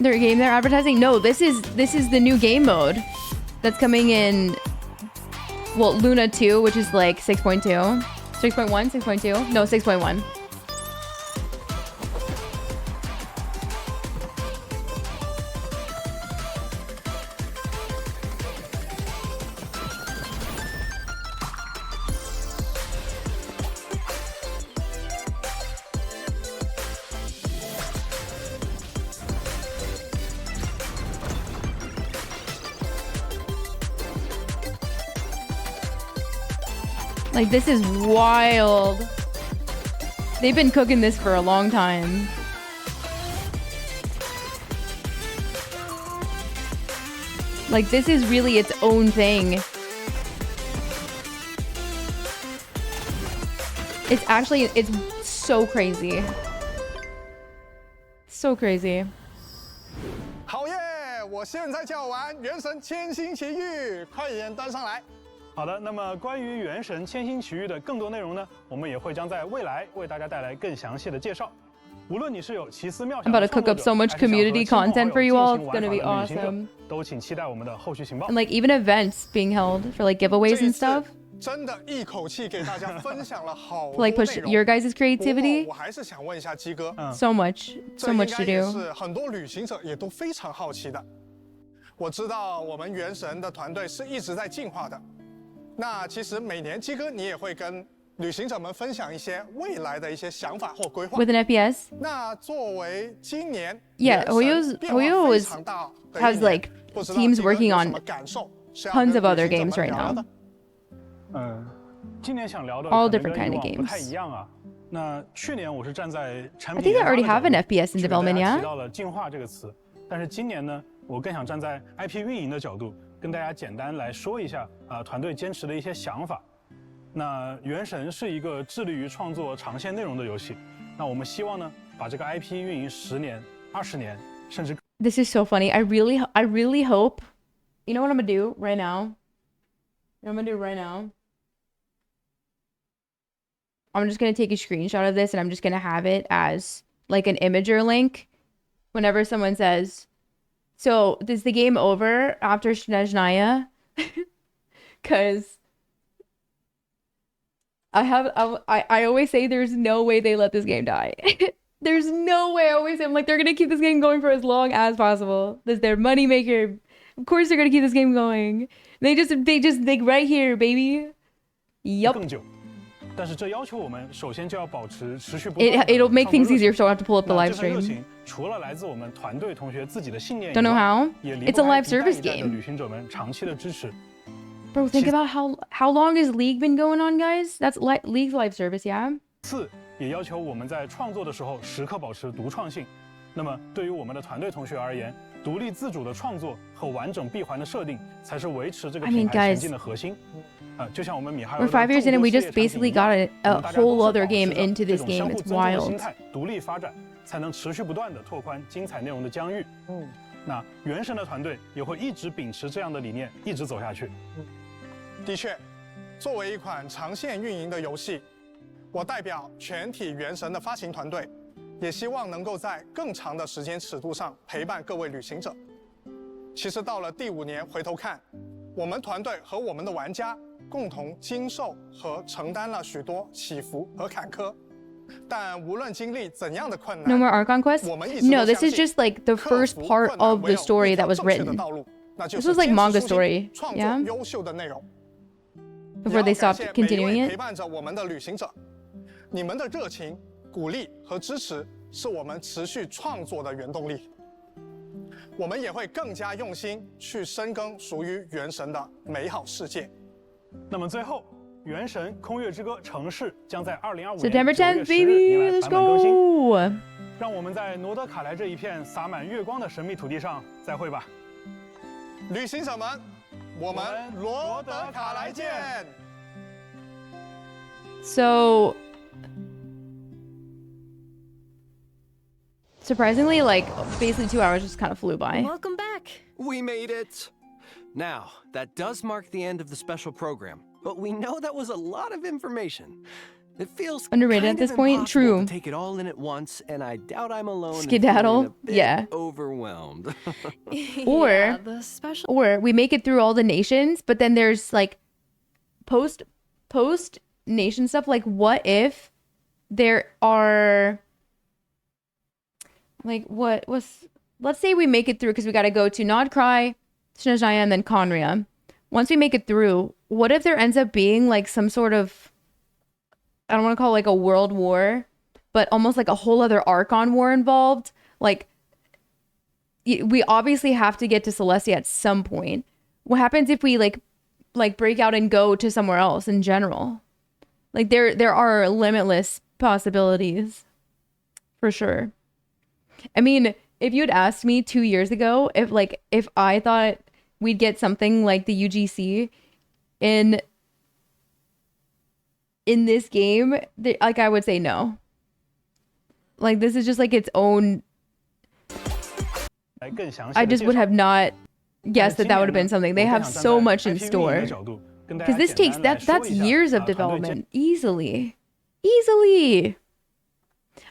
Their game they're advertising? No, this is the new game mode that's coming in, well, Luna 2, which is like 6.2. 6.1? 6.2? No, 6.1. Like, this is wild. They've been cooking this for a long time. Like, this is really its own thing. It's so crazy. So crazy. 好耶！我现在叫完《原神千星奇遇》，快点端上来。 好的，那么关于《原神千星奇遇》的更多内容呢，我们也会将在未来为大家带来更详细的介绍。无论你是有奇思妙想 I'm about to cook up so much community content for you all. It's gonna be awesome. 都请期待我们的后续情报。And like even events being held for like giveaways and stuff. 真的一口气给大家分享了好多 To like push your guys' creativity. 我还是想问一下鸡哥 ，so much to do. 是很多旅行者也都非常好奇的。我知道我们原神的团队是一直在进化的。 那其实每年鸡哥你也会跟旅行者们分享一些未来的一些想法或规划。With an FPS. 那作为今年 Yeah, Hoyo has like teams working on tons of other games right now. 今年想聊的 all different kind of games. 不太一样啊。那去年我是站在产品 I think they already have an FPS in development, yeah. 提到了进化这个词，但是今年呢，我更想站在 IP 运营的角度。 跟大家简单来说一下团队坚持的一些想法。那《原神》是一个致力于创作长线内容的游戏。那我们希望呢，把这个 IP 运营10年、20年，甚至。This is so funny. I really hope. You know what I'm gonna do right now? You know what I'm gonna do right now? I'm just gonna take a screenshot of this and I'm just gonna have it as like an imager link. Whenever someone says. So, is the game over after Snezhnaya? Because I always say there's no way they let this game die. There's no way. I always say, I'm like, they're going to keep this game going for as long as possible. This is their moneymaker. Of course they're going to keep this game going. They just right here, baby. Yup. It'll make things easier, so I have to pull up the live stream. Don't know how. It's a live service game. Bro, think about how long has League been going on, guys? That's League's live service, yeah. 也要求我们在创作的时候时刻保持独创性。那么，对于我们的团队同学而言，独立自主的创作和完整闭环的设定，才是维持这个品牌前进的核心。就像我们米哈游。We're 5 years in and we just basically got a whole other game into this game. It's wild. 独立发展，才能持续不断的拓宽精彩内容的疆域。那原神的团队也会一直秉持这样的理念，一直走下去。的确，作为一款长线运营的游戏。 我代表全体原神的发行团队，也希望能够在更长的时间尺度上陪伴各位旅行者。其实到了第5年回头看，我们团队和我们的玩家共同经受和承担了许多起伏和坎坷。但无论经历怎样的困难 ，No more Archon quest. No, this is just like the first part of the story that was written. This was like manga story, yeah. 优秀的内容。 Before they stopped continuing it. 陪伴着我们的旅行者。 你们的热情、鼓励和支持是我们持续创作的原动力。我们也会更加用心去深耕属于元神的美好世界。那么最后，《原神：空月之歌》城市将在2025 September 年9 10th, 月10日 baby. 迎来 Let's 版本更新。 go. 让我们在诺德卡莱这一片洒满月光的神秘土地上再会吧。旅行者们，我们罗德卡莱见。So surprisingly, like basically 2 hours just kind of flew by. Welcome back. We made it. Now, that does mark the end of the special program, but we know that was a lot of information. It feels Underrated kind at this of point. impossible True. to take it all in at once, and I doubt I'm alone. Skedaddle. In feeling a bit Yeah. Overwhelmed. Or Yeah, the special. or we make it through all the nations, but then there's like post nation stuff. Like, what if there are like let's say we make it through because we got to go to Nod-Krai, Shinajaya, and then Conria. Once we make it through, what if there ends up being like some sort of, I don't want to call it like a world war, but almost like a whole other Archon war involved? Like, we obviously have to get to Celestia at some point. What happens if we like break out and go to somewhere else in general? Like, there are limitless possibilities for sure. I mean, if you had asked me 2 years ago if I thought we'd get something like the UGC in this game, like, I would say no. Like, this is just like its own. I just would have not guessed that would have been something. They have so much in store. Because this takes that's years of development. Easily.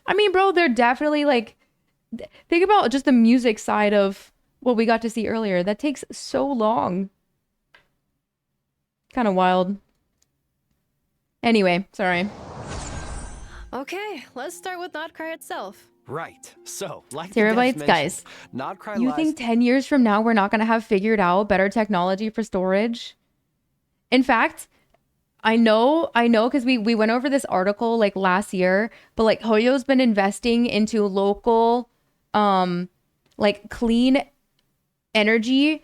I mean, bro, they're definitely like, think about just the music side of what we got to see earlier. That takes so long. Kind of wild. Anyway, sorry. Okay, let's start with Nod-Krai itself. Right. So, like Terabytes, guys. Nod-Krai You think 10 years from now we're not going to have figured out better technology for storage? In fact, I know because we went over this article like last year, but like Hoyo's been investing into local like clean energy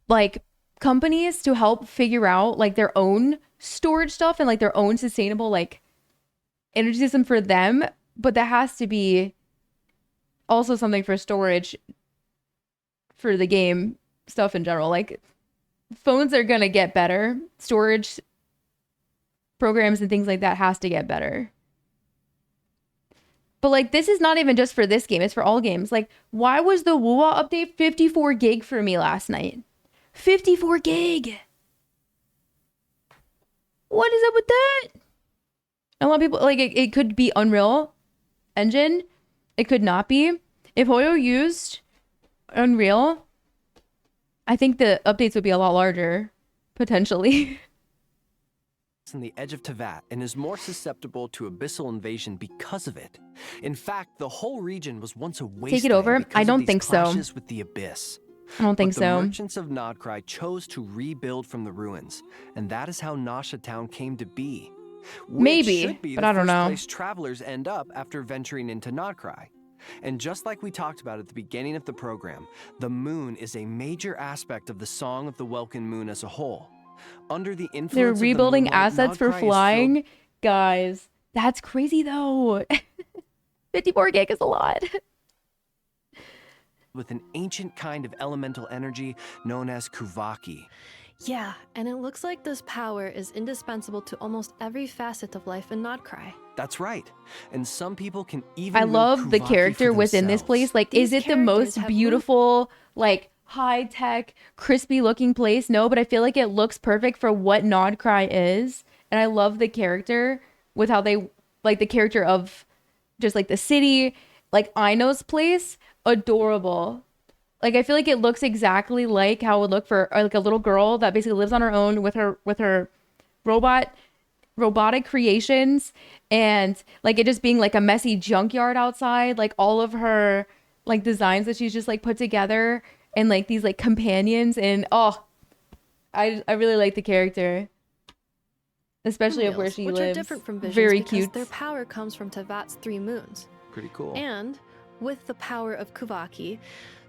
like companies to help figure out like their own storage stuff and like their own sustainable like energy system for them. But that has to be also something for storage for the game stuff in general. Like, phones are gonna get better. Storage programs and things like that has to get better. But like, this is not even just for this game, it's for all games. Like, why was the Wuwa update 54 gig for me last night? 54 gig! What is up with that? A lot of people, like, it could be Unreal Engine. It could not be. If Hoyo used Unreal, I think the updates would be a lot larger, potentially. On the edge of Teyvat and is more susceptible to abyssal invasion because of it. In fact, the whole region was once a wasteland. Take it over? I don't think so. With the abyss. I don't think so. The merchants of Nod-Krai chose to rebuild from the ruins, and that is how Nasha Town came to be. Maybe, but I don't know. Place travelers end up after venturing into Nod-Krai. And just like we talked about at the beginning of the program, the moon is a major aspect of the Song of the Welkin Moon as a whole. Under the influence They're rebuilding of the moonlight, assets for Nod-Krai flying. Guys, that's crazy though. 54 gig is a lot. With an ancient kind of elemental energy known as Kuvaki. Yeah, and it looks like this power is indispensable to almost every facet of life in Nod-Krai. That's right. And some people can even I love the Kuvaki character for within this themselves. place. Like, is it the most beautiful, like, high-tech, crispy-looking place? No, but I feel like it looks perfect for what Nod-Krai is. And I love the character with how they, like, the character of just, like, the city. Like, Aino's place, adorable. Like, I feel like it looks exactly like how it would look for, like, a little girl that basically lives on her own with her robotic creations, and like it just being like a messy junkyard outside, like all of her like designs that she's just like put together, and like these like companions, and I really like the character, especially of where she which lives. Are different from Visions very because cute. Their power comes from Teyvat's 3 moons. Pretty cool. And With the power of Kuvaki,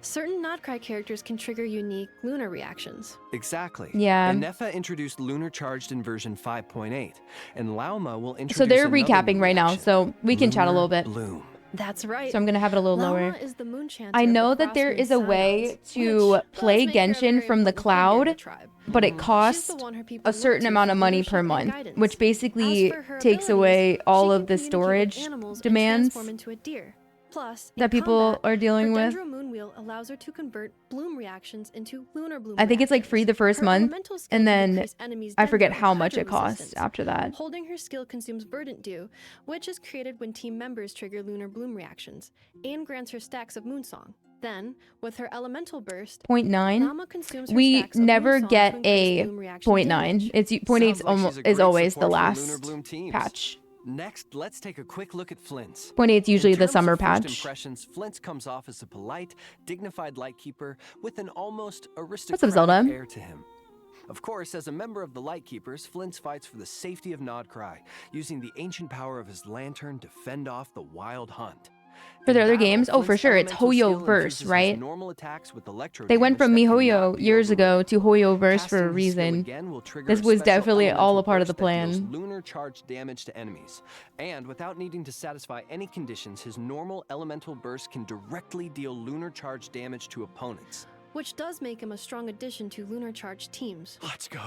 certain Nod-Krai characters can trigger unique lunar reactions. Exactly. Yeah. And Nefer introduced Lunar Charged in version 5.8, and LMAO will introduce So they're another recapping new right now, reaction, so we can chat a Lunar little bit. Bloom. That's right. So I'm gonna have it a little Lama lower. is the moon chanter I of know the that there Crossmoon is a way Scions, to which play does make her a Genshin very from the important figure in the cloud, tribe. but it She's costs the one her people a look certain to amount for of money leadership per and month, guidance. which basically As for her takes abilities, away all she of can the communicate with storage animals and demands transform into a deer. Plus, in that people combat, are dealing her with. Dendro Moon Wheel allows her to convert bloom reactions into lunar bloom I think it's like free the first Her month, elemental skill and can then decrease enemies' I forget Dendro how and much Hydro it costs resistance. after that. Holding her skill consumes Verdant Dew, which is created when team members trigger lunar bloom reactions, and grants her stacks of Moonsong. Then, with her elemental burst, 0.9. Lama consumes her We stacks of never Moonsong get to increase a bloom reaction 0.9. damage. It's 0.8 Sounds like is always the for Lunar last Bloom teams. patch. Next, let's take a quick look at Flint's. 0.8 is usually In the terms summer of first patch. impressions, Flint's comes off as a polite, dignified lightkeeper with an almost What's up, aristocratic Zelda? air to him. Of course, as a member of the Lightkeepers, Flint's fights for the safety of Nod-Krai, using the ancient power of his lantern to fend off the wild hunt. For the In other battle, games, oh, for Flint's sure, it's elemental Hoyo skill verse, infuses his right? normal attacks with electro They went damage from that cannot MiHoYo be years ago to Hoyo verse for a Casting his skill reason. again will trigger This a was special definitely all elemental a part of the burst that deals plan. lunar charged damage to enemies. And without needing to satisfy any conditions, his normal elemental burst can directly deal lunar charged damage to opponents. Which does make him a strong addition to lunar charged teams. Let's go.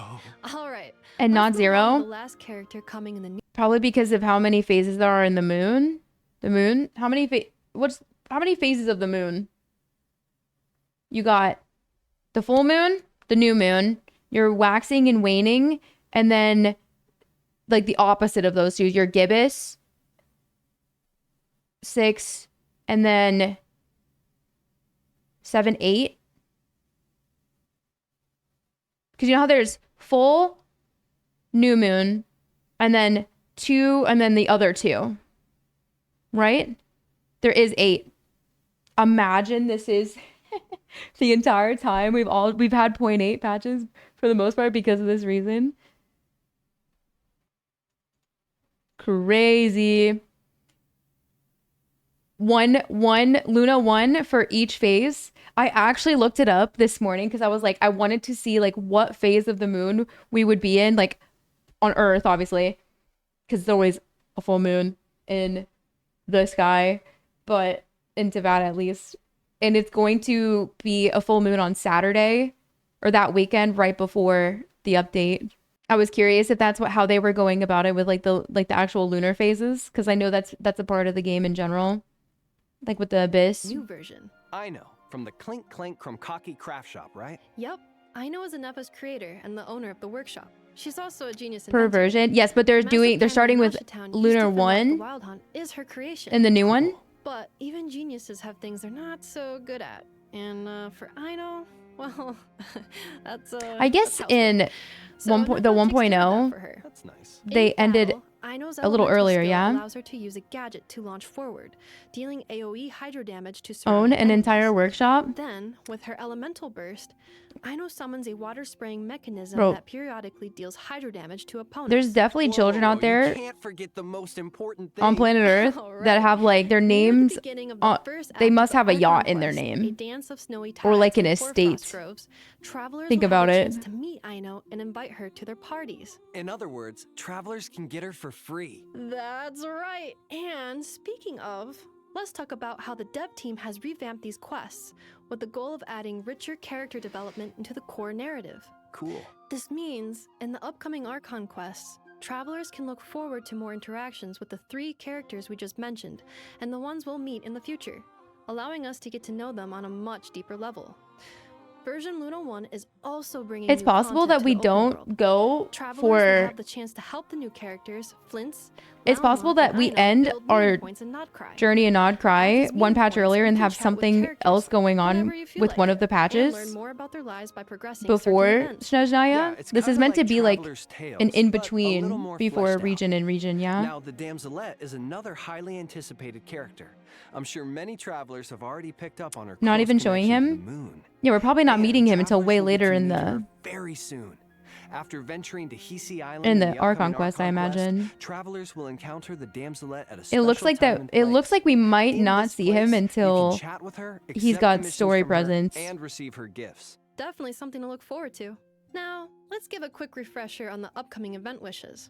All right. And let's not move on to zero? The last character coming in the new. Probably because of how many phases there are in the moon. The moon? How many phases of the moon? You got the full moon, the new moon, you're waxing and waning, and then like the opposite of those two, your gibbous, 6, and then 7, 8. Because you know how there's full, new moon, and then 2, and then the other 2, right? There is 8. Imagine this is the entire time we've had 0.8 patches for the most part because of this reason. Crazy. One Luna 1 for each phase. I actually looked it up this morning because I was like, I wanted to see like what phase of the moon we would be in, like on Earth, obviously, because it's always a full moon in the sky, but in Tibet at least. And it's going to be a full moon on Saturday or that weekend right before the update. I was curious if that's how they were going about it with like the actual lunar phases, because I know that's a part of the game in general, like with the Abyss. New version. I know, from the Clink Clank Krumkaki craft shop, right? Yep. Aino is Nefer's creator and the owner of the workshop. She's also a genius Per inventor. version, yes, but they're starting with Lunar 1 Wild Hunt is her creation. and the new one. But even geniuses have things they're not so good at. And for Aino, well, that's I guess in the 1.0, That's nice. they ended Aino's a little elemental earlier, skill yeah. allows her to use a gadget to launch forward, dealing AoE hydro damage to Own surrounding an enemies. entire workshop. Then, with her elemental burst, Aino summons a water spraying mechanism Bro. that periodically deals hydro damage to opponents. There's definitely children out there You can't forget the most important thing. on planet Earth that have like their names. They must have a yacht in their a name, dance of snowy or like an tides and estate. hoarfrost groves. Travelers Think will have about the it. chance to meet Aino and invite her to their parties. In other words, travelers can get her for free. That's right. And speaking of, let's talk about how the dev team has revamped these quests with the goal of adding richer character development into the core narrative. Cool. This means, in the upcoming Archon quests, travelers can look forward to more interactions with the 3 characters we just mentioned and the ones we'll meet in the future, allowing us to get to know them on a much deeper level. Version Luna 1 is also bringing It's new possible content that to we the open don't world. go Travelers will for. have the chance to help the new characters, Flint's. It's possible that we end our journey in Nod-Krai one patch earlier and have something else going on with one of the patches learn more about their lives by progressing before certain events. Snezhnaya. it's This is kinda meant to like be like Traveler's Tales, an but a in-between little more before fleshed out. region and region, yeah? Now, the Damselette is another highly anticipated character. I'm sure many travelers have already picked up on her. Not close even showing connection to him? the moon. Yeah, we're probably not And meeting him until travelers way will get later to in meet the... her very soon. After venturing to Hisi Island in the Archon quest, I imagine. Travelers will encounter the damselet at a It looks like that. It looks like we might not see him until he's got story presence and receive her gifts. Definitely something to look forward to. Now, let's give a quick refresher on the upcoming event wishes.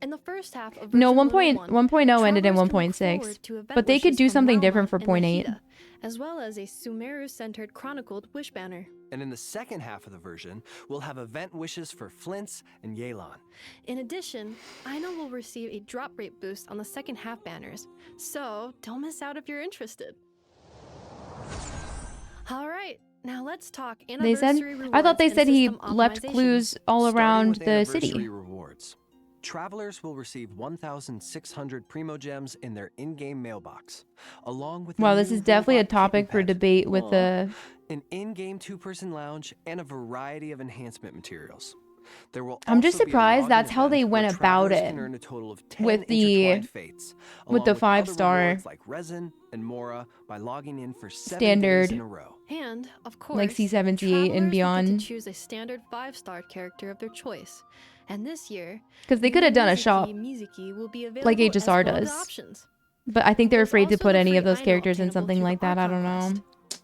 In the first half of no, version 1.0 ended in 1.6, but they could do something different for 0.8. As well as a Sumeru-centered chronicled wish banner. And in the second half of the version, we'll have event wishes for Flint's and Yelan. In addition, Aina will receive a drop rate boost on the second half banners, so don't miss out if you're interested. All right, now let's talk anniversary rewards. I thought they said he system left clues all around the city. Rewards. Travelers will receive 1,600 Primo Gems in their in-game mailbox, along with wow, this is definitely a topic for debate with the an in-game two-person lounge and a variety of enhancement materials. There will I'm just also be a surprised login that's how event they where went about travelers it can earn a total of 10 with the intertwined fates, along with 5-star other rewards like resin and Mora by logging in for 7 standard days in a row. And, of course, like C7, C8 and beyond. Get to choose a standard 5-star character of their choice. And this year, because they could have done a shop will be like HSR does. But I think they're afraid to put any of those characters in something like that. I don't know.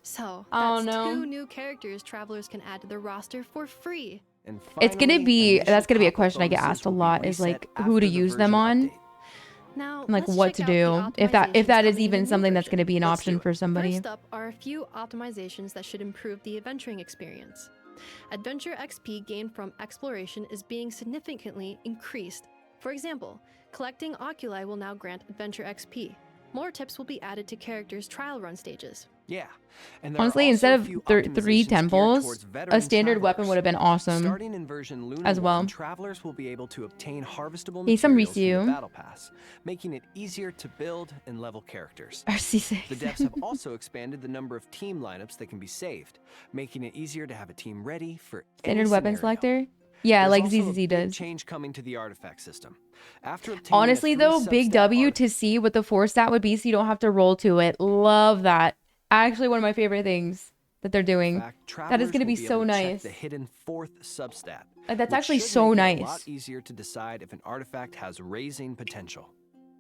So, I don't that's know. 2 new characters travelers can add to their roster for free. And It's gonna be that's gonna be a question I get asked a lot is like who to use them on. Now, Like what to do if that is even something that's gonna be an option for somebody. First up are a few optimizations that should improve the adventuring experience. Adventure XP gained from exploration is being significantly increased. For example, collecting oculi will now grant adventure XP. More tips will be added to characters' trial run stages. Yeah. And Honestly, instead of 3 temples, a standard weapon would have been awesome Starting in version Luna as well. 1, travelers will be able to obtain harvestable Need some materials from the Risu. battle pass, making it easier to build and level characters. RC6. The devs have also expanded the number of team lineups that can be saved, making it easier to have a team ready for Standard any weapon scenario. selector? Yeah, There's like also a ZZZ big does. change coming to the artifact system. After obtaining Honestly a though, 3 big substat W to see what the 4 stat would be so you don't have to roll to it. Love that. Actually, one of my favorite things that they're doing. That is going to be so nice. The hidden 4th substat. That's which actually should so make it a nice. lot easier to decide if an artifact has raising potential.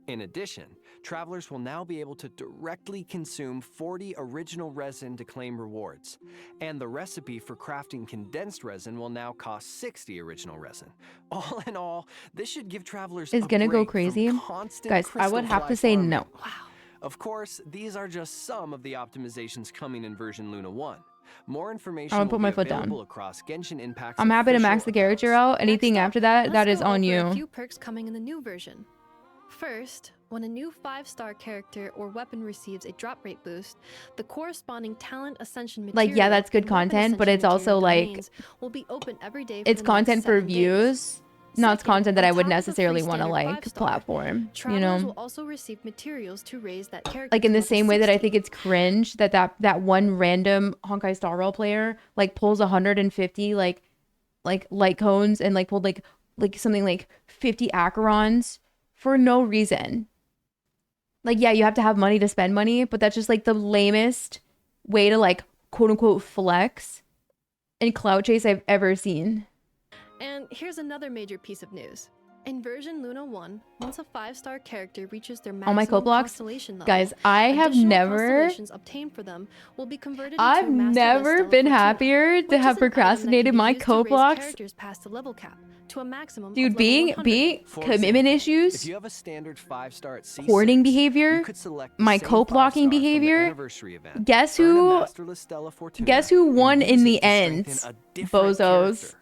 In addition, travelers will now be able to directly consume 40 original resin to claim rewards. And the recipe for crafting condensed resin will now cost 60 original resin. All in all, this should give travelers Is a gonna go break from crazy. constant Guys, I would have to say crystal no. farming. Of course, these are just some of the optimizations coming in version Luna 1. More information I'm gonna put will my be foot down. available across Genshin Impact's I'm happy to official max the character out. Anything after that, that is on A you. few perks coming in the new version. First, when a new 5-star character or weapon receives a drop rate boost, the corresponding talent ascension material Like, yeah, that's good and weapon content, but it's ascension also material like domains will be open every day it's for the next content for 7 days. views, not content that I would on top of the necessarily free want to standard like 5-star, platform, you travelers will know. also receive materials to raise that character Like in the to level same way that I 60. think it's cringe that one random Honkai Star Rail player like pulls 150 like light cones and like pulled like something like 50 Acherons for no reason. Like, yeah, you have to have money to spend money, but that's just like the lamest way to like quote unquote flex and clout chase I've ever seen. And here's another major piece of news. In version Luna 1, once a 5-star character reaches their All my maximum coat blocks, constellation level, guys, I have additional never constellations obtained for them will be converted into I've a Master never List been Stella Fortuna, happier which to is have an item that can procrastinated be my used to coat raise blocks. characters past the level cap to a maximum Dude, of level 100. being For commitment example, issues, if you have a standard 5-star at C6, hoarding behavior, you could select the my same coat blocking 5-star from the behavior. anniversary event, Guess earn a who? Masterless Stella Fortuna, Guess who and won use in it the to end? strengthen a different Bozos. character.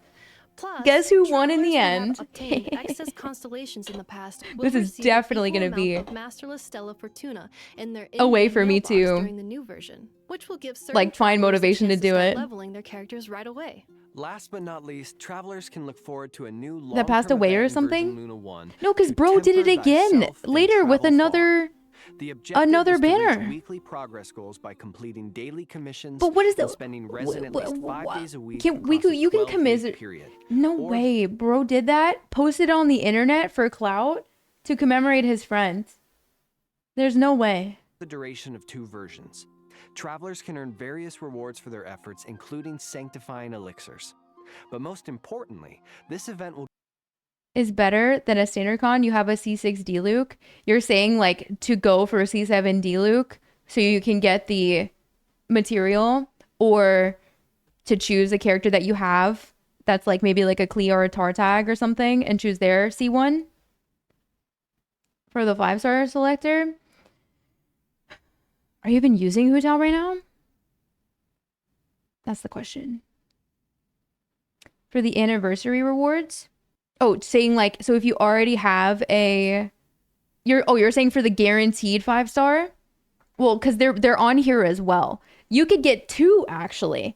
Plus, Guess who won in the travelers end? who have obtained excess constellations in the past will This is receive definitely an equal gonna be amount of Masterless Stella Fortuna in their a way in-game for me mailbox to, during the new version, which will give certain like, find travelers the motivation to chance do start it. leveling their characters right away. Last but not least, travelers can look forward to a new That passed long-term away or event in version something? Luna 1 No, because to bro did it temper again thyself and later with travel another The objective another is to reach banner. weekly progress goals by completing daily commissions But what is and the spending resin at least 5 days a week Can we across a you can 12-week commiserate? period. No way, bro did that. Posted on the internet for clout to commemorate his friends. There's no way. The duration of 2 versions. Travelers can earn various rewards for their efforts, including sanctifying elixirs. But most importantly, this event will is better than a standard con. You have a C6D Luke. You're saying like to go for a C7D Luke so you can get the material, or to choose a character that you have that's like maybe like a Clea or a Tartag or something and choose their C1 for the 5-star selector. Are you even using Hu Tao right now? That's the question. For the anniversary rewards. Oh, saying like, so if you already have a, you're saying for the guaranteed 5-star? Well, because they're on here as well. You could get 2 actually.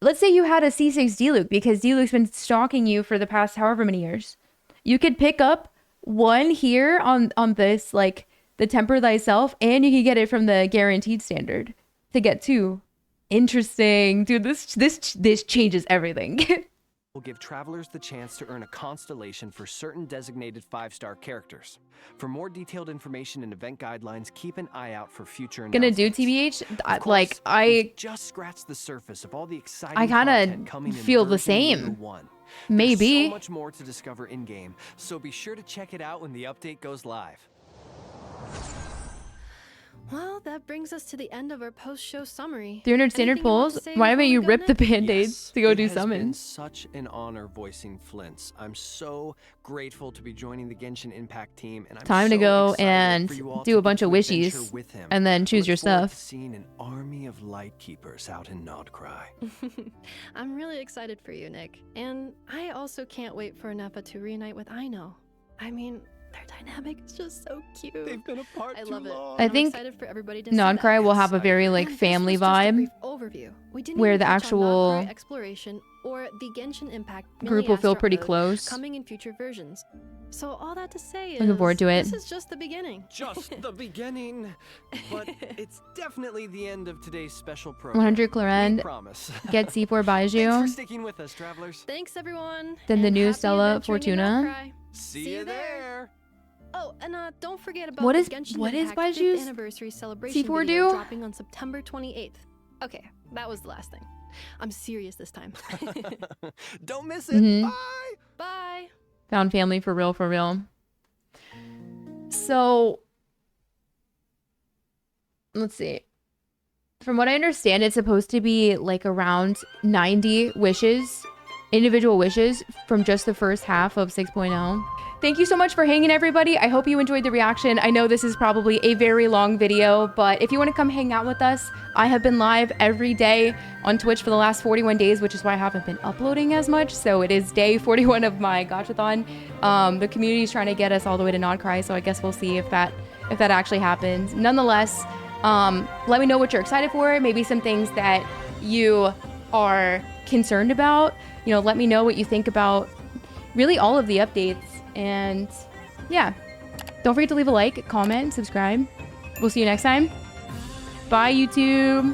Let's say you had a C6 D-Luke because D-Luke's been stalking you for the past however many years. You could pick up 1 here on this, like the Temper Thyself, and you could get it from the guaranteed standard to get 2. Interesting. Dude, this changes everything. will give travelers the chance to earn a constellation for certain designated 5-star characters. For more detailed information and event guidelines, keep an eye out for future announcements. Gonna do TBH? Like, I just scratched the surface of all the exciting I kind of feel the same. Maybe. There's so much more to discover in-game, so be sure to check it out when the update goes live. Well, that brings us to the end of our post-show summary. 300 standard pulls? Why haven't you ripped the band-aids to go do summons? It's been such an honor voicing Flints. I'm so grateful to be joining the Genshin Impact team, and I'm time to go and do a bunch of wishies and then choose your stuff. Seeing an army of light keepers out in Nod-Krai. I'm really excited for you, Nick. And I also can't wait for Nefer to reunite with Aino. I mean, their dynamic is just so cute. They've been apart I love it. I think Nod-Krai will have a very like family vibe, where the actual exploration or the Genshin Impact group will feel pretty close. Coming in future versions. So all that to say is, looking forward to it. This is just the beginning. Just the beginning. But it's definitely the end of today's special program. 100 Clarend. Get C4 Baiju. Thanks for sticking with us, travelers. Thanks everyone. Then the new Stella Fortuna. See you there. Oh, and don't forget about what is Genshin Baiju's 5th anniversary celebration C4 video do? dropping on September 28th. Okay, that was the last thing. I'm serious this time. Don't miss it. Bye. Bye. Found family for real, for real. So, let's see. From what I understand, it's supposed to be like around 90 wishes, individual wishes from just the first half of 6.0. Thank you so much for hanging, everybody. I hope you enjoyed the reaction. I know this is probably a very long video, but if you want to come hang out with us, I have been live every day on Twitch for the last 41 days, which is why I haven't been uploading as much. So it is day 41 of my gachathon. The community is trying to get us all the way to Nod-Krai, so I guess we'll see if that actually happens. Nonetheless, let me know what you're excited for. Maybe some things that you are concerned about. You know, let me know what you think about really all of the updates. And yeah, don't forget to leave a like, comment, subscribe. We'll see you next time. Bye, YouTube.